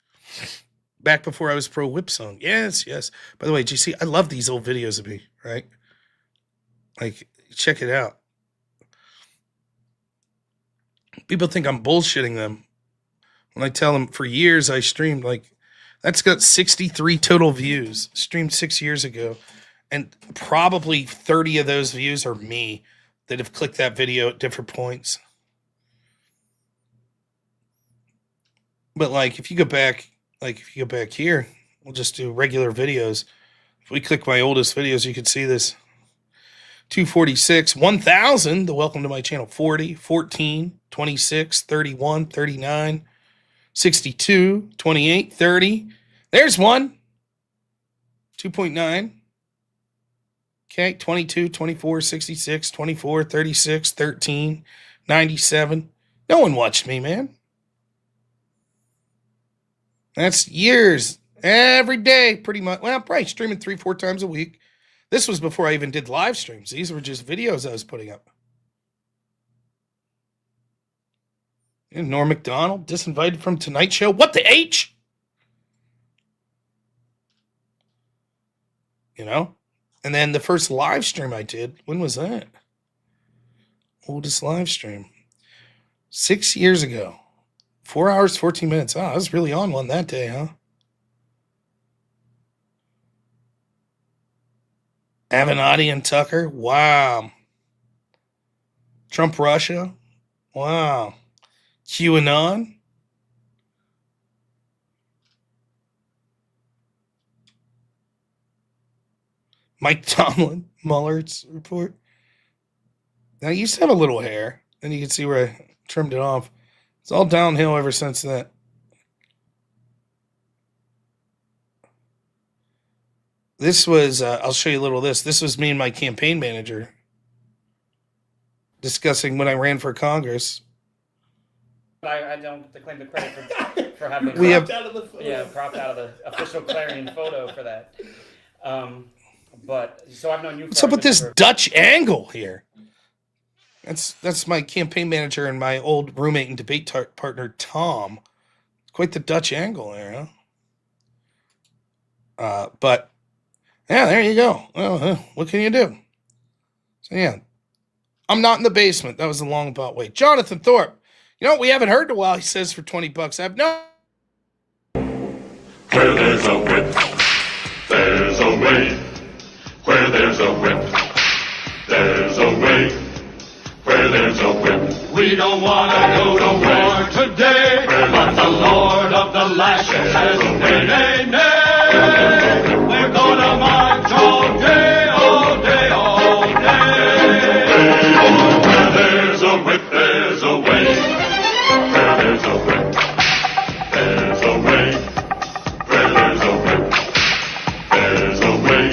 Back before I was pro whip song. Yes, yes. By the way, GC, I love these old videos of me, right? Like, check it out. People think I'm bullshitting them when I tell them for years I streamed, like, that's got 63 total views, streamed 6 years ago. And probably 30 of those views are me that have clicked that video at different points. But like, if you go back here, we'll just do regular videos. If we click my oldest videos, you can see this. 246, 1,000, the welcome to my channel, 40, 14, 26, 31, 39, 62, 28, 30. There's one. 2.9. Okay, 22, 24, 66, 24, 36, 13, 97. No one watched me, man. That's years. Every day, pretty much. Well, probably streaming 3-4 times a week. This was before I even did live streams. These were just videos I was putting up. And Norm Macdonald, disinvited from Tonight Show. What the H? You know? And then the first live stream I did, when was that? Oldest live stream. 6 years ago. 4 hours, 14 minutes. Oh, I was really on one that day, huh? Avenatti and Tucker. Wow. Trump Russia. Wow. QAnon. Mike Tomlin, Mueller's report. Now, I used to have a little hair, and you can see where I trimmed it off. It's all downhill ever since that. This was, I'll show you a little of this. This was me and my campaign manager discussing when I ran for Congress. I don't claim the credit for having We have- cropped out of the official Clarion photo for that. But so I've known you. What's up with this Dutch angle here? That's my campaign manager and my old roommate and debate partner Tom. Quite the Dutch angle there, huh? But yeah, there you go. What can you do? So yeah, I'm not in the basement. That was a long about way. Jonathan Thorpe. You know what we haven't heard in a while? He says for $20. I have no. Where there's a whip, there's a way. Where there's a whip, there's a way. Where there's a whip, we don't want to go to war today. But the Lord of the Lashes says, nay, nay, nay. We're gonna march all day, all day, all day. Where there's a whip, there's a way. Where there's a whip, there's a way. Where there's a whip, there's a way.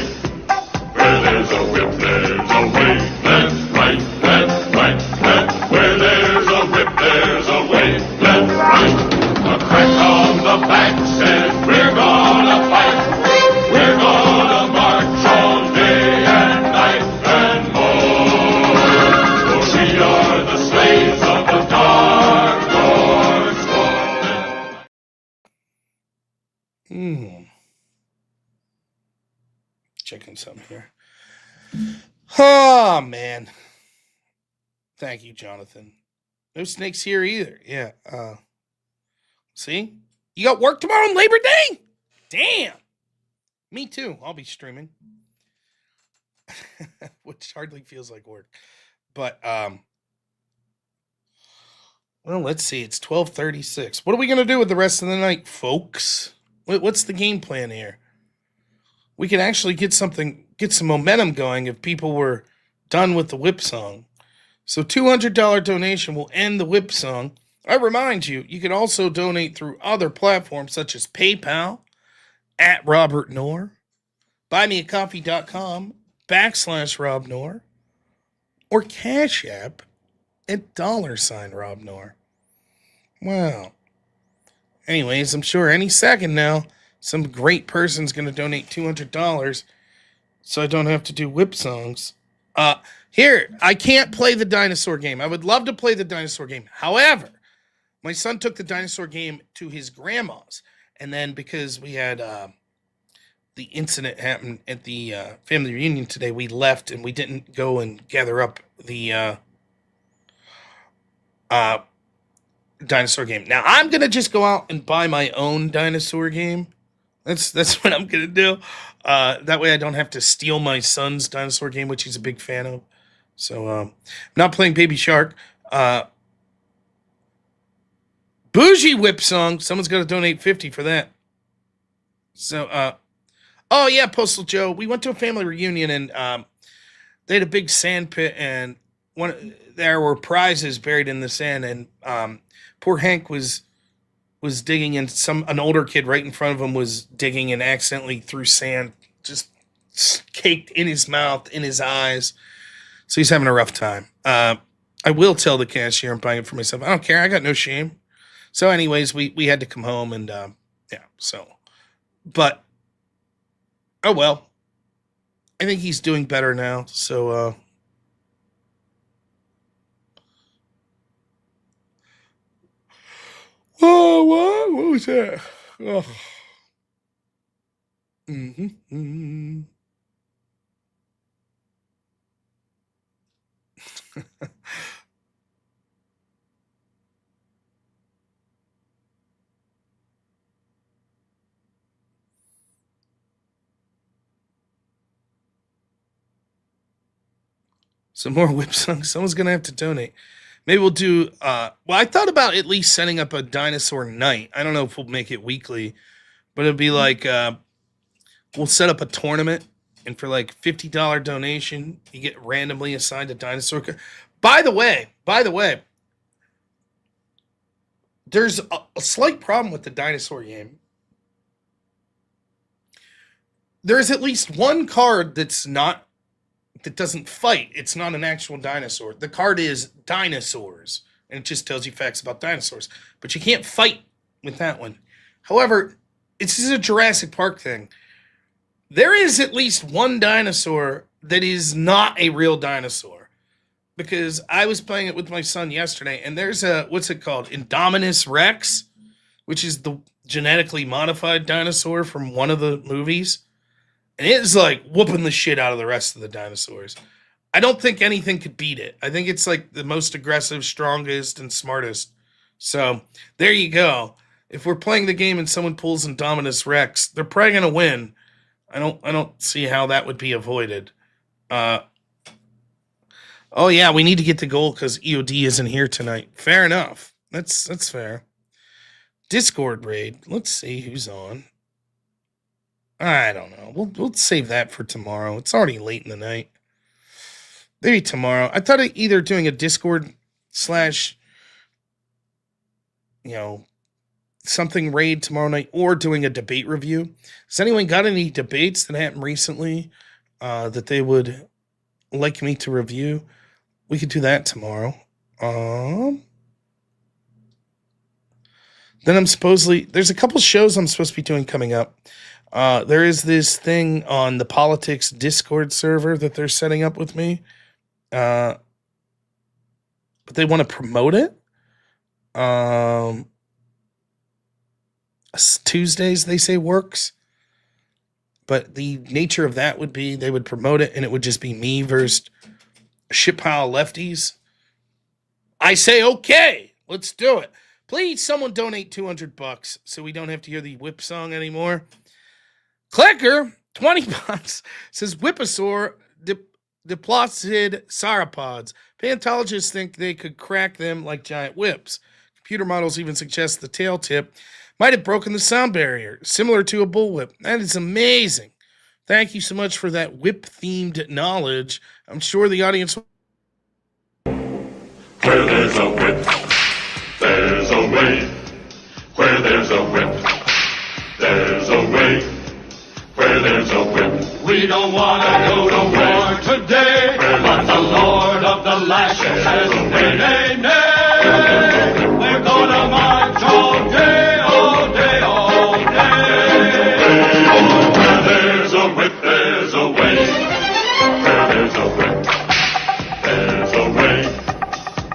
Where there's a whip, there's a way. Left, right, left, right, left. Where there's a whip, there's a way. Left, right. A crack on the back says we're gonna fight. We're gonna march all day and night and more. For we are the slaves of the dark Lord's forces. Checking something here. Oh, man. Thank you, Jonathan. No snakes here either. Yeah. See? You got work tomorrow on Labor Day? Damn. Me too. I'll be streaming. Which hardly feels like work. But, well, let's see. It's 12:36. What are we going to do with the rest of the night, folks? What's the game plan here? We could actually get some momentum going if people were done with the whip song. So $200 donation will end the whip song. I remind you, you can also donate through other platforms such as PayPal, at robnoerr, buymeacoffee.com/robnoerr, or Cash App at $robnoerr. Wow. Anyways, I'm sure any second now, some great person's going to donate $200 so I don't have to do whip songs. Here, I can't play the dinosaur game. I would love to play the dinosaur game. However, my son took the dinosaur game to his grandma's. And then because we had the incident happen at the family reunion today, we left and we didn't go and gather up the dinosaur game. Now, I'm going to just go out and buy my own dinosaur game. That's what I'm going to do. That way I don't have to steal my son's dinosaur game, which he's a big fan of. So, I'm not playing Baby Shark. Bougie Whip song. Someone's got to donate $50 for that. So, oh yeah, Postal Joe. We went to a family reunion and they had a big sand pit and there were prizes buried in the sand and poor Hank was digging and an older kid right in front of him was digging and accidentally threw sand just caked in his mouth, in his eyes. So he's having a rough time. I will tell the cashier I'm buying it for myself. I don't care. I got no shame. So anyways, we had to come home and Yeah. So, but oh well. I think he's doing better now. So, oh, what was that? Oh. Mm-hmm. Some more whip songs. Someone's gonna have to donate. Maybe we'll do. Well, I thought about at least setting up a dinosaur night. I don't know if we'll make it weekly, but it'd be like we'll set up a tournament, and for like $50 donation, you get randomly assigned a dinosaur. By the way, there's a slight problem with the dinosaur game. There is at least one card that doesn't fight. It's not an actual dinosaur. The card is dinosaurs, and it just tells you facts about dinosaurs. But you can't fight with that one. However, this is a Jurassic Park thing. There is at least one dinosaur that is not a real dinosaur. Because I was playing it with my son yesterday, and there's a, what's it called? Indominus Rex, which is the genetically modified dinosaur from one of the movies. And it is like whooping the shit out of the rest of the dinosaurs. I don't think anything could beat it. I think it's like the most aggressive, strongest, and smartest. So there you go. If we're playing the game and someone pulls Indominus Rex, they're probably gonna win. I don't see how that would be avoided. Oh yeah, we need to get the goal because EOD isn't here tonight. Fair enough. That's fair. Discord raid. Let's see who's on. I don't know. We'll save that for tomorrow. It's already late in the night. Maybe tomorrow. I thought of either doing a Discord slash, something raid tomorrow night, or doing a debate review. Has anyone got any debates that happened recently that they would like me to review? We could do that tomorrow. Then there's a couple shows I'm supposed to be doing coming up. There is this thing on the politics Discord server that they're setting up with me. But they want to promote it. Tuesdays, they say, works. But the nature of that would be they would promote it and it would just be me versus a shit pile of lefties. I say, okay, let's do it. Please, someone donate $200 so we don't have to hear the whip song anymore. Clicker, $20, says Whipposaur diplocid sauropods. Paleontologists think they could crack them like giant whips. Computer models even suggest the tail tip might have broken the sound barrier, similar to a bullwhip. That is amazing. Thank you so much for that whip-themed knowledge. I'm sure the audience... Where there's a whip, there's a way. Where there's a whip, there's a way. Where there's a whip, we don't want to go to war today. But the Lord of the Lashes says, nay, nay, nay. We're gonna march all day, all day, all day. Where there's a whip, there's a way. Where there's a whip, there's a way.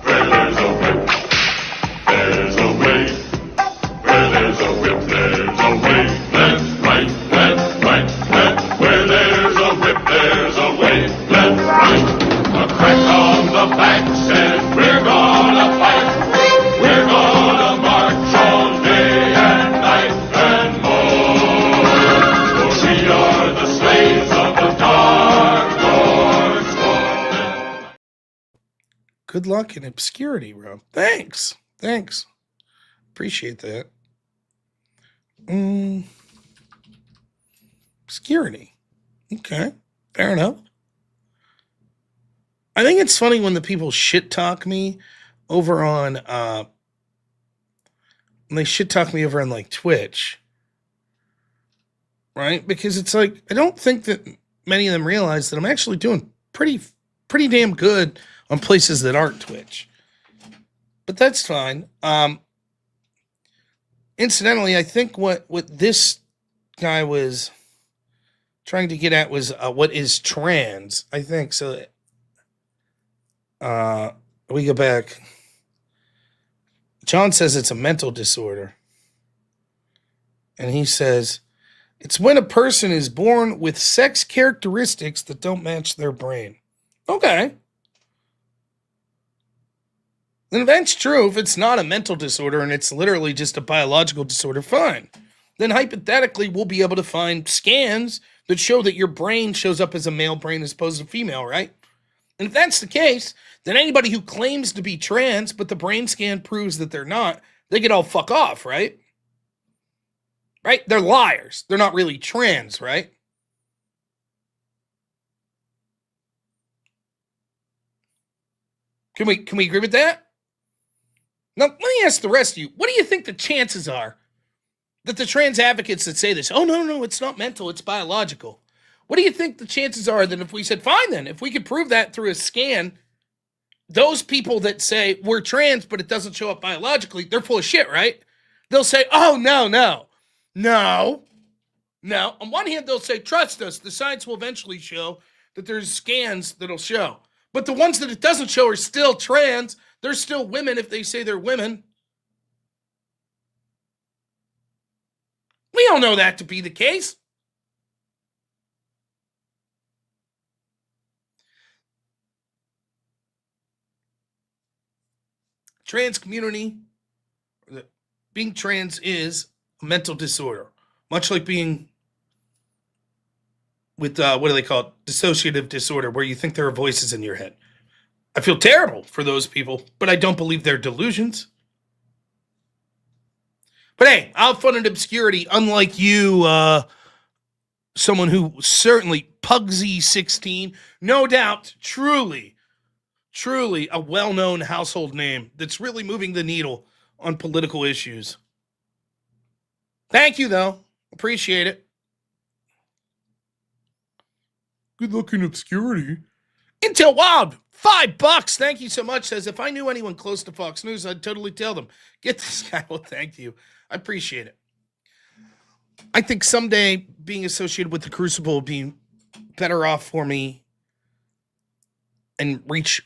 Where there's a whip, there's a way. Where there's a whip, there's a way. Left, right, left, right, left. Where there's a whip, there's a way. Left, right. A crack on the back says we're gonna fight. We're gonna march all day and night and more. For we are the slaves of the Dark Lord's Lord. Good luck in obscurity, Rob. Thanks. Appreciate that. Obscurity. Okay. Fair enough. I think it's funny when the people shit talk me over on when they shit talk me over on like Twitch. Right? Because it's like I don't think that many of them realize that I'm actually doing pretty damn good on places that aren't Twitch. But that's fine. Incidentally, I think what this guy was trying to get at was what is trans. I think so. We go back. John says it's a mental disorder. And he says it's when a person is born with sex characteristics that don't match their brain. Okay. Then if that's true, if it's not a mental disorder and it's literally just a biological disorder, fine. Then hypothetically, we'll be able to find scans that show that your brain shows up as a male brain as opposed to female, right? And if that's the case, then anybody who claims to be trans, but the brain scan proves that they're not, they get all fuck off, right? Right? They're liars. They're not really trans, right? Can we agree with that? Now, let me ask the rest of you, what do you think the chances are that the trans advocates that say this, oh, no, it's not mental, it's biological. What do you think the chances are that if we said, fine then, if we could prove that through a scan, those people that say we're trans but it doesn't show up biologically, they're full of shit, right? They'll say, oh, no. On one hand, they'll say, trust us, the science will eventually show that there's scans that'll show. But the ones that it doesn't show are still trans. They're still women if they say they're women. We all know that to be the case. Trans community, being trans is a mental disorder, much like being with, what do they call it? Dissociative disorder, where you think there are voices in your head. I feel terrible for those people, but I don't believe they're delusions. But hey, I'll have fun in obscurity, unlike you, someone who certainly, Pugsy16, no doubt, truly a well-known household name that's really moving the needle on political issues. Thank you, though. Appreciate it. Good luck in obscurity. Intel Wild, $5. Thank you so much. Says, if I knew anyone close to Fox News, I'd totally tell them. Get this guy. Well, thank you. I appreciate it. I think someday being associated with the Crucible will be better off for me and reach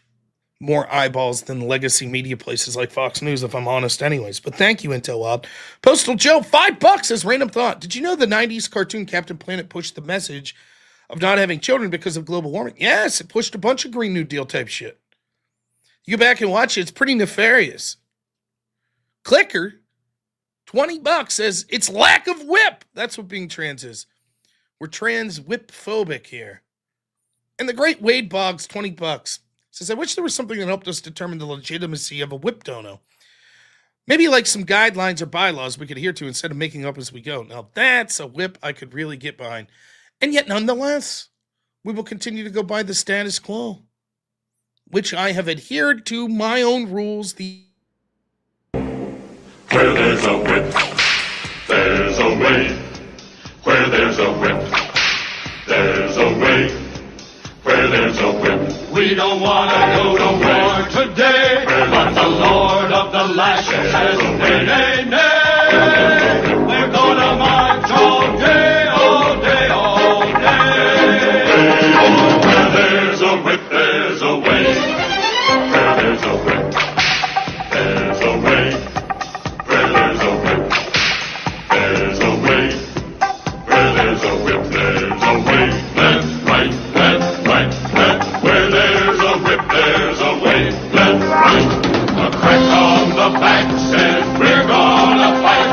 more eyeballs than legacy media places like Fox News, if I'm honest anyways. But thank you, Intel Wild. Postal Joe, $5 says, random thought. Did you know the 90s cartoon Captain Planet pushed the message of not having children because of global warming? Yes, it pushed a bunch of Green New Deal type shit. You go back and watch it, it's pretty nefarious. Clicker, $20 says, it's lack of whip. That's what being trans is. We're trans whip phobic here. And the great Wade Boggs, $20, says, I wish there was something that helped us determine the legitimacy of a whip dono. Maybe like some guidelines or bylaws we could adhere to instead of making up as we go. Now that's a whip I could really get behind. And yet, nonetheless, we will continue to go by the status quo, which I have adhered to my own rules. Where there's a whip, there's a way. Where there's a whip, there's a way. Where there's a whip, we don't want to go to war today. But the Lord of the Lash says, nay, nay, nay. We're gonna march all day, all day, all day. Where there's a whip, there's a way. Where there's a whip, there's a way. Where there's a whip, there's a way. Where there's a whip, there's a way. Left, right, left, right, left. Where there's a whip, there's a way. Left, right. A crack on the back says we're gonna fight.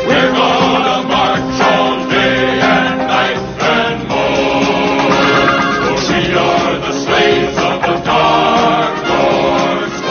We're gonna march all day and night and more. For we are the slaves of the Dark Lord's.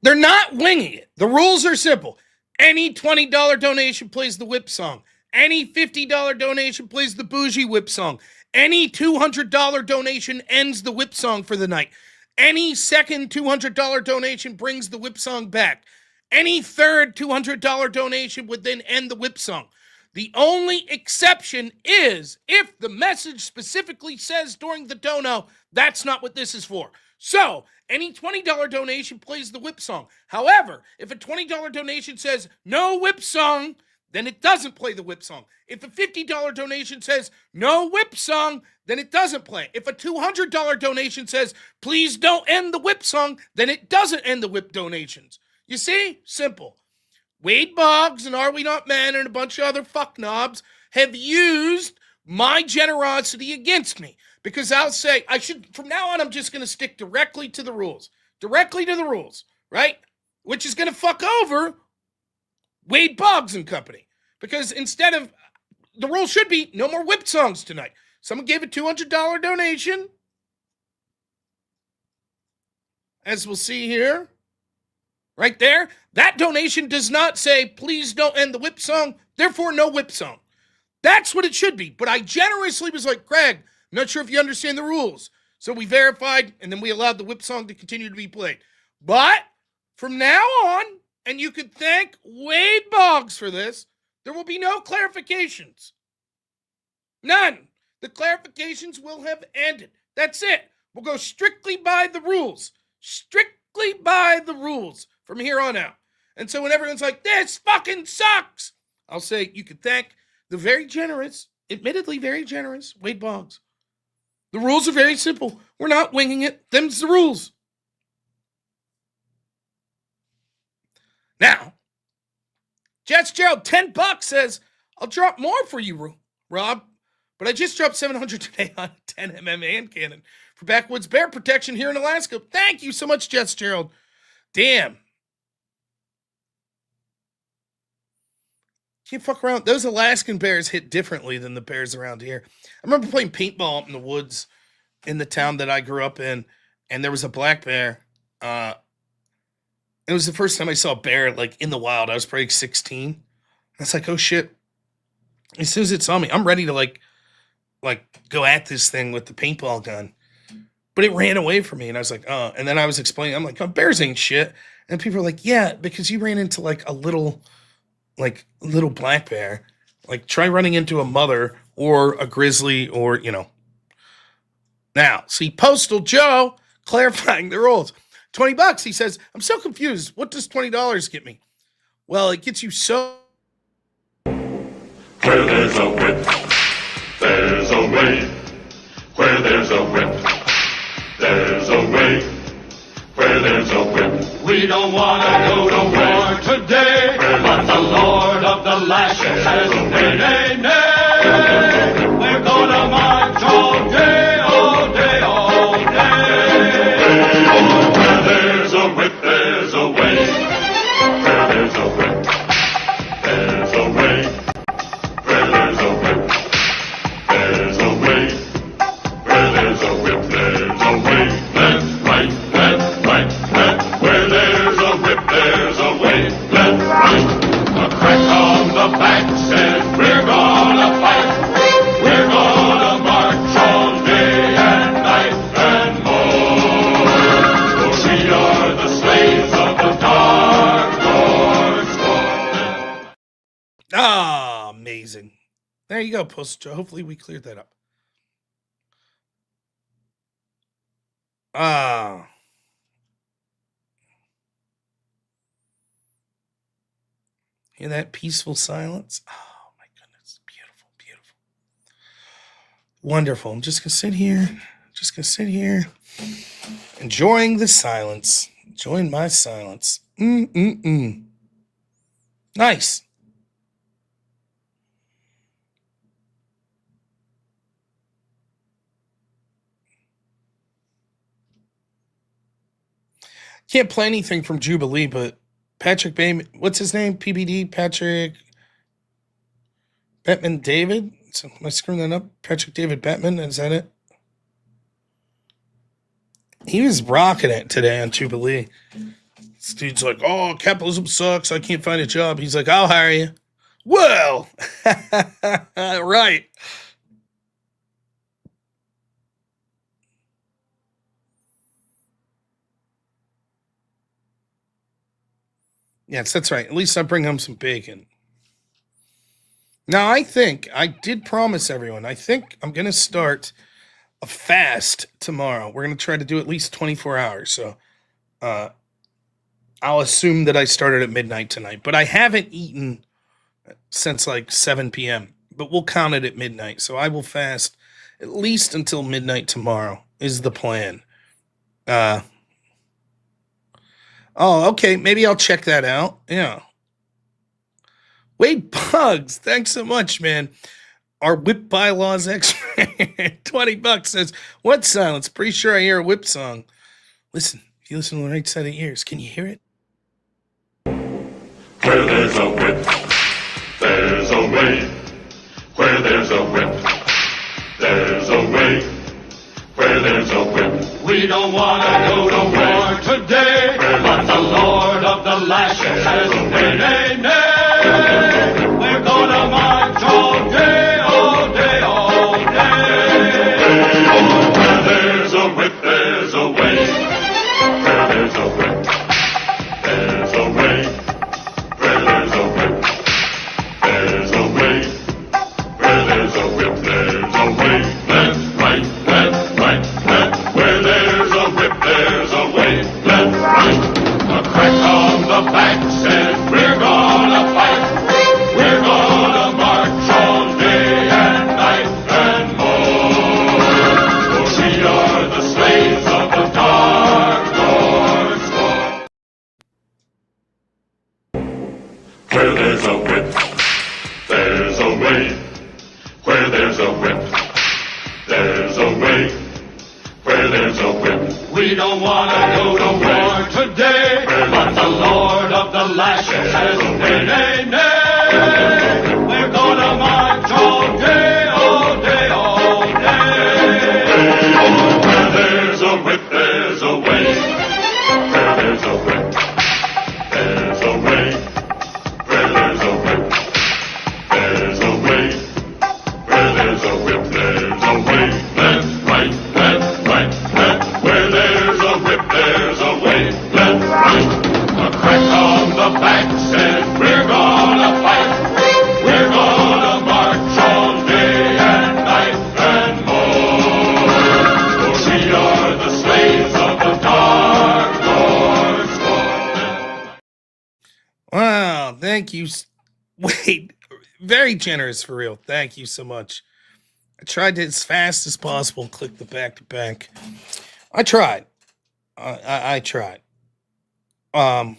They're not winging it. The rules are simple. Any $20 donation plays the whip song. Any $50 donation plays the bougie whip song. Any $200 donation ends the whip song for the night. Any second $200 donation brings the whip song back. Any third $200 donation would then end the whip song. The only exception is if the message specifically says during the dono, that's not what this is for. So, any $20 donation plays the whip song. However, if a $20 donation says no whip song, then it doesn't play the whip song. If a $50 donation says no whip song, then it doesn't play. If a $200 donation says please don't end the whip song, then it doesn't end the whip donations. You see? Simple. Wade Boggs and Are We Not Men and a bunch of other fucknobs have used my generosity against me. Because I'll say, from now on, I'm just going to stick directly to the rules. Directly to the rules, right? Which is going to fuck over Wade Boggs and company. Because instead of, the rule should be no more whip songs tonight. Someone gave a $200 donation. As we'll see here. Right there. That donation does not say, please don't end the whip song. Therefore, no whip song. That's what it should be. But I generously was like, Craig, I'm not sure if you understand the rules. So we verified, and then we allowed the whip song to continue to be played. But from now on, and you could thank Wade Boggs for this, there will be no clarifications. None. The clarifications will have ended. That's it. We'll go strictly by the rules. Strictly by the rules from here on out. And so when everyone's like, this fucking sucks, I'll say you could thank the very generous, admittedly very generous, Wade Boggs. The rules are very simple. We're not winging it. Them's the rules. Now, Jets Gerald, $10 says, I'll drop more for you, Rob. But I just dropped $700 today on a 10mm hand cannon for backwoods bear protection here in Alaska. Thank you so much, Jets Gerald. Damn. Can't fuck around. Those Alaskan bears hit differently than the bears around here. I remember playing paintball up in the woods in the town that I grew up in, and there was a black bear. It was the first time I saw a bear like in the wild. I was probably 16. I was like, oh shit. As soon as it saw me, I'm ready to like go at this thing with the paintball gun. But it ran away from me, and I was like, oh. And then I was explaining, I'm like, oh, bears ain't shit. And people are like, yeah, because you ran into like a little black bear. Like, try running into a mother or a grizzly or, Now, see, Postal Joe clarifying the rules. $20, he says, I'm so confused. What does $20 get me? Well, it gets you so... Where there's a whip, there's a way. Where there's a whip, there's a way. Where there's a whip, we don't want to go to war today. But the Lord of the Lashes says, nay, nay, nay. We're gonna march all day, all day, all day. Where there's a whip, there's a way. Where there's a whip, there's a way. Where there's a whip, there's a way. Where there's a whip, there's a way. Left, right, left, right, left. Where there's a whip, there's a way. Left, right. A crack on the back says we're gonna fight. We're gonna march all day and night and more. For we are the slaves of the Dark Lord's sword. Ah, amazing. There you go, Postal Joe. Hopefully we cleared that up. Ah. Hear that peaceful silence? Oh, my goodness. Beautiful, beautiful. Wonderful. I'm just going to sit here. Enjoying the silence. Enjoying my silence. Nice. Can't play anything from Jubilee, but Patrick Bateman, what's his name? PBD, Patrick Bettman David? So, am I screwing that up? Patrick David Bettman, is that it? He was rocking it today on Jubilee. This dude's like, oh, capitalism sucks. I can't find a job. He's like, I'll hire you. Well, right. Yes, that's right. At least I bring home some bacon. Now, I did promise everyone, I think I'm going to start a fast tomorrow. We're going to try to do at least 24 hours. So I'll assume that I started at midnight tonight. But I haven't eaten since like 7 p.m. But we'll count it at midnight. So I will fast at least until midnight tomorrow is the plan. Okay. Maybe I'll check that out. Yeah. Wade Bugs, thanks so much, man. Our whip bylaws expert, $20 says, what silence? Pretty sure I hear a whip song. Listen, if you listen to the right side of your ears, can you hear it? Where there's a whip, there's a way. Where there's a whip, there's a way. Where there's a whip, we don't want to go to war today. But the Lord of the lashes says, nay, nay, nay. We're gonna march all day, all day, all day. Where there's a whip, there's a way. Where there's a whip, there's a way. Where there's a whip, there's a way. Where there's a whip, there's a way. Left, right, left, right, left. Where there's a whip, there's a way. Left, right. A crack on the back says we're gonna fight. We're gonna march all day and night and more. For we are the slaves of the dark Lord's war. Where there's a whip, there's a way. Where there's a whip, there's a way. Where there's a whip, we don't want to go to war today. But the Lord of the lashes says, nay, nay, nay. We're gonna march all day, all day, all day. Where there's a whip, there's a way. Where there's a whip, there's a way. Where there's a whip, there's a way. Where there's a whip, there's a way. Left, right, left, right, left. Where there's a whip, there's a way. Left, right. A crack on the back says we're gonna fight. We're gonna march all day and night and more. For we are the slaves of the dark Lord's war. Wow, thank you. Wait, very generous for real. Thank you so much. I tried to as fast as possible click the back to back. I tried. I tried. Man,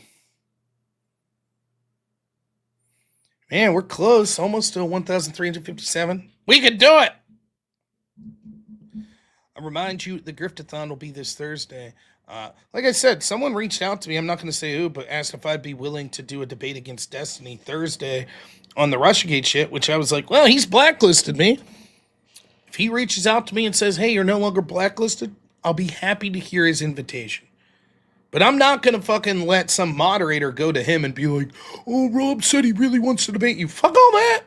we're close. Almost to 1,357. We can do it. I remind you, the Griftathon will be this Thursday. Like I said, someone reached out to me. I'm not going to say who, but asked if I'd be willing to do a debate against Destiny Thursday on the Russiagate shit, which I was like, well, he's blacklisted me. If he reaches out to me and says, hey, you're no longer blacklisted, I'll be happy to hear his invitation. But I'm not going to fucking let some moderator go to him and be like, oh, Rob said he really wants to debate you. Fuck all that.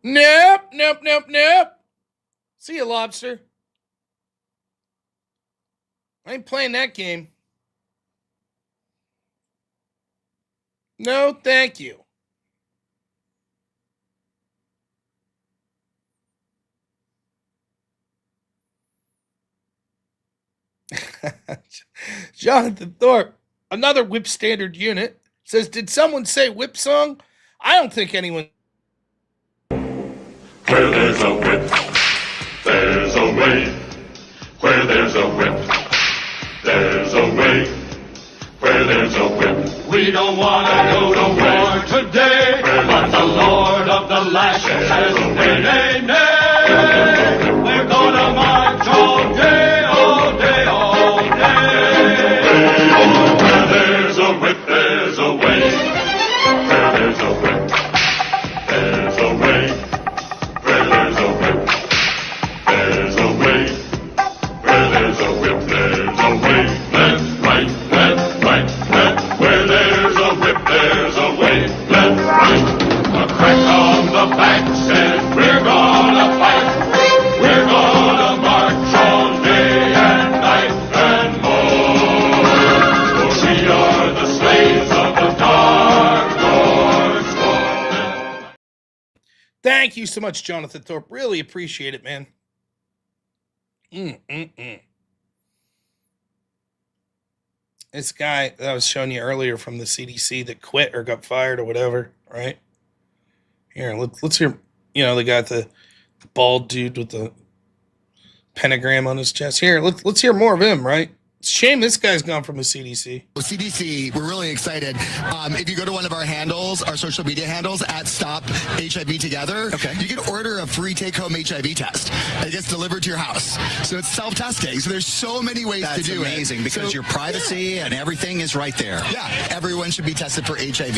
Nope, nope, nope, nope. See you, Lobster. I ain't playing that game. No, thank you. Jonathan Thorpe, another whip standard unit, says, did someone say whip song? I don't think anyone. Where there's a whip, there's a way. Where there's a whip, there's a way. Where there's a whip, we don't want to go to war today. But the Lord of the lashes says, nay, nay, nay. We're gonna march all day, all day, all day. Where there's a whip, there's a way. Where there's a whip, there's a way. Where there's a whip, there's a way. Where there's a whip, there's a way. Left, right, left, right, left. Where there's a whip, there's a way. Left, right. A crack on the back says we're gonna fight. We're gonna march all day and night and more. For we are the slaves of the dark Lord's war. Thank you so much, Jonathan Thorpe. Really appreciate it, man. This guy that I was showing you earlier from the CDC that quit or got fired or whatever, right? Here, let's hear. You know, they got the bald dude with the pentagram on his chest. Here, let's hear more of him, right? It's a shame this guy's gone from the CDC. CDC, we're really excited. If you go to one of our handles, our social media handles, at Stop HIV Together, you can order a free take-home HIV test. It gets delivered to your house. So it's self-testing. So there's so many ways to do it. That's amazing because your privacy and everything is right there. Yeah, everyone should be tested for HIV.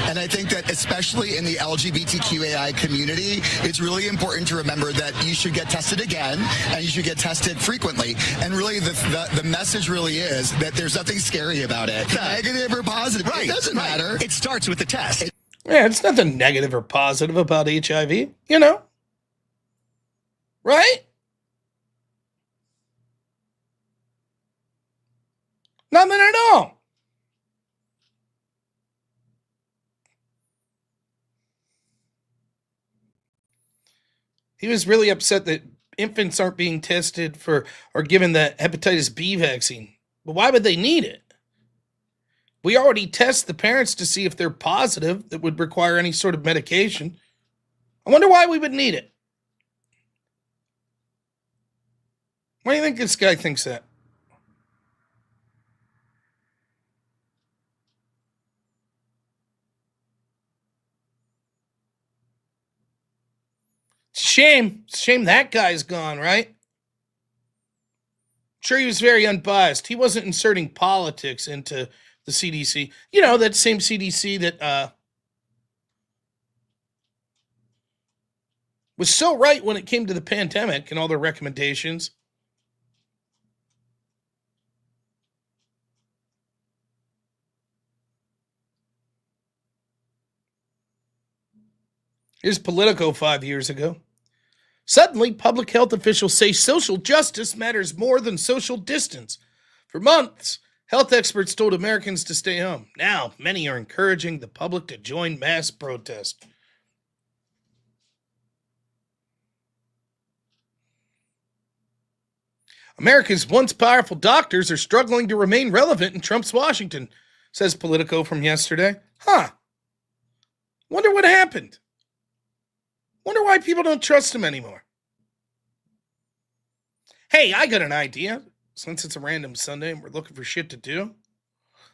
And I think that especially in the LGBTQAI community, it's really important to remember that you should get tested again and you should get tested frequently. And really the message really is that there's nothing scary about it. Negative or positive, it doesn't matter. It starts with the test. Yeah, it's nothing negative or positive about HIV, you know? Right? Nothing at all. He was really upset that infants aren't being tested for or given the hepatitis B vaccine. But why would they need it? We already test the parents to see if they're positive that would require any sort of medication. I wonder why we would need it. Why do you think this guy thinks that? It's a shame. It's a shame that guy's gone, right? Sure, he was very unbiased. He wasn't inserting politics into the CDC. You know, that same CDC that was so right when it came to the pandemic and all their recommendations. Here's Politico 5 years ago. Suddenly, public health officials say social justice matters more than social distance. For months, health experts told Americans to stay home. Now, many are encouraging the public to join mass protest. America's once powerful doctors are struggling to remain relevant in Trump's Washington, says Politico from yesterday. Wonder what happened. Wonder why people don't trust him anymore. Hey, I got an idea. Since it's a random Sunday and we're looking for shit to do,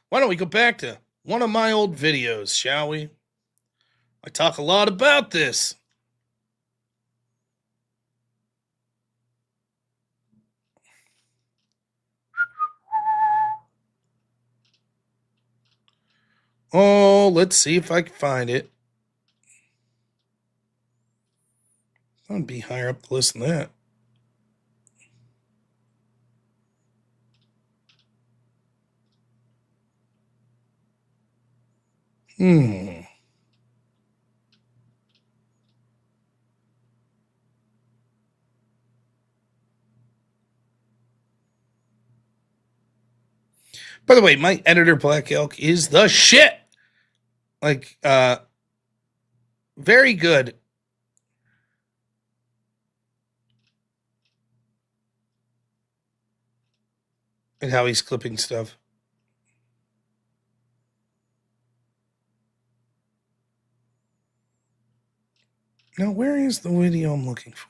why don't we go back to one of my old videos, shall we? I talk a lot about this. Oh, let's see if I can find it. I'll be higher up the list than that. By the way, my editor, Black Elk, is the shit. Like, very good. At how he's clipping stuff. Now, where is the video I'm looking for?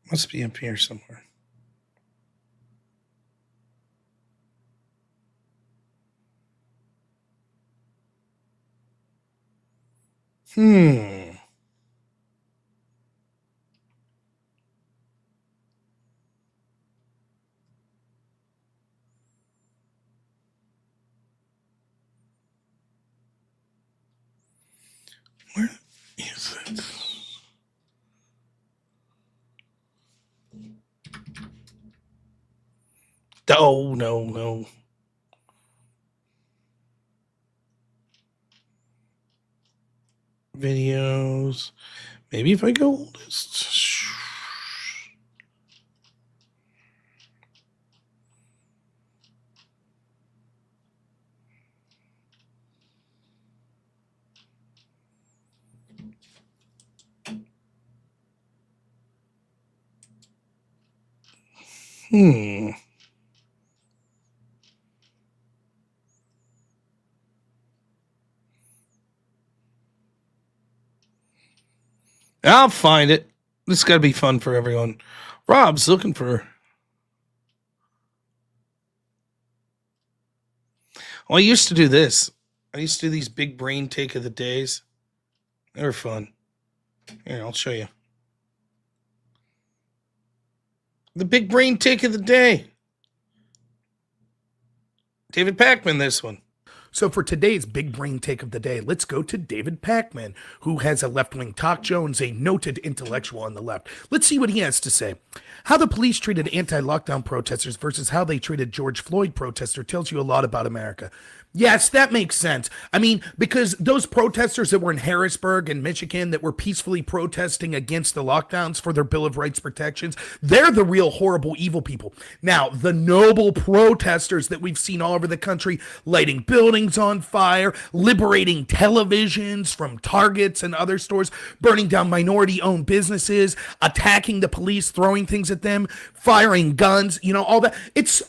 Must be up here somewhere. Where is it? Oh, no. Videos. Maybe if I go oldest. I'll find it. This got to be fun for everyone. Rob's looking for. Well, I used to do this. I used to do these big brain take of the days. They were fun. Here, I'll show you. The big brain take of the day. David Pakman, this one. So for today's big brain take of the day, let's go to David Pakman, who has a left-wing talk show and is a noted intellectual on the left. Let's see what he has to say. How the police treated anti-lockdown protesters versus how they treated George Floyd protester tells you a lot about America. Yes, that makes sense. I mean, because those protesters that were in Harrisburg and Michigan that were peacefully protesting against the lockdowns for their Bill of Rights protections, they're the real horrible, evil people. Now, the noble protesters that we've seen all over the country, lighting buildings on fire, liberating televisions from Targets and other stores, burning down minority-owned businesses, attacking the police, throwing things at them, firing guns, all that.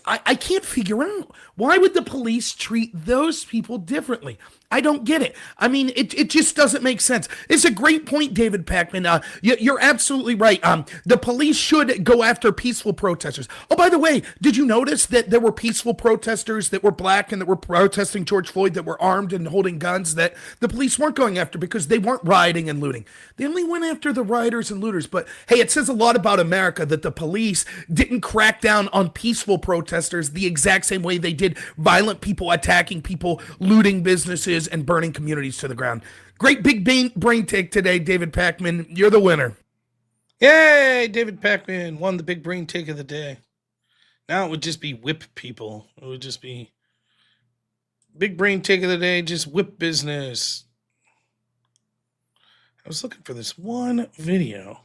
I can't figure out, why would the police treat those people differently? I don't get it. I mean, it just doesn't make sense. It's a great point, David Pakman. You're absolutely right. The police should go after peaceful protesters. Oh, by the way, did you notice that there were peaceful protesters that were black and that were protesting George Floyd that were armed and holding guns that the police weren't going after because they weren't rioting and looting? They only went after the rioters and looters. But hey, it says a lot about America that the police didn't crack down on peaceful protesters the exact same way they did violent people attacking people, looting businesses, and burning communities to the ground. Great big brain take today, David Pakman. You're the winner. Yay! David Pakman won the big brain take of the day. Now it would just be whip people. It would just be big brain take of the day, just whip business. I was looking for this one video.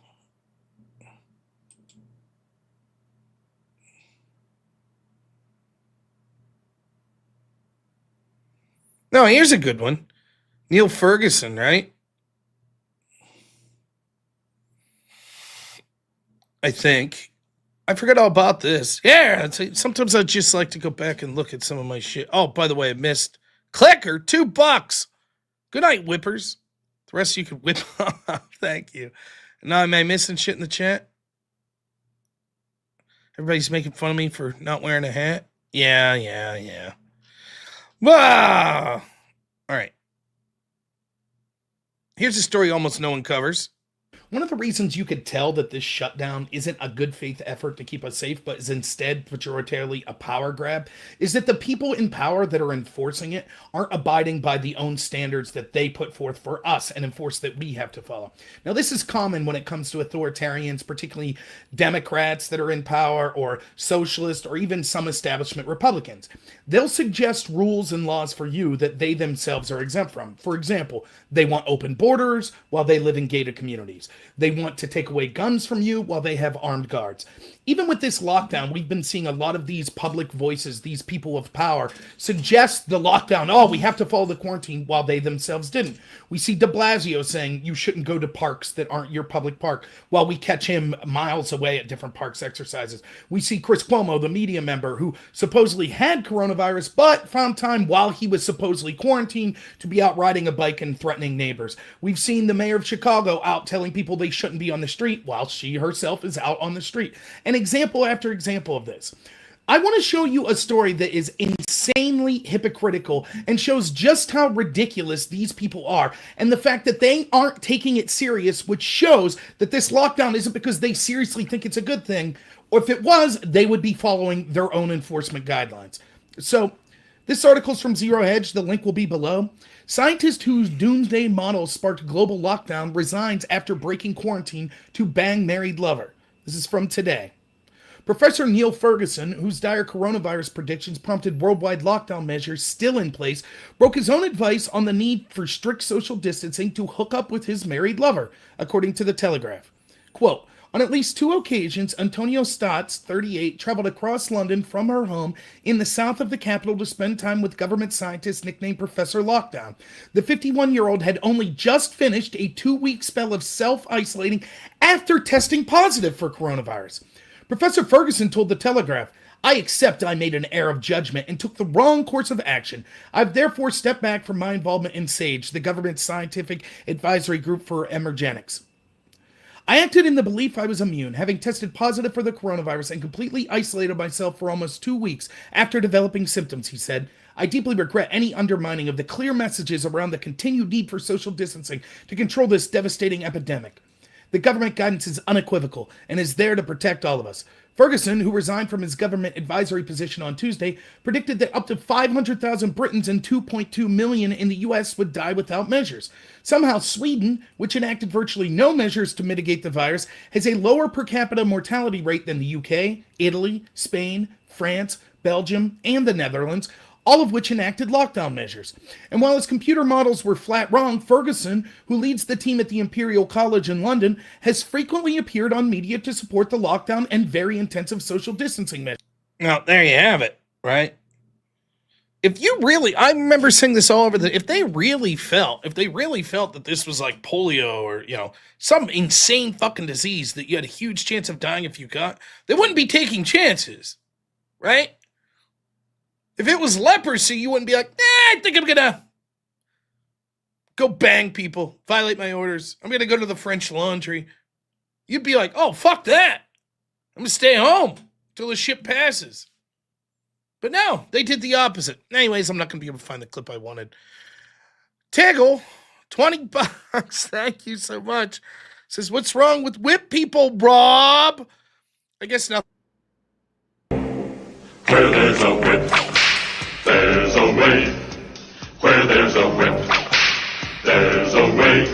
No, here's a good one. Neil Ferguson, right? I think. I forgot all about this. Yeah, sometimes I just like to go back and look at some of my shit. Oh, by the way, I missed Clicker, $2. Good night, whippers. The rest of you could whip. Thank you. Now, am I missing shit in the chat? Everybody's making fun of me for not wearing a hat. Yeah. Ah! All right. Here's a story almost no one covers. One of the reasons you could tell that this shutdown isn't a good faith effort to keep us safe, but is instead pejoratively a power grab, is that the people in power that are enforcing it aren't abiding by the own standards that they put forth for us and enforce that we have to follow. Now, this is common when it comes to authoritarians, particularly Democrats that are in power, or socialists, or even some establishment Republicans. They'll suggest rules and laws for you that they themselves are exempt from. For example, they want open borders while they live in gated communities. They want to take away guns from you while they have armed guards. Even with this lockdown, we've been seeing a lot of these public voices, these people of power, suggest the lockdown. Oh, we have to follow the quarantine while they themselves didn't. We see de Blasio saying you shouldn't go to parks that aren't your public park while we catch him miles away at different parks exercises. We see Chris Cuomo, the media member who supposedly had coronavirus, but found time while he was supposedly quarantined to be out riding a bike and threatening neighbors. We've seen the mayor of Chicago out telling people they shouldn't be on the street while she herself is out on the street. And example after example of this. I want to show you a story that is insanely hypocritical and shows just how ridiculous these people are, and the fact that they aren't taking it serious, which shows that this lockdown isn't because they seriously think it's a good thing, or if it was, they would be following their own enforcement guidelines. So, this article is from Zero Hedge. The link will be below. Scientist whose doomsday model sparked global lockdown resigns after breaking quarantine to bang married lover. This is from today. Professor Neil Ferguson, whose dire coronavirus predictions prompted worldwide lockdown measures still in place, broke his own advice on the need for strict social distancing to hook up with his married lover, according to The Telegraph. Quote, on at least 2 occasions, Antonia Stotts, 38, traveled across London from her home in the south of the capital to spend time with government scientists nicknamed Professor Lockdown. The 51-year-old had only just finished a 2-week spell of self-isolating after testing positive for coronavirus. Professor Ferguson told The Telegraph, I accept I made an error of judgment and took the wrong course of action. I've therefore stepped back from my involvement in SAGE, the government's scientific advisory group for emergenics. I acted in the belief I was immune, having tested positive for the coronavirus and completely isolated myself for almost 2 weeks after developing symptoms, he said. I deeply regret any undermining of the clear messages around the continued need for social distancing to control this devastating epidemic. The government guidance is unequivocal and is there to protect all of us. Ferguson, who resigned from his government advisory position on Tuesday, predicted that up to 500,000 Britons and 2.2 million in the U.S. would die without measures. Somehow, Sweden, which enacted virtually no measures to mitigate the virus, has a lower per capita mortality rate than the U.K., Italy, Spain, France, Belgium, and the Netherlands, all of which enacted lockdown measures. And while his computer models were flat wrong, Ferguson, who leads the team at the Imperial College in London, has frequently appeared on media to support the lockdown and very intensive social distancing measures. Now, there you have it, right? If you really, I remember saying this all over if they really felt that this was like polio or, some insane fucking disease that you had a huge chance of dying if you got, they wouldn't be taking chances, right? If it was leprosy, you wouldn't be like, I think I'm gonna go bang people, violate my orders. I'm gonna go to the French Laundry. You'd be like, oh, fuck that. I'm gonna stay home till the shit passes. But no, they did the opposite. Anyways, I'm not gonna be able to find the clip I wanted. Tiggle, $20. Thank you so much. Says, what's wrong with whip people, Rob? I guess nothing. Where there's a whip, there's a way. Where there's a whip, there's a way.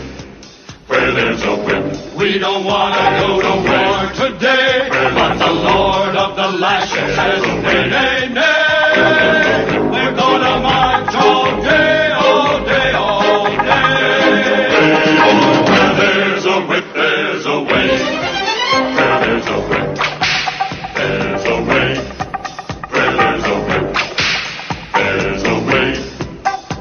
Where there's a whip, we don't want to go to war today. But the Lord of the Lashes says, nay, nay, nay. We're gonna march all day, all day, all day. Where there's a whip, there's a way. Where there's a whip, there's a way. Where there's a whip, there's a way.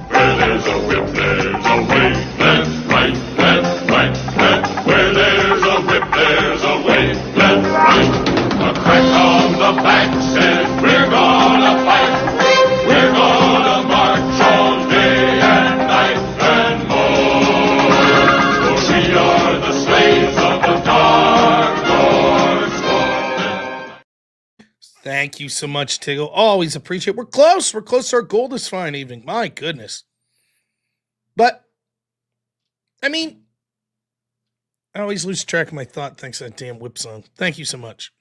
Where there's a whip, there's a way. Left, right, left, right, left. Where there's a whip, there's a way. Left, right. A crack on the back says we're gonna fight. We're gonna march all day and night and more. For we are the slaves of the dark Lord's sword. Thank you so much, Tiggle. Always appreciate it. We're close. We're close to our goal this fine evening. My goodness. But, I mean, I always lose track of my thought thanks to that damn whip song. Thank you so much.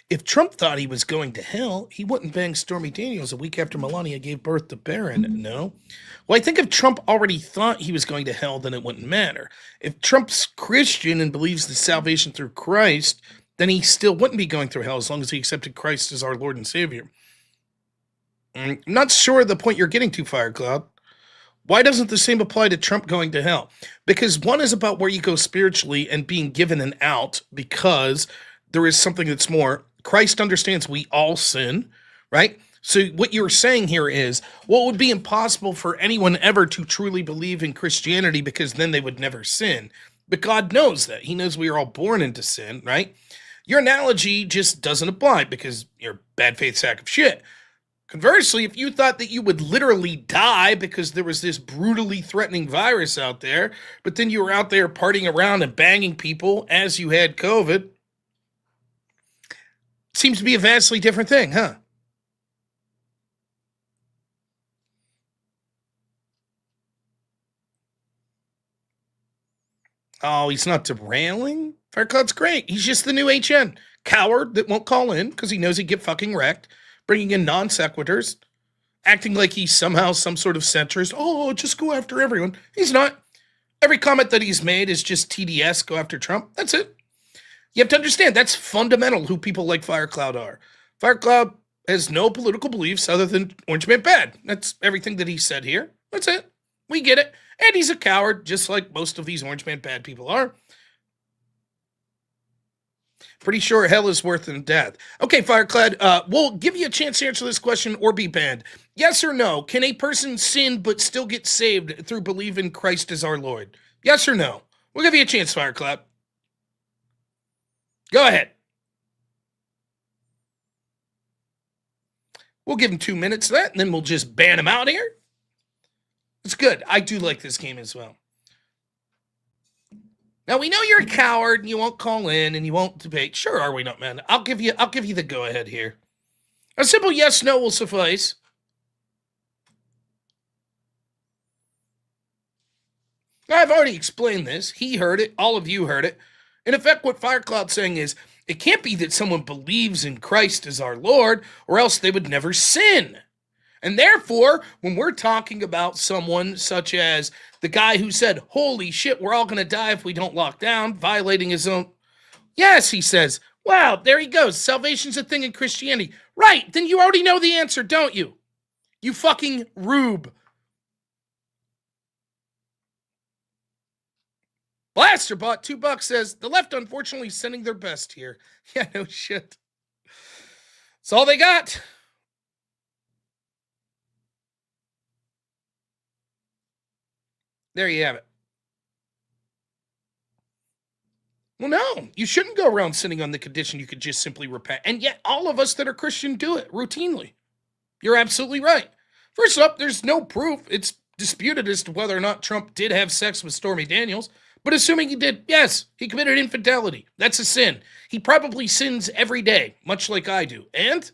If Trump thought he was going to hell, he wouldn't bang Stormy Daniels a week after Melania gave birth to Barron, no? Well, I think if Trump already thought he was going to hell, then it wouldn't matter. If Trump's Christian and believes the salvation through Christ, then he still wouldn't be going through hell as long as he accepted Christ as our Lord and Savior. I'm not sure of the point you're getting to, Firecloud. Why doesn't the same apply to Trump going to hell? Because one is about where you go spiritually and being given an out, because there is something that's more. Christ understands we all sin, right? So what you're saying here is, well, it would be impossible for anyone ever to truly believe in Christianity because then they would never sin. But God knows that. He knows we are all born into sin, right? Your analogy just doesn't apply because you're a bad faith sack of shit. Conversely, if you thought that you would literally die because there was this brutally threatening virus out there, but then you were out there partying around and banging people as you had COVID, seems to be a vastly different thing, huh? Oh, he's not derailing? Firecloud's great. He's just the new HN. Coward that won't call in because he knows he'd get fucking wrecked. Bringing in non sequiturs. Acting like he's somehow some sort of centrist. Oh, just go after everyone. He's not. Every comment that he's made is just TDS, go after Trump. That's it. You have to understand, that's fundamental who people like Firecloud are. Firecloud has no political beliefs other than Orange Man bad. That's everything that he said here. That's it. We get it. And he's a coward, just like most of these Orange Man bad people are. Pretty sure hell is worse than death. Okay, Fireclad, we'll give you a chance to answer this question or be banned. Yes or no? Can a person sin but still get saved through believing Christ as our Lord? Yes or no? We'll give you a chance, Fireclap. Go ahead. We'll give him 2 minutes of that, and then we'll just ban him out here. It's good. I do like this game as well. Now, we know you're a coward, and you won't call in, and you won't debate. Sure, are we not, man? I'll give you the go-ahead here. A simple yes, no will suffice. I've already explained this. He heard it. All of you heard it. In effect, what Firecloud's saying is, it can't be that someone believes in Christ as our Lord, or else they would never sin. And therefore, when we're talking about someone such as the guy who said, holy shit, we're all going to die if we don't lock down, violating his own... Yes, he says, wow, there he goes. Salvation's a thing in Christianity. Right, then you already know the answer, don't you? You fucking rube. Blasterbot, $2 says, the left unfortunately is sending their best here. Yeah, no shit. That's all they got. There you have it. Well, no, you shouldn't go around sinning on the condition you could just simply repent. And yet all of us that are Christian do it routinely. You're absolutely right. First up, there's no proof. It's disputed as to whether or not Trump did have sex with Stormy Daniels. But assuming he did, yes, he committed infidelity. That's a sin. He probably sins every day, much like I do. And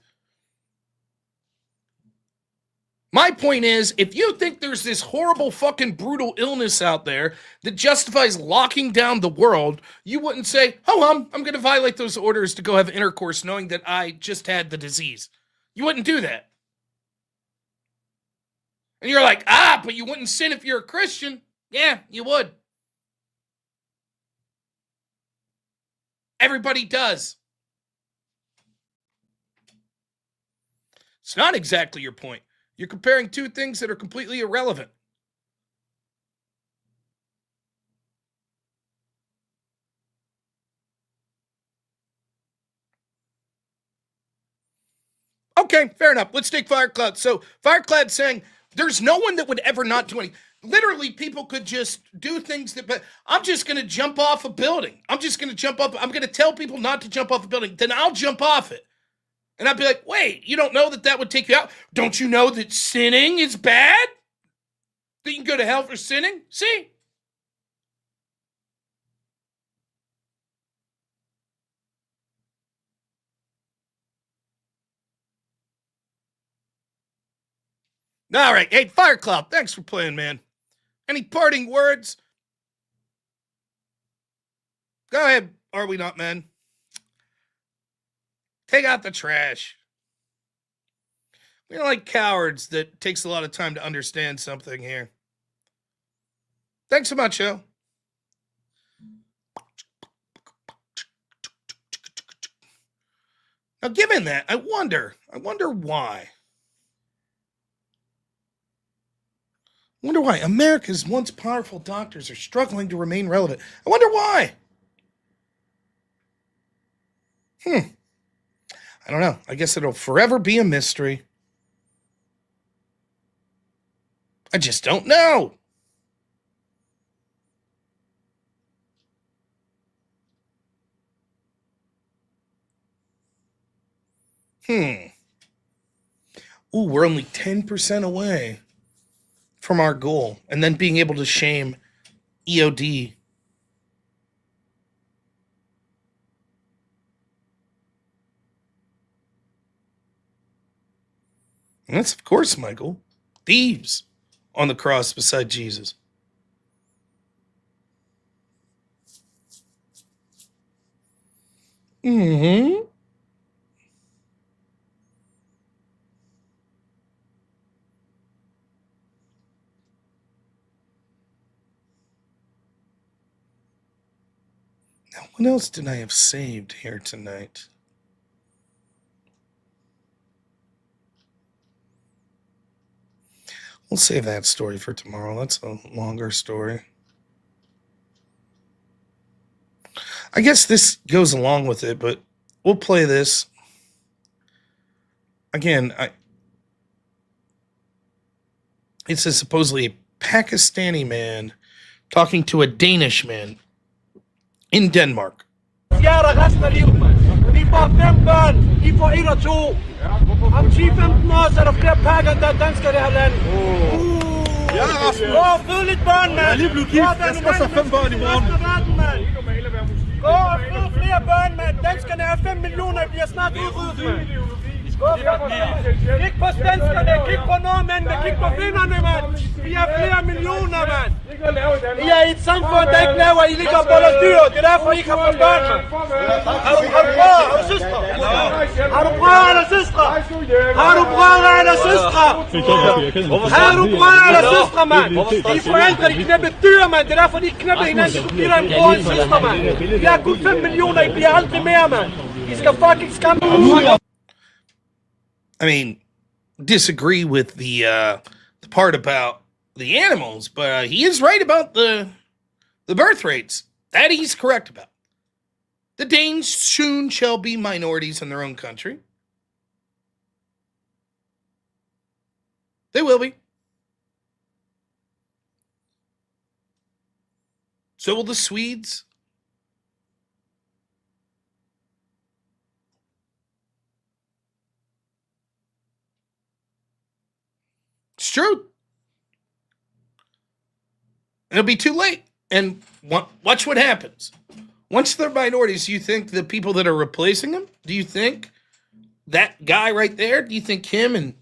my point is, if you think there's this horrible fucking brutal illness out there that justifies locking down the world, you wouldn't say, oh, I'm going to violate those orders to go have intercourse knowing that I just had the disease. You wouldn't do that. And you're like, but you wouldn't sin if you're a Christian. Yeah, you would. Everybody does. It's not exactly your point. You're comparing two things that are completely irrelevant. Okay, fair enough. Let's take Firecloud. So Firecloud's saying there's no one that would ever not do anything. Literally, people could just do things that, but I'm just going to jump off a building. I'm just going to jump up. I'm going to tell people not to jump off a building. Then I'll jump off it. And I'd be like, wait, you don't know that that would take you out? Don't you know that sinning is bad? That you can go to hell for sinning? See? All right. Hey, Firecloud, thanks for playing, man. Any parting words? Go ahead, are we not, men? Take out the trash. We don't like cowards that takes a lot of time to understand something here. Thanks so much, yo. Now, given that, I wonder why. I wonder why America's once powerful doctors are struggling to remain relevant. I wonder why. I don't know. I guess it'll forever be a mystery. I just don't know. Ooh, we're only 10% away from our goal. And then being able to shame EOD. And that's, of course, Michael. Thieves on the cross beside Jesus. Mm-hmm. Now, what else did I have saved here tonight? We'll save that story for tomorrow. That's a longer story. I guess this goes along with it, but we'll play this. Again, it says supposedly a Pakistani man talking to a Danish man. in Denmark. Stjerner resten af livet, mand. Vi får 5 børn, I får 1 og 2. Om 10-15 år, så er der flere pakker, der er danskere i det her land. Ja, Rasmus. Gå og fød lidt børn, mand. Jeg er lige blevet gift. Jeg skal også have 5 børn i morgen. Gå og fød flere børn, mand. Danskerne er 5 millioner, I bliver snart udryddet, mand. Kig på svenskerne, kig på nordmændene, kig på finnerne, mand. Vi er flere millioner, mand. I er i et samfund, der ikke laver, I ligger og boller dyr. Det er derfor, I ikke har fået børn, mand. Har du brødre? Har du søstre? Har du brødre eller søstre? Har du brødre eller søstre? Har du brødre eller søstre, mand? De forældre, de knæppe dyr, mand. Det er derfor, de knæppe hinanden. De kunne give dig en bror og en søster, mand. Vi er kun 5 millioner, I bliver aldrig mere, mand. I skal fucking skamme. I mean, disagree with the part about the animals, but he is right about the birth rates. That he's correct about. The Danes soon shall be minorities in their own country. They will be. So will the Swedes. It's true. It'll be too late. And watch what happens. Once they're minorities, do you think the people that are replacing them, do you think that guy right there, do you think him and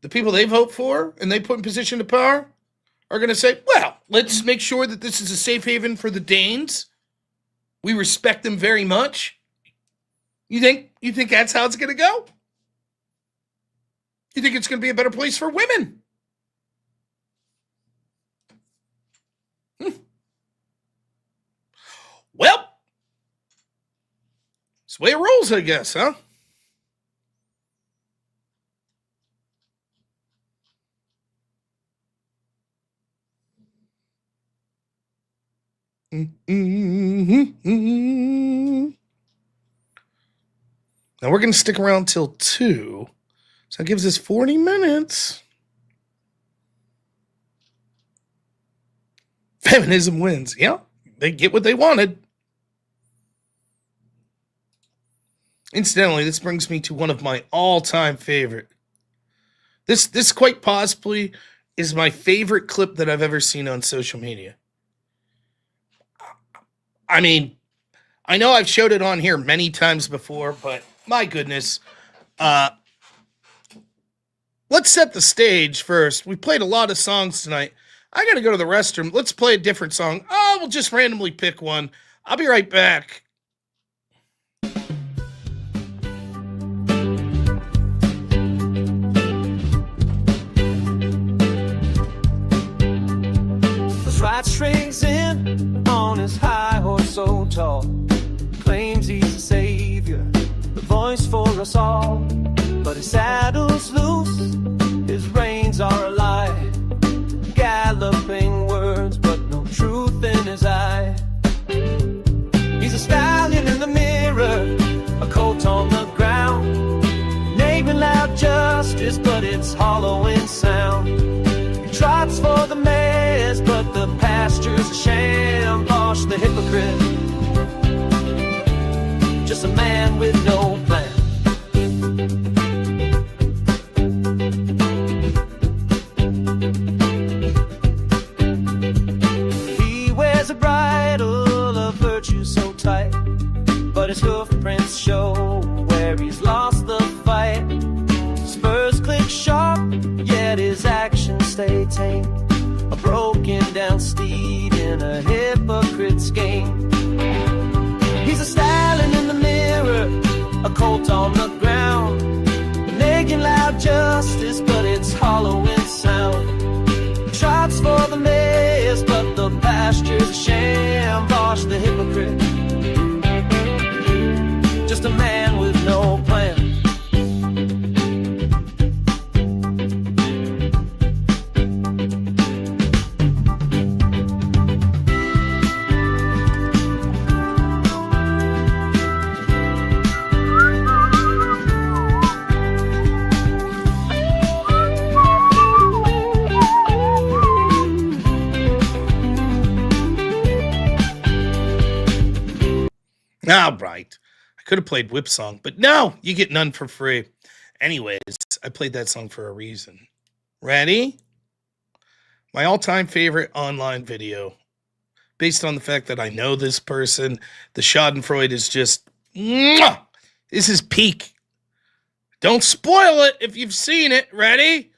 the people they vote for and they put in position of power are going to say, well, let's make sure that this is a safe haven for the Danes. We respect them very much. You think that's how it's going to go? You think it's going to be a better place for women? Well, it's the way it rolls, I guess, huh? Now we're going to stick around till 2. So that gives us 40 minutes. Feminism wins. Yeah, they get what they wanted. Incidentally, this brings me to one of my all-time favorite. This quite possibly is my favorite clip that I've ever seen on social media. I mean, I know I've showed it on here many times before, but my goodness. Let's set the stage first. We played a lot of songs tonight. I gotta go to the restroom. Let's play a different song. Oh, we'll just randomly pick one. I'll be right back. The ride strings in on his high horse so tall. Claims he's a savior, the voice for us all. But his saddle's loose, his reins are a lie. Galloping words, but no truth in his eye. He's a stallion in the mirror, a colt on the ground. Naming loud justice, but it's hollow in sound. He trots for the mares, but the pasture's a sham. Bosh the hypocrite, just a man with no plan. But his hoof prints show where he's lost the fight. Spurs click sharp, yet his actions stay tame. A broken down steed in a hypocrite's game. He's a stallion in the mirror, a colt on the ground. Making loud justice, but it's hollow in sound. Trots for the mares, but the pasture's a sham. Bosh the hypocrite, just a man with no plan. All right. I could have played Whip Song, but no, you get none for free. Anyways, I played that song for a reason. Ready? My all-time favorite online video, based on the fact that I know this person. The Schadenfreude is just, mwah! This is peak. Don't spoil it if you've seen it. Ready?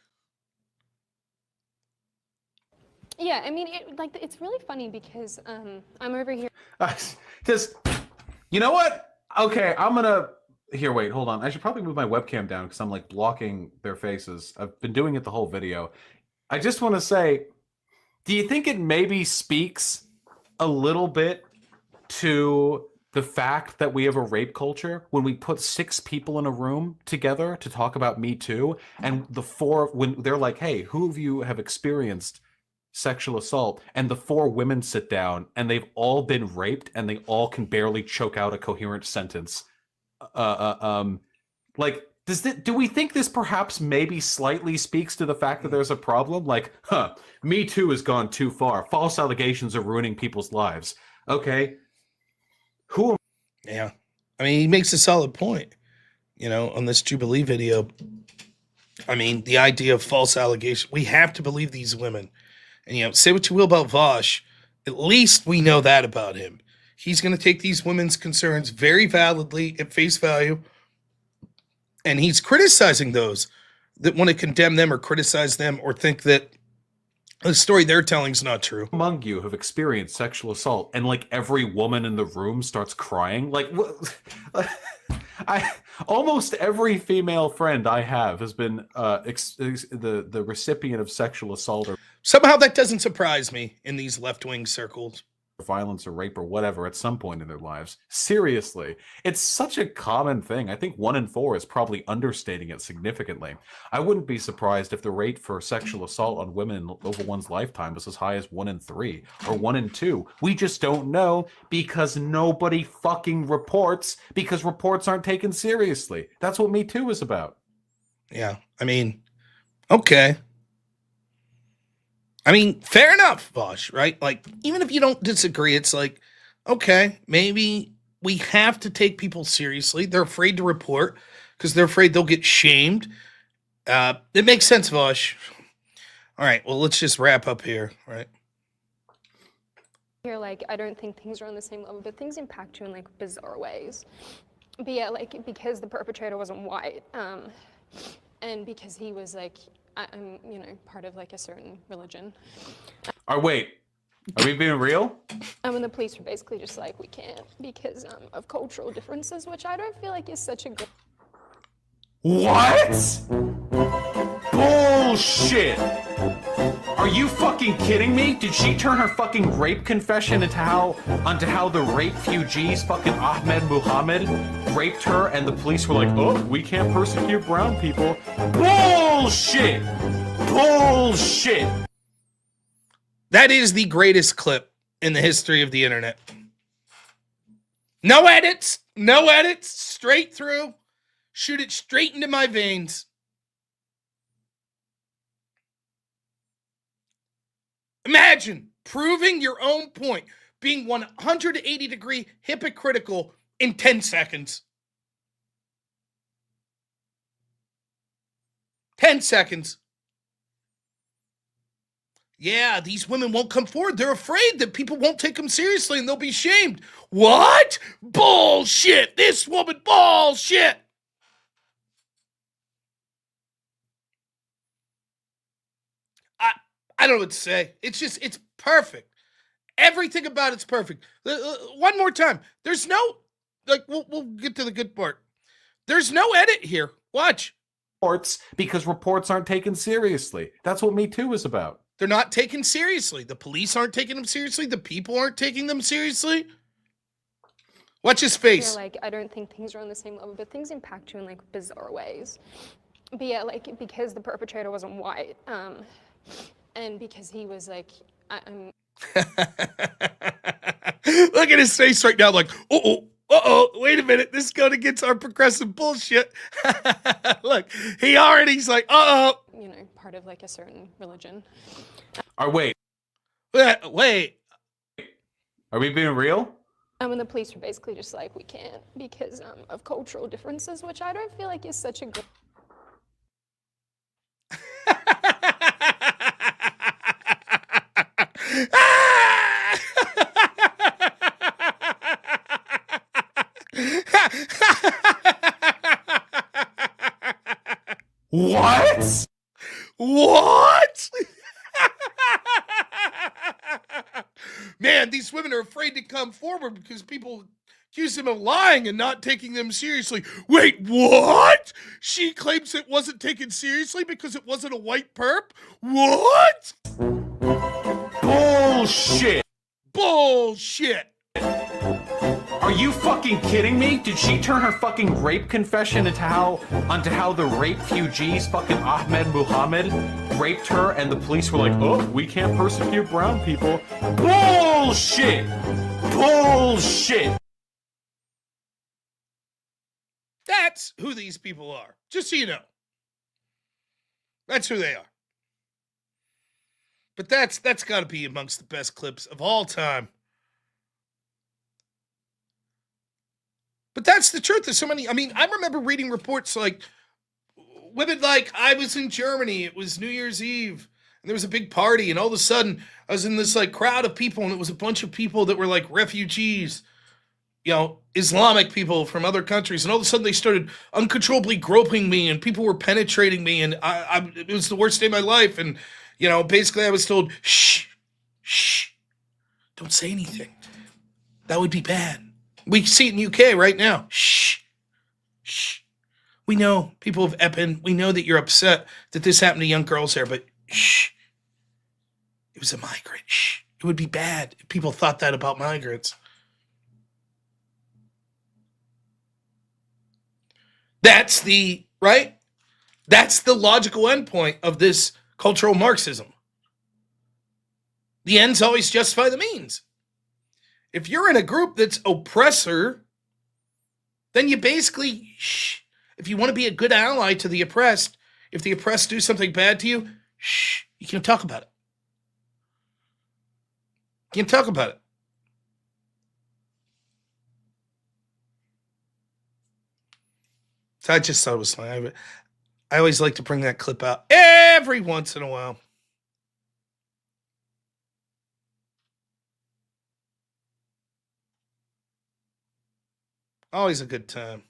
Yeah, I mean, it's really funny because I'm over here. Just, you know what? Okay, I'm gonna. Here, wait, hold on. I should probably move my webcam down because I'm like blocking their faces. I've been doing it the whole video. I just want to say, do you think it maybe speaks a little bit to the fact that we have a rape culture when we put 6 people in a room together to talk about Me Too, and when they're like, hey, who of you have experienced sexual assault, and the 4 women sit down and they've all been raped and they all can barely choke out a coherent sentence. Like, do we think this perhaps maybe slightly speaks to the fact that there's a problem? Like, Me Too has gone too far. False allegations are ruining people's lives. Okay. Yeah. I mean, he makes a solid point, on this Jubilee video. I mean, the idea of false allegation, we have to believe these women. And, say what you will about Vosh, at least we know that about him. He's going to take these women's concerns very validly at face value, and he's criticizing those that want to condemn them or criticize them or think that the story they're telling is not true. Among you have experienced sexual assault, and like every woman in the room starts crying. Like, almost every female friend I have has been the recipient of sexual assault or somehow that doesn't surprise me in these left-wing circles. Violence or rape or whatever at some point in their lives. Seriously, it's such a common thing. I think 1 in 4 is probably understating it significantly. I wouldn't be surprised if the rate for sexual assault on women over one's lifetime was as high as 1 in 3 or 1 in 2. We just don't know because nobody fucking reports, because reports aren't taken seriously. That's what Me Too is about. Yeah, I mean, okay. I mean, fair enough, Vosh, right? Like, even if you don't disagree, it's like, okay, maybe we have to take people seriously. They're afraid to report because they're afraid they'll get shamed. It makes sense, Vosh. All right, well, let's just wrap up here, right? Here, I don't think things are on the same level, but things impact you in bizarre ways. But yeah, because the perpetrator wasn't white, and because he was I'm, part of a certain religion. Wait, are we being real? And the police were basically just we can't because of cultural differences, which I don't feel like is such a good. What? Bullshit! Are you fucking kidding me? Did she turn her fucking rape confession onto how the rape fugees fucking Ahmed Muhammad raped her and the police were like, oh, we can't persecute brown people? Bullshit! Bullshit! That is the greatest clip in the history of the internet. No edits, straight through. Shoot it straight into my veins. Imagine proving your own point, being 180-degree hypocritical in 10 seconds. 10 seconds. Yeah, these women won't come forward. They're afraid that people won't take them seriously and they'll be shamed. What? Bullshit. This woman, bullshit. I don't know what to say. It's perfect. Everything about it's perfect. One more time. There's no, we'll get to the good part. There's no edit here. Watch. Reports, because reports aren't taken seriously. That's what Me Too is about. They're not taken seriously. The police aren't taking them seriously. The people aren't taking them seriously. Watch his face. I don't think things are on the same level, but things impact you in bizarre ways. But yeah, because the perpetrator wasn't white, and because he was Look at his face right now, wait a minute, this is going against our progressive bullshit. Look, he's like, part of a certain religion. Wait. Wait. Are we being real? And the police were basically just like, we can't because of cultural differences, which I don't feel like is such a good. What? What? Man, these women are afraid to come forward because people accuse them of lying and not taking them seriously. Wait, what? She claims it wasn't taken seriously because it wasn't a white perp? What? Bullshit. Bullshit. Are you fucking kidding me? Did she turn her fucking rape confession onto how the rape refugees, fucking Ahmed Muhammad, raped her and the police were like, oh, we can't persecute brown people? Bullshit! Bullshit! That's who these people are. Just so you know. That's who they are. But that's got to be amongst the best clips of all time. But that's the truth. There's so many. I mean, I remember reading reports like women like, I was in Germany. It was New Year's Eve. And there was a big party. And all of a sudden, I was in this like crowd of people. And it was a bunch of people that were like refugees, you know, Islamic people from other countries. And all of a sudden, they started uncontrollably groping me. And people were penetrating me. And it was the worst day of my life. And, you know, basically I was told, shh, don't say anything. That would be bad. We see it in UK right now. Shh. We know, people of Eppin, we know that you're upset that this happened to young girls there, but shh. It was a migrant. Shh. It would be bad if people thought that about migrants. That's the, right? That's the logical endpoint of this cultural Marxism. The ends always justify the means. If you're in a group that's oppressor, then you basically, shh. If you want to be a good ally to the oppressed, if the oppressed do something bad to you, shh, you can't talk about it. You can't talk about it. So I just thought it was funny. I always like to bring that clip out every once in a while. Always a good time.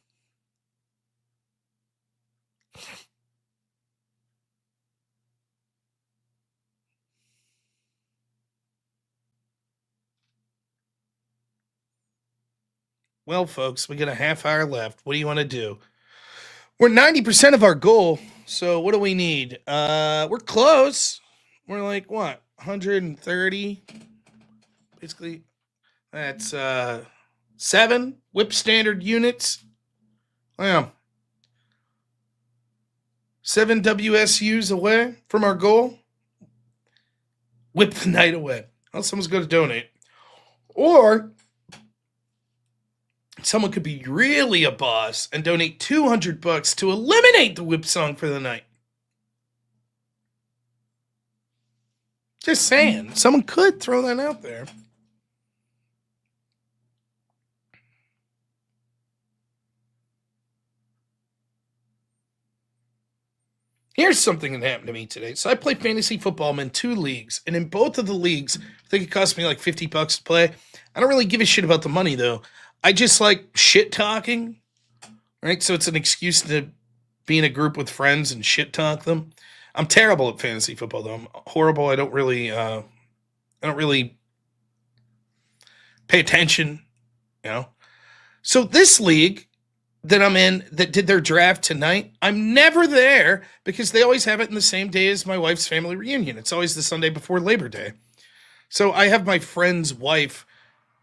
Well, folks, we got a half hour left. What do you want to do? We're 90% of our goal. So what do we need? We're close. We're like, what? 130? Basically, that's 7 whip standard units. Wow. 7 WSUs away from our goal. Whip the night away. Well, someone's going to donate. Or someone could be really a boss and donate $200 to eliminate the whip song for the night. Just saying. Someone could throw that out there. Here's something that happened to me today. So I play fantasy football. I'm in 2 leagues. And in both of the leagues, I think it cost me like $50 to play. I don't really give a shit about the money, though. I just like shit talking. Right? So it's an excuse to be in a group with friends and shit talk them. I'm terrible at fantasy football, though. I'm horrible. I don't really pay attention, you know. So this league that I'm in that did their draft tonight, I'm never there because they always have it in the same day as my wife's family reunion. It's always the Sunday before Labor Day. So I have my friend's wife.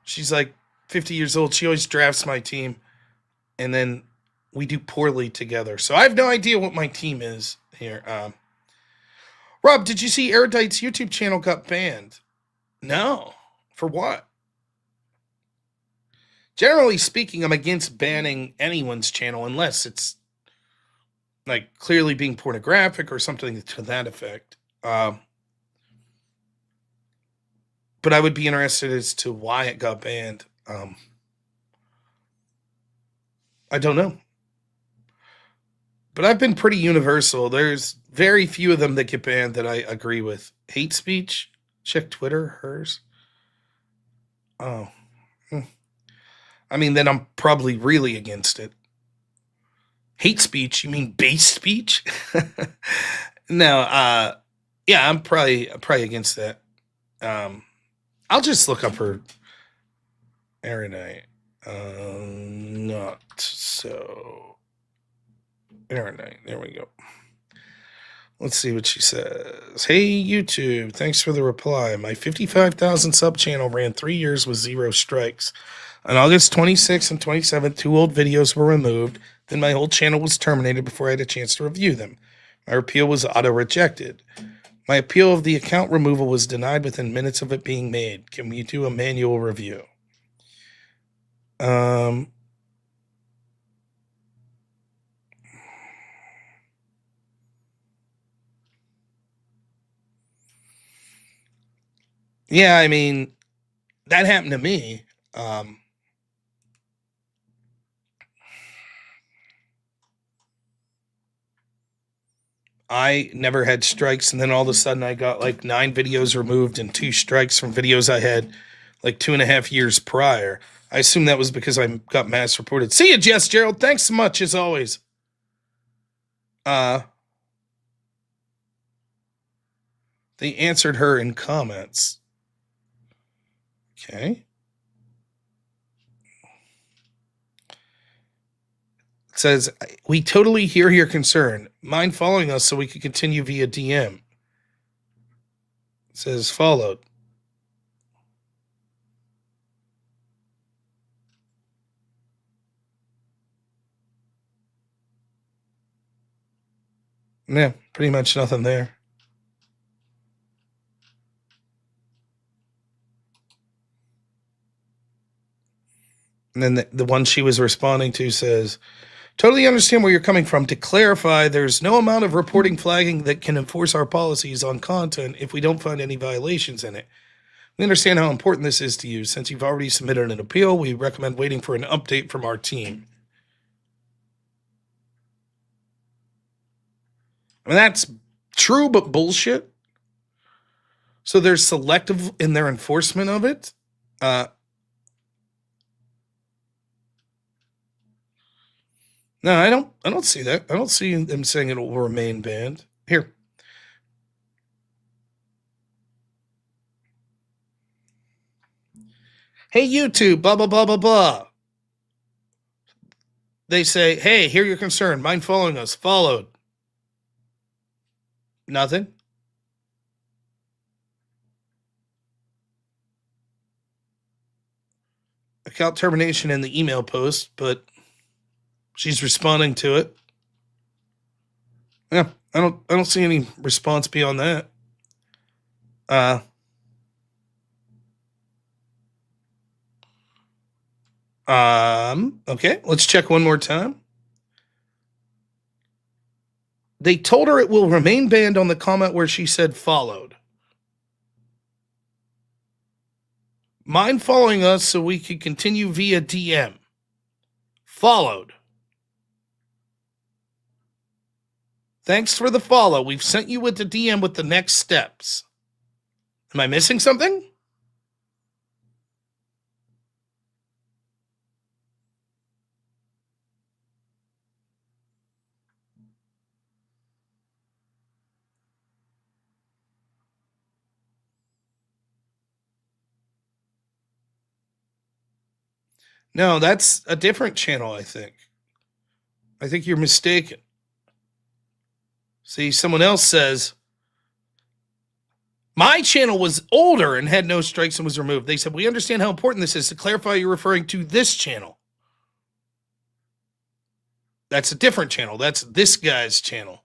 She's like 50 years old. She always drafts my team. And then we do poorly together. So I have no idea what my team is here. Rob, did you see Erudite's YouTube channel got banned? No. For what? Generally speaking, I'm against banning anyone's channel unless it's like clearly being pornographic or something to that effect. But I would be interested as to why it got banned. I don't know. But I've been pretty universal. There's very few of them that get banned that I agree with. Hate speech? Check Twitter, hers. Oh. I mean, then I'm probably really against it. Hate speech? You mean base speech? No, yeah, I'm probably against that. I'll just look up her Aranite. Not so Aranite. There we go. Let's see what she says. Hey, YouTube. Thanks for the reply. My 55,000 sub channel ran 3 years with 0 strikes. On August 26th and 27th, 2 old videos were removed. Then my whole channel was terminated before I had a chance to review them. My appeal was auto-rejected. My appeal of the account removal was denied within minutes of it being made. Can we do a manual review? Yeah, I mean, that happened to me. I never had strikes, and then all of a sudden I got like 9 videos removed and 2 strikes from videos I had like 2.5 years prior. I assume that was because I got mass reported. See you, Jess Gerald. Thanks so much as always. They answered her in comments. Okay. It says, we totally hear your concern. Mind following us so we can continue via DM. It says followed. Yeah, pretty much nothing there. And then the one she was responding to says, totally understand where you're coming from. To clarify, there's no amount of reporting flagging that can enforce our policies on content if we don't find any violations in it. We understand how important this is to you. Since you've already submitted an appeal, we recommend waiting for an update from our team. I mean, that's true, but bullshit. So they're selective in their enforcement of it. No, I don't see that. I don't see them saying it will remain banned. Here. Hey, YouTube, blah, blah, blah, blah, blah. They say, hey, hear your concern. Mind following us. Followed. Nothing. Account termination in the email post, but she's responding to it. Yeah, I don't see any response beyond that. Okay, let's check one more time. They told her it will remain banned on the comment where she said followed. Mind following us so we can continue via DM. Followed. Thanks for the follow. We've sent you with the DM with the next steps. Am I missing something? No, that's a different channel, I think. I think you're mistaken. See, someone else says, my channel was older and had no strikes and was removed. They said, we understand how important this is. To clarify, you're referring to this channel. That's a different channel. That's this guy's channel.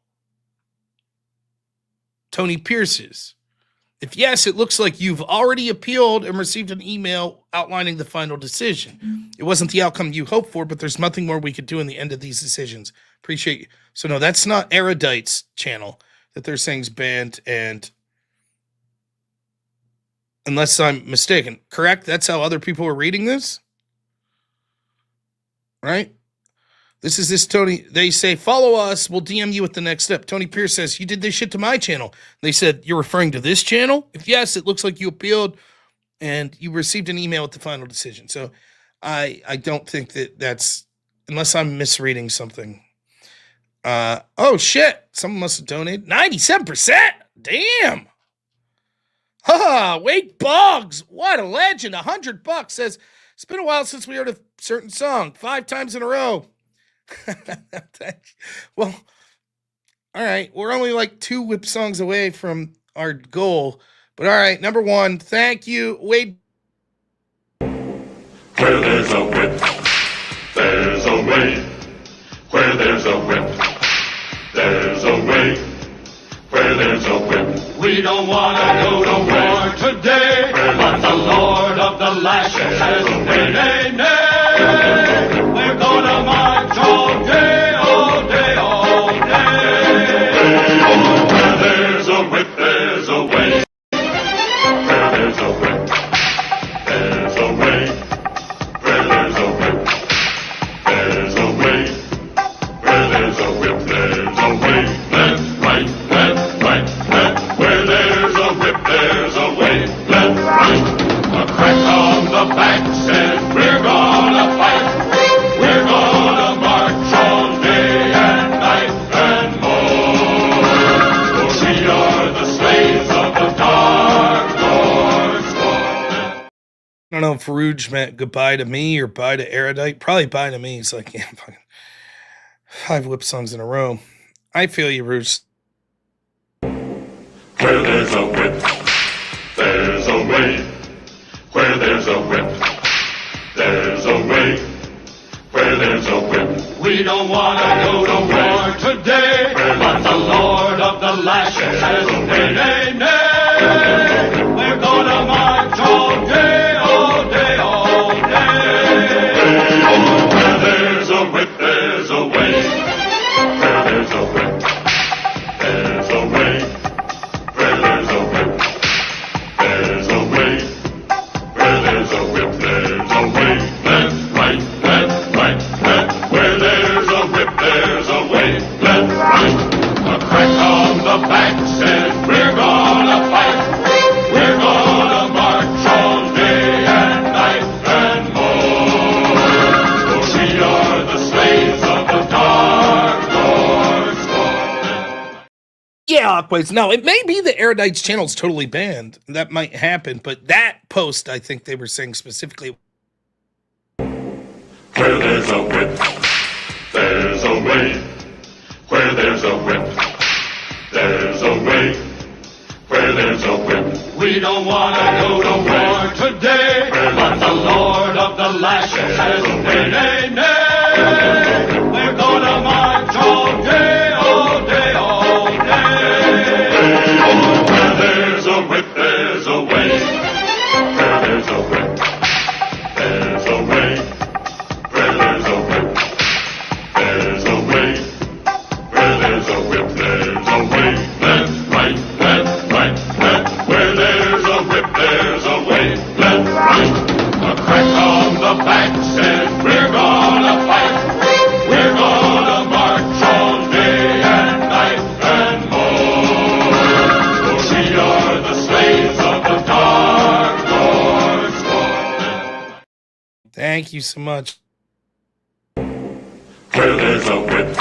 Tony Pierce's. If yes, it looks like you've already appealed and received an email outlining the final decision. It wasn't the outcome you hoped for, but there's nothing more we could do in the end of these decisions. Appreciate you. So no, that's not Erudite's channel that they're saying is banned, and unless I'm mistaken, correct? That's how other people are reading this? Right? This Tony. They say, follow us. We'll DM you with the next step. Tony Pierce says, you did this shit to my channel. They said, you're referring to this channel? If yes, it looks like you appealed and you received an email with the final decision. So I don't think that's, unless I'm misreading something. Oh shit. Someone must have donated 97%. Damn. Wade Boggs. What a legend. $100 says, it's been a while since we heard a certain song 5 times in a row. Well, all right. We're only like 2 whip songs away from our goal. But all right, number 1. Thank you, Wade. Where there's a whip, there's a way. Where there's a whip, there's a way. Where there's a whip, we don't want to go to war today. But the Lord of the lashes says, nay, nay, nay. We're gonna march all day, all day, all day. Where there's a whip, there's a way. Where there's a whip, there's a way. Where there's a whip, there's a way. Where there's a whip, there's a way. Left, right, left, right, left. Where there's a whip, there's a way. Left, right. A crack on the back says we're gonna fight. We're gonna march all day and night and more. For we are the slaves of the Dark Lord's Lord. I don't know if Rouge meant goodbye to me or bye to Erudite. Probably bye to me. He's like, yeah, fucking 5 whip songs in a row. I feel you, Rouge. Where there's a whip, there's a way. Where there's a whip, there's a way. Where there's a whip, we don't want to go to war today. But the Lord of the lashes says, nay, nay, nay. We're gonna march all day, all day, all day. Where there's a whip, there's a way. Where there's a whip, there's a way. Where there's a whip, there's a way. Where there's a whip, there's a way. Left, right, left, right, left. Where there's a whip, there's a way. Left, right. A crack on the back says we're gonna fight. We're gonna march all day and night and more. For we are the slaves of the Dark Lord's Lord. Yeah, Aquays. No, it may be the Erudite's channel's totally banned. That might happen, but that post, I think they were saying specifically. Where there's a whip, there's a way. Where there's a whip, there's a way. Where there's a whip, we don't want to go to war today. But the Lord of the lashes says, nay, nay, nay. We're gonna march all day, all day, all day. Where there's a whip, there's a way. Where there's a whip, there's a way. Where there's a whip, there's a way. Where there's a whip, there's a way. Left, right, left, right, left. Where there's a whip, there's a way. Left, right. A crack on the back says we're gonna fight. We're gonna march all day and night and more. For we are the slaves of the Dark Lord's Lord. Thank you so much. Where there's a whip,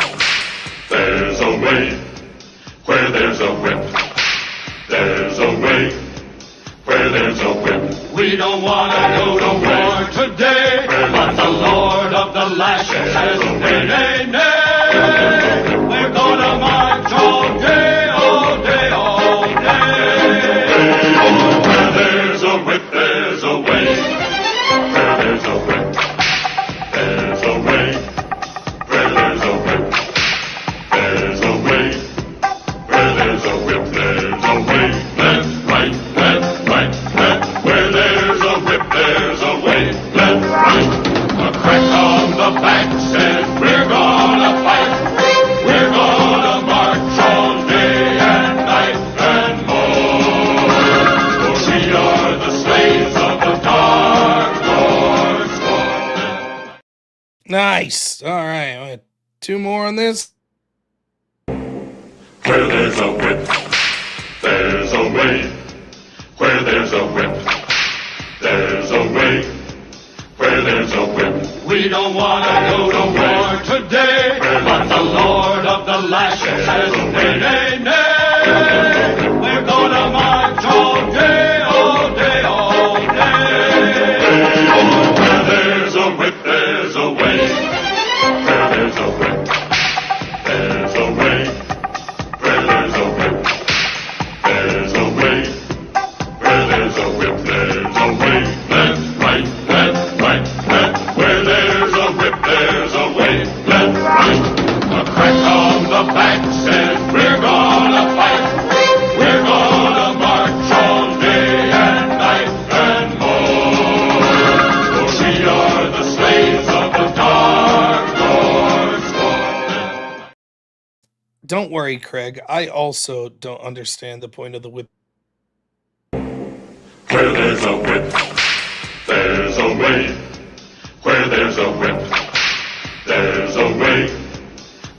there's a way. Where there's a whip, there's a way. Where there's a whip, we don't want to go to war today. But the Lord of the lashes says, nay, nay, nay. We're gonna march all day, all day, all day. Where there's a whip, there's a way. Where there's a whip, there's a way. Where there's a whip, there's a way. Where there's a whip, there's a way. Left, right, left, right, left. Where there's a whip, there's a way. Left, right. A crack on the back says we're gonna fight. We're gonna march all day and night and more. For we are the slaves of the Dark Lord's Lord. Nice. All right. 2 more on this. Where there's a whip, there's a way. Where there's a whip, there's a way. Where there's a whip, we don't want to go to war today. But the Lord of the lashes says, nay, nay, nay. We're gonna march all day, all day, all day. Where there's a whip, there's a way. Where there's a whip, there's a way. Where there's a whip, there's a way. Where there's a whip, there's a way. Left, right, left, right, left. Where there's a whip, there's a way. Left, right. A crack on the back says we're gonna fight. We're gonna march all day and night and more. For we are the slaves of the dark Lord's sword. Don't worry, Craig. I also don't understand the point of the whip. Where there's a whip, there's a way. Where there's a whip, there's a way.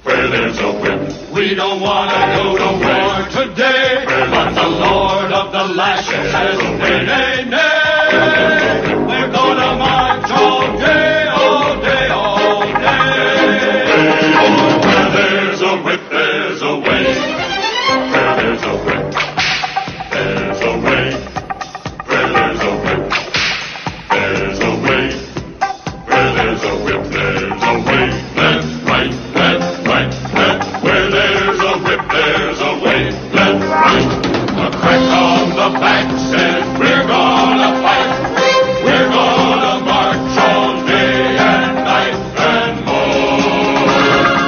Where there's a whip, we don't want to go to war today. But the Lord of the lashes says, nay, nay, nay. We're gonna march all day, all day, all day. Where there's a whip, there's a way. Where there's a whip, there's a way. Where there's a whip, there's a way. Where there's a whip, there's a way. Left, right, left, right, left. Where there's a whip, there's a way. Left, right. A crack on the back says we're gonna fight. We're gonna march all day and night and more.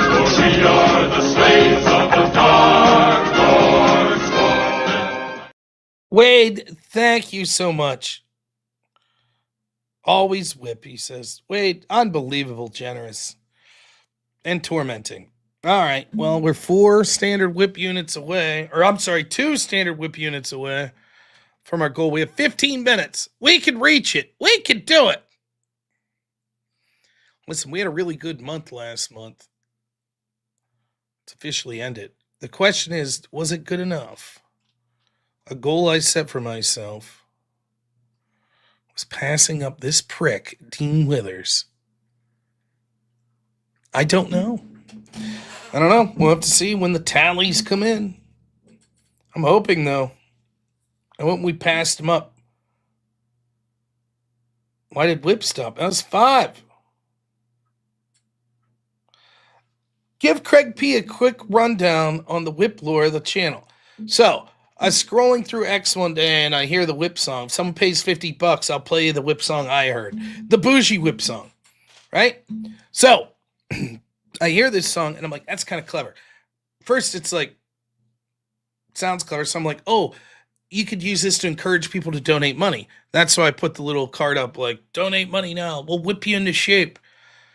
For we are the slaves of the dark Lord's sword. Wade, thank you so much. Always whip, he says. Wade, unbelievable generous and tormenting. All right, well, we're 4 standard whip units away, or I'm sorry, 2 standard whip units away from our goal. We have 15 minutes. We can reach it. We can do it. Listen, we had a really good month last month. It's officially ended. The question is, was it good enough? A goal I set for myself was passing up this prick, Dean Withers. I don't know. I don't know. We'll have to see when the tallies come in. I'm hoping, though. I hope we passed him up. Why did Whip stop? That was 5. Give Craig P a quick rundown on the Whip lore of the channel. So, I was scrolling through X one day and I hear the Whip song. If someone pays $50, I'll play you the Whip song I heard. The bougie Whip song. Right? So, I hear this song and I'm like, that's kind of clever. First, it's like, sounds clever. So I'm like, oh, you could use this to encourage people to donate money. That's why I put the little card up like, donate money now. We'll whip you into shape.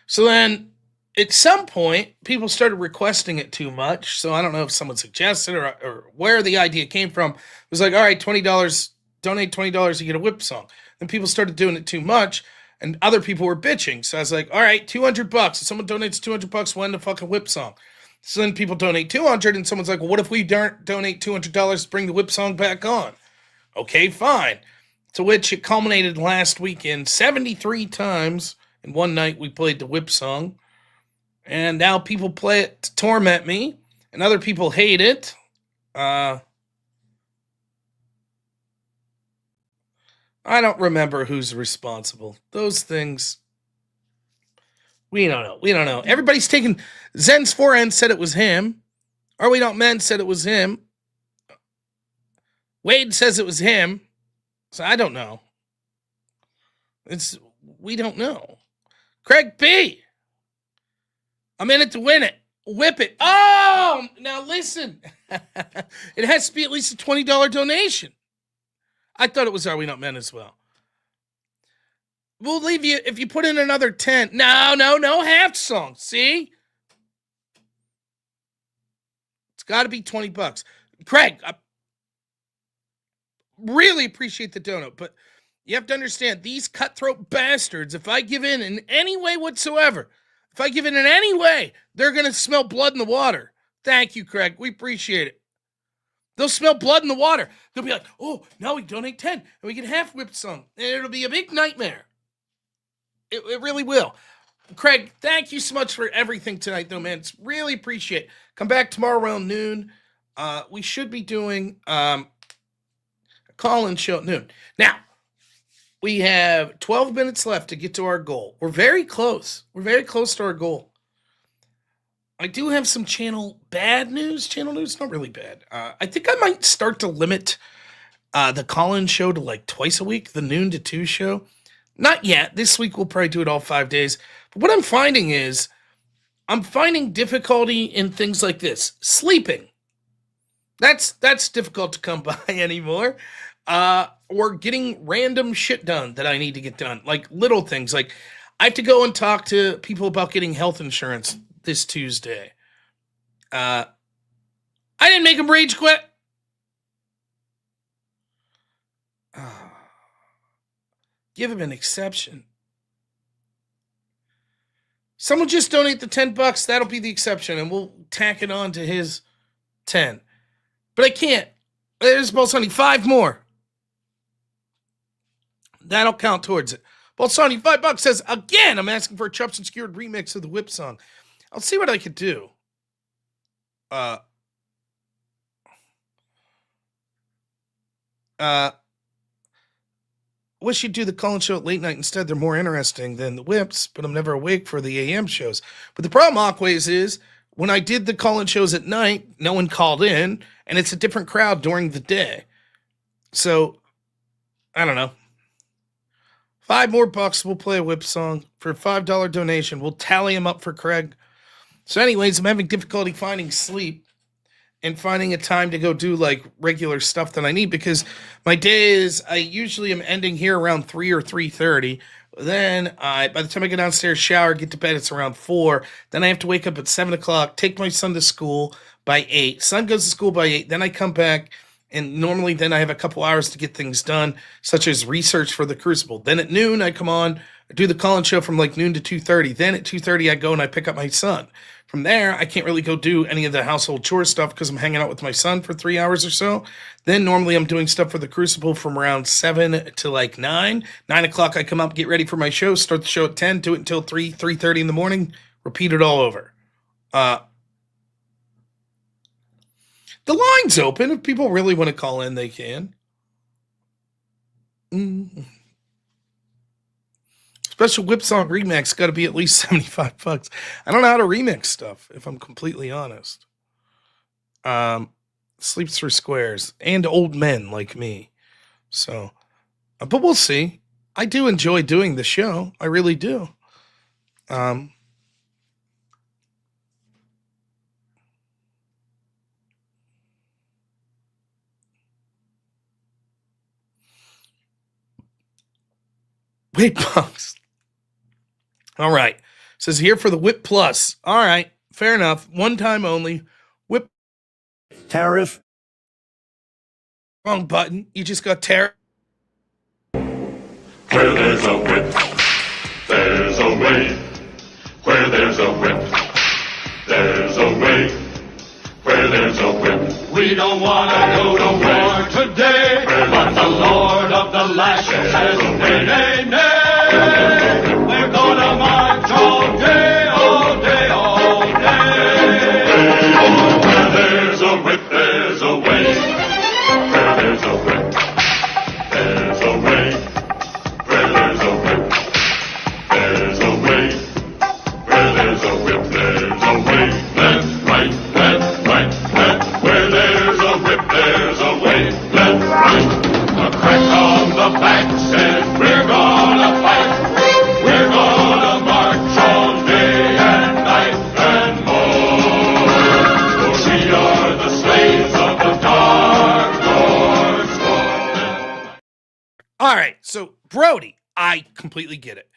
So then at some point, people started requesting it too much. So I don't know if someone suggested or where the idea came from. It was like, all right, $20, donate $20, you get a whip song. Then people started doing it too much. And other people were bitching. So I was like, all right, $200. If someone donates $200, when the fucking whip song? So then people donate $200, and someone's like, well, what if we donate $200 to bring the whip song back on? Okay, fine. To which it culminated last weekend. 73 times in one night we played the whip song. And now people play it to torment me. And other people hate it. I don't remember who's responsible. Those things, we don't know. We don't know. Everybody's taking, Zen's 4N said it was him. Are We Don't Men said it was him. Wade says it was him. So I don't know. We don't know. Craig P. I'm in it to win it. Whip it. Oh, now listen. It has to be at least a $20 donation. I thought it was Are We Not Men as well. We'll leave you, if you put in another 10. No half song. See? It's got to be $20. Craig, I really appreciate the donut, but you have to understand, these cutthroat bastards, if I give in any way whatsoever, If I give it in any way, they're going to smell blood in the water. Thank you, Craig. We appreciate it. They'll smell blood in the water. They'll be like, oh, now we donate 10 and we get half whip song. And it'll be a big nightmare. It really will. Craig, thank you so much for everything tonight, though, man. It's really appreciate it. Come back tomorrow around noon. We should be doing a call-in show at noon. Now, we have 12 minutes left to get to our goal. We're very close. We're very close to our goal. I do have some channel news. Channel news, not really bad. I think I might start to limit the call-in show to like twice a week, the noon to 2 show. Not yet. This week we'll probably do it all 5 days. But what I'm finding is I'm finding difficulty in things like this. Sleeping. That's difficult to come by anymore. Or getting random shit done that I need to get done. Like little things. Like I have to go and talk to people about getting health insurance this Tuesday. I didn't make him rage quit. Give him an exception. Someone just donate the $10. That'll be the exception, and we'll tack it on to his 10. But I can't. There's Bolsani 5 more. That'll count towards it. Bolsani $5 says, again, I'm asking for a Chops and Skewered remix of the Whip song. I'll see what I could do. Wish you'd do the call-in show at late night instead. They're more interesting than the whips, but I'm never awake for the AM shows. But the problem, Aquays, is when I did the call-in shows at night, no one called in, and it's a different crowd during the day. So, I don't know. 5 more bucks, we'll play a whip song. For a $5 donation, we'll tally them up for Craig. So anyways, I'm having difficulty finding sleep and finding a time to go do like regular stuff that I need because my days, I usually am ending here around 3 or 3:30. Then by the time I get downstairs, shower, get to bed, it's around 4. Then I have to wake up at 7 o'clock, take my son to school by 8. Son goes to school by 8. Then I come back and normally then I have a couple hours to get things done, such as research for the Crucible. Then at noon, I come on, I do the call-in show from like noon to 2:30. Then at 2:30, I go and I pick up my son. From there, I can't really go do any of the household chore stuff because I'm hanging out with my son for 3 hours or so. Then normally I'm doing stuff for the Crucible from around 7 to like 9. 9 o'clock, I come up, get ready for my show, start the show at 10, do it until 3:30 in the morning, repeat it all over. The line's open. If people really want to call in, they can. Special Whip Song Remix got to be at least $75. I don't know how to remix stuff, if I'm completely honest. Sleeps through squares and old men like me. So, but we'll see. I do enjoy doing the show. I really do. Wait, Punks. All right. Says here for the Whip Plus. All right. Fair enough. One time only. Whip. Tariff. Wrong button. You just got tariff. Where there's a whip, there's a way. Where there's a whip, there's a way. Where there's a whip, we don't want to go to war today. But the Lord of the Lashes says, nay, nay, nay. We're gonna march all day, all day, all day. Where there's a whip, there's a way. Where there's a whip, there's a way. Where there's a whip, there's a way. Where there's a whip, there's a way. Left, right, left, right, left. Where there's a whip, there's a way. Left, right. A crack on the back says we're gonna fight. We're gonna march all day and night and more. For we are the slaves of the Dark Lord's sword. All right. So, Brody, I completely get it.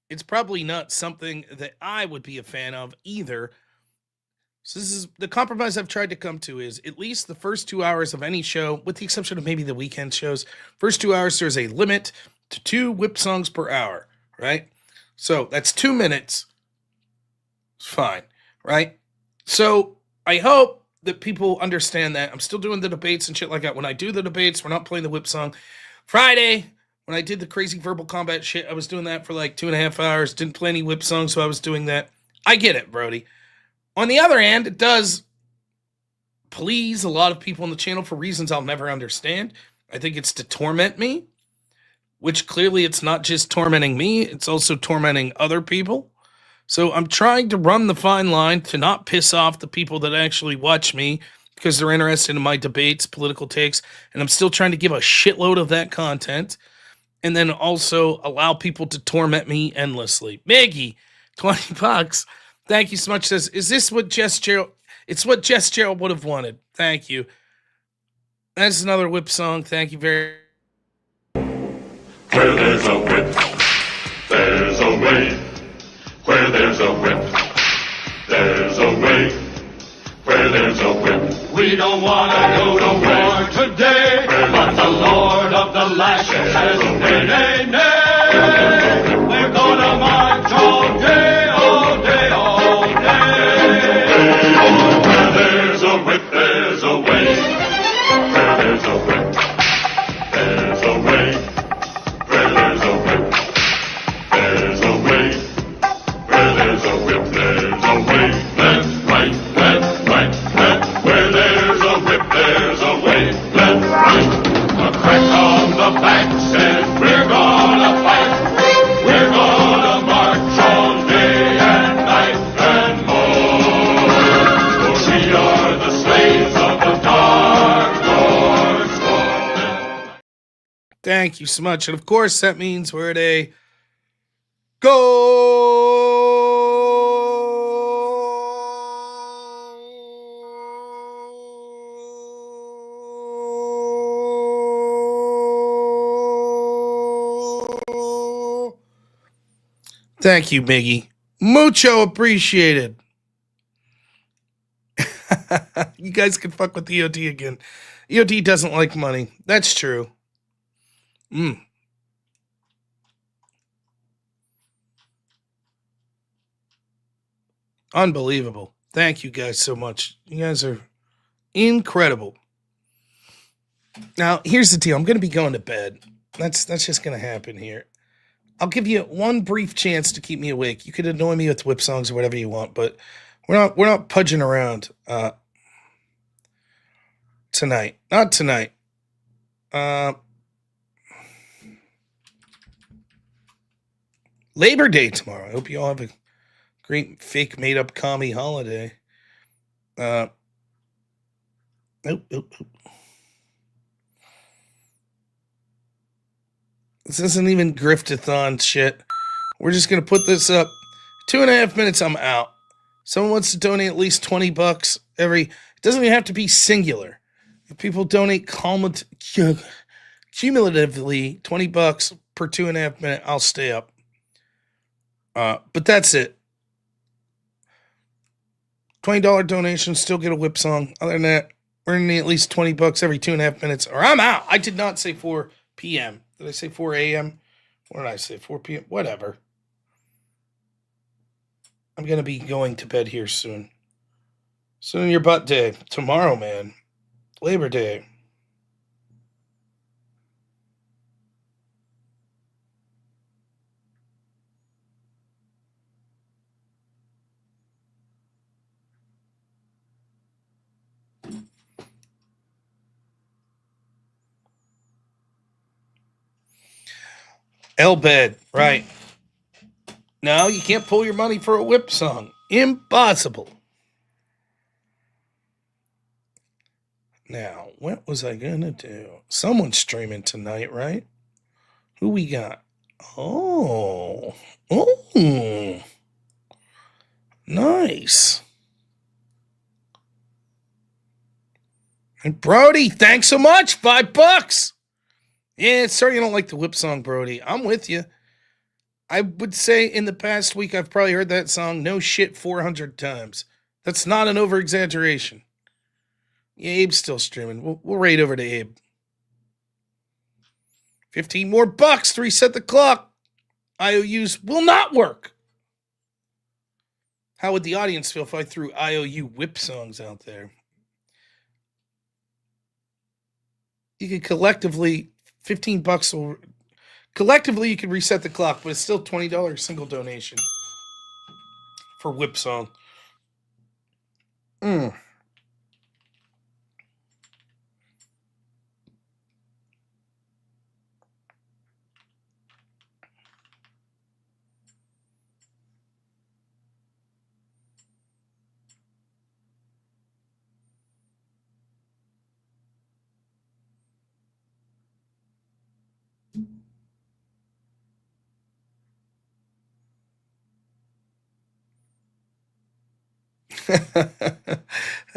It's probably not something that I would be a fan of either. So this is the compromise I've tried to come to is at least the first 2 hours of any show, with the exception of maybe the weekend shows, first 2 hours, there's a limit to 2 whip songs per hour, right? So that's 2 minutes. It's fine, right? So I hope that people understand that. I'm still doing the debates and shit like that. When I do the debates, we're not playing the whip song. Friday, when I did the crazy verbal combat shit, I was doing that for like 2.5 hours. Didn't play any whip songs, so I was doing that. I get it, Brody. On the other hand, it does please a lot of people on the channel for reasons I'll never understand. I think it's to torment me, which clearly it's not just tormenting me, it's also tormenting other people. So I'm trying to run the fine line to not piss off the people that actually watch me because they're interested in my debates, political takes, and I'm still trying to give a shitload of that content and then also allow people to torment me endlessly. Maggie, $20. Thank you so much. Says, is this what Jess Gerald? It's what Jess Gerald would have wanted. Thank you. That's another whip song. Thank you very Where there's a whip, there's a way. Where there's a whip, there's a way. Where there's a whip, we don't want to go to war today. But the Lord of the Lash says, nay, nay, nay. We're gonna march all day, all day, all day. Where there's a whip, there's a way. Where there's a whip, there's a way. Where there's a whip, there's a way. Where there's a whip, there's a way. Left, right, left, right, left. Where there's a whip, there's a way. Left, right. A crack on the back says we're gonna fight. We're gonna march all day and night and more. For we are the slaves of the Dark Lord's fall. Thank you so much. And of course, that means we're at a go. Thank you, Miggy. Mucho appreciated. You guys can fuck with EOD again. EOD doesn't like money. That's true. Unbelievable. Thank you guys so much. You guys are incredible. Now, here's the deal. I'm going to be going to bed. That's just going to happen here. I'll give you one brief chance to keep me awake. You could annoy me with whip songs or whatever you want, but we're not pudging around tonight. Not tonight. Labor Day tomorrow. I hope you all have a great fake made up commie holiday. Nope. This isn't even Griftathon shit. We're just gonna put this up. 2.5 minutes, I'm out. Someone wants to donate at least $20 every. It doesn't even have to be singular. If people donate cumulatively $20 per 2.5 minute, I'll stay up. But that's it. $20 donation, still get a whip song. Other than that, we're gonna need at least $20 every 2.5 minutes, or I'm out. I did not say 4 p.m. Did I say 4 a.m.? What did I say? 4 p.m.? Whatever. I'm gonna be going to bed here soon. Soon your butt day. Tomorrow, man. Labor Day. L-Bed, right. No, you can't pull your money for a whip song. Impossible. Now, what was I gonna do? Someone's streaming tonight, right? Who we got? Oh. Nice. And Brody, thanks so much. $5. Yeah, sorry you don't like the whip song, Brody. I'm with you. I would say in the past week, I've probably heard that song no shit 400 times. That's not an over-exaggeration. Yeah, Abe's still streaming. We'll raid over to Abe. 15 more bucks to reset the clock. IOUs will not work. How would the audience feel if I threw IOU whip songs out there? You could collectively, $15 will, collectively you could reset the clock, but it's still $20 single donation for whip song.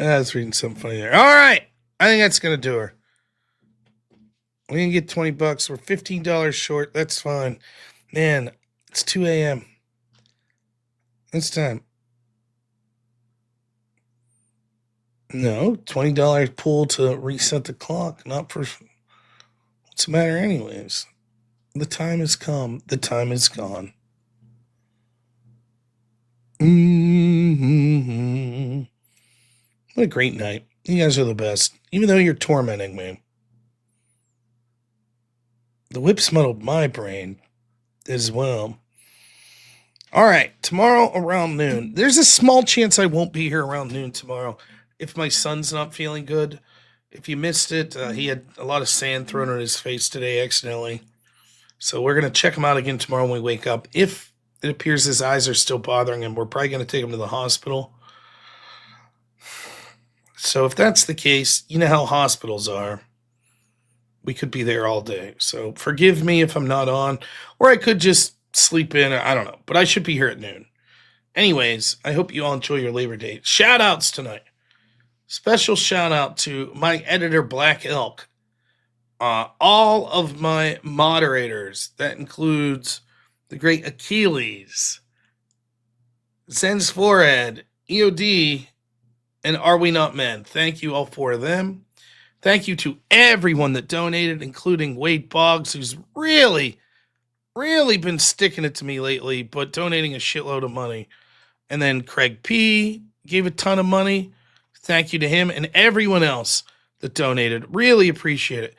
I was reading something funny there. All right. I think that's going to do her. We can get $20. We're $15 short. That's fine. Man, it's 2 a.m. It's time. No, $20 pool to reset the clock. Not for. What's the matter, anyways? The time has come. The time is gone. Mm-hmm. What a great night. You guys are the best. Even though you're tormenting me. The whips muddled my brain as well. All right. Tomorrow around noon. There's a small chance I won't be here around noon tomorrow if my son's not feeling good. If you missed it, he had a lot of sand thrown on his face today accidentally. So we're going to check him out again tomorrow when we wake up. If it appears his eyes are still bothering him, we're probably going to take him to the hospital. So if that's the case, you know how hospitals are. We could be there all day. So forgive me if I'm not on, or I could just sleep in. I don't know, but I should be here at noon. Anyways, I hope you all enjoy your Labor Day. Shout outs tonight. Special shout out to my editor, Black Elk. All of my moderators. That includes the great Achilles, Zen's Forehead, EOD, and Are We Not Men. Thank you all for them. Thank you to everyone that donated, including Wade Boggs, who's really been sticking it to me lately, but donating a shitload of money. And then Craig P. gave a ton of money. Thank you to him and everyone else that donated. Really appreciate it.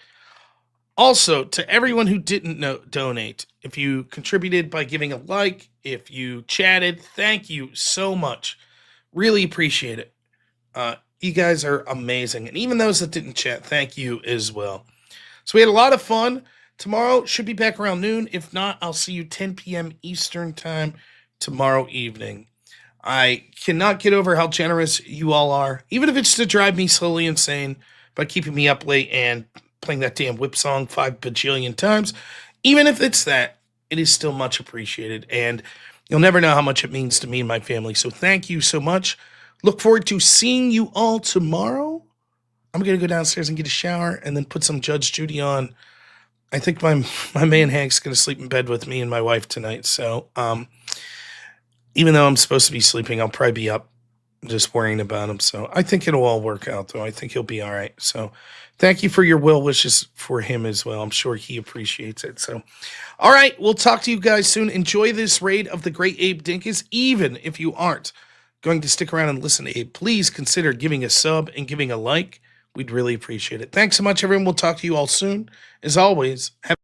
Also, to everyone who didn't donate, if you contributed by giving a like, if you chatted, thank you so much. Really appreciate it. You guys are amazing. And even those that didn't chat, thank you as well. So we had a lot of fun. Tomorrow should be back around noon. If not, I'll see you 10 p.m. Eastern time tomorrow evening. I cannot get over how generous you all are, even if it's to drive me slowly insane by keeping me up late and playing that damn whip song 5 bajillion times. Even if it's that, it is still much appreciated. And you'll never know how much it means to me and my family. So thank you so much. Look forward to seeing you all tomorrow. I'm going to go downstairs and get a shower and then put some Judge Judy on. I think my man Hank's going to sleep in bed with me and my wife tonight. So even though I'm supposed to be sleeping, I'll probably be up just worrying about him. So I think it'll all work out, though. I think he'll be all right. So thank you for your well wishes for him as well. I'm sure he appreciates it. So, all right, we'll talk to you guys soon. Enjoy this raid of the great Abe Dinkus. Even if you aren't going to stick around and listen to Abe, please consider giving a sub and giving a like. We'd really appreciate it. Thanks so much, everyone. We'll talk to you all soon. As always, have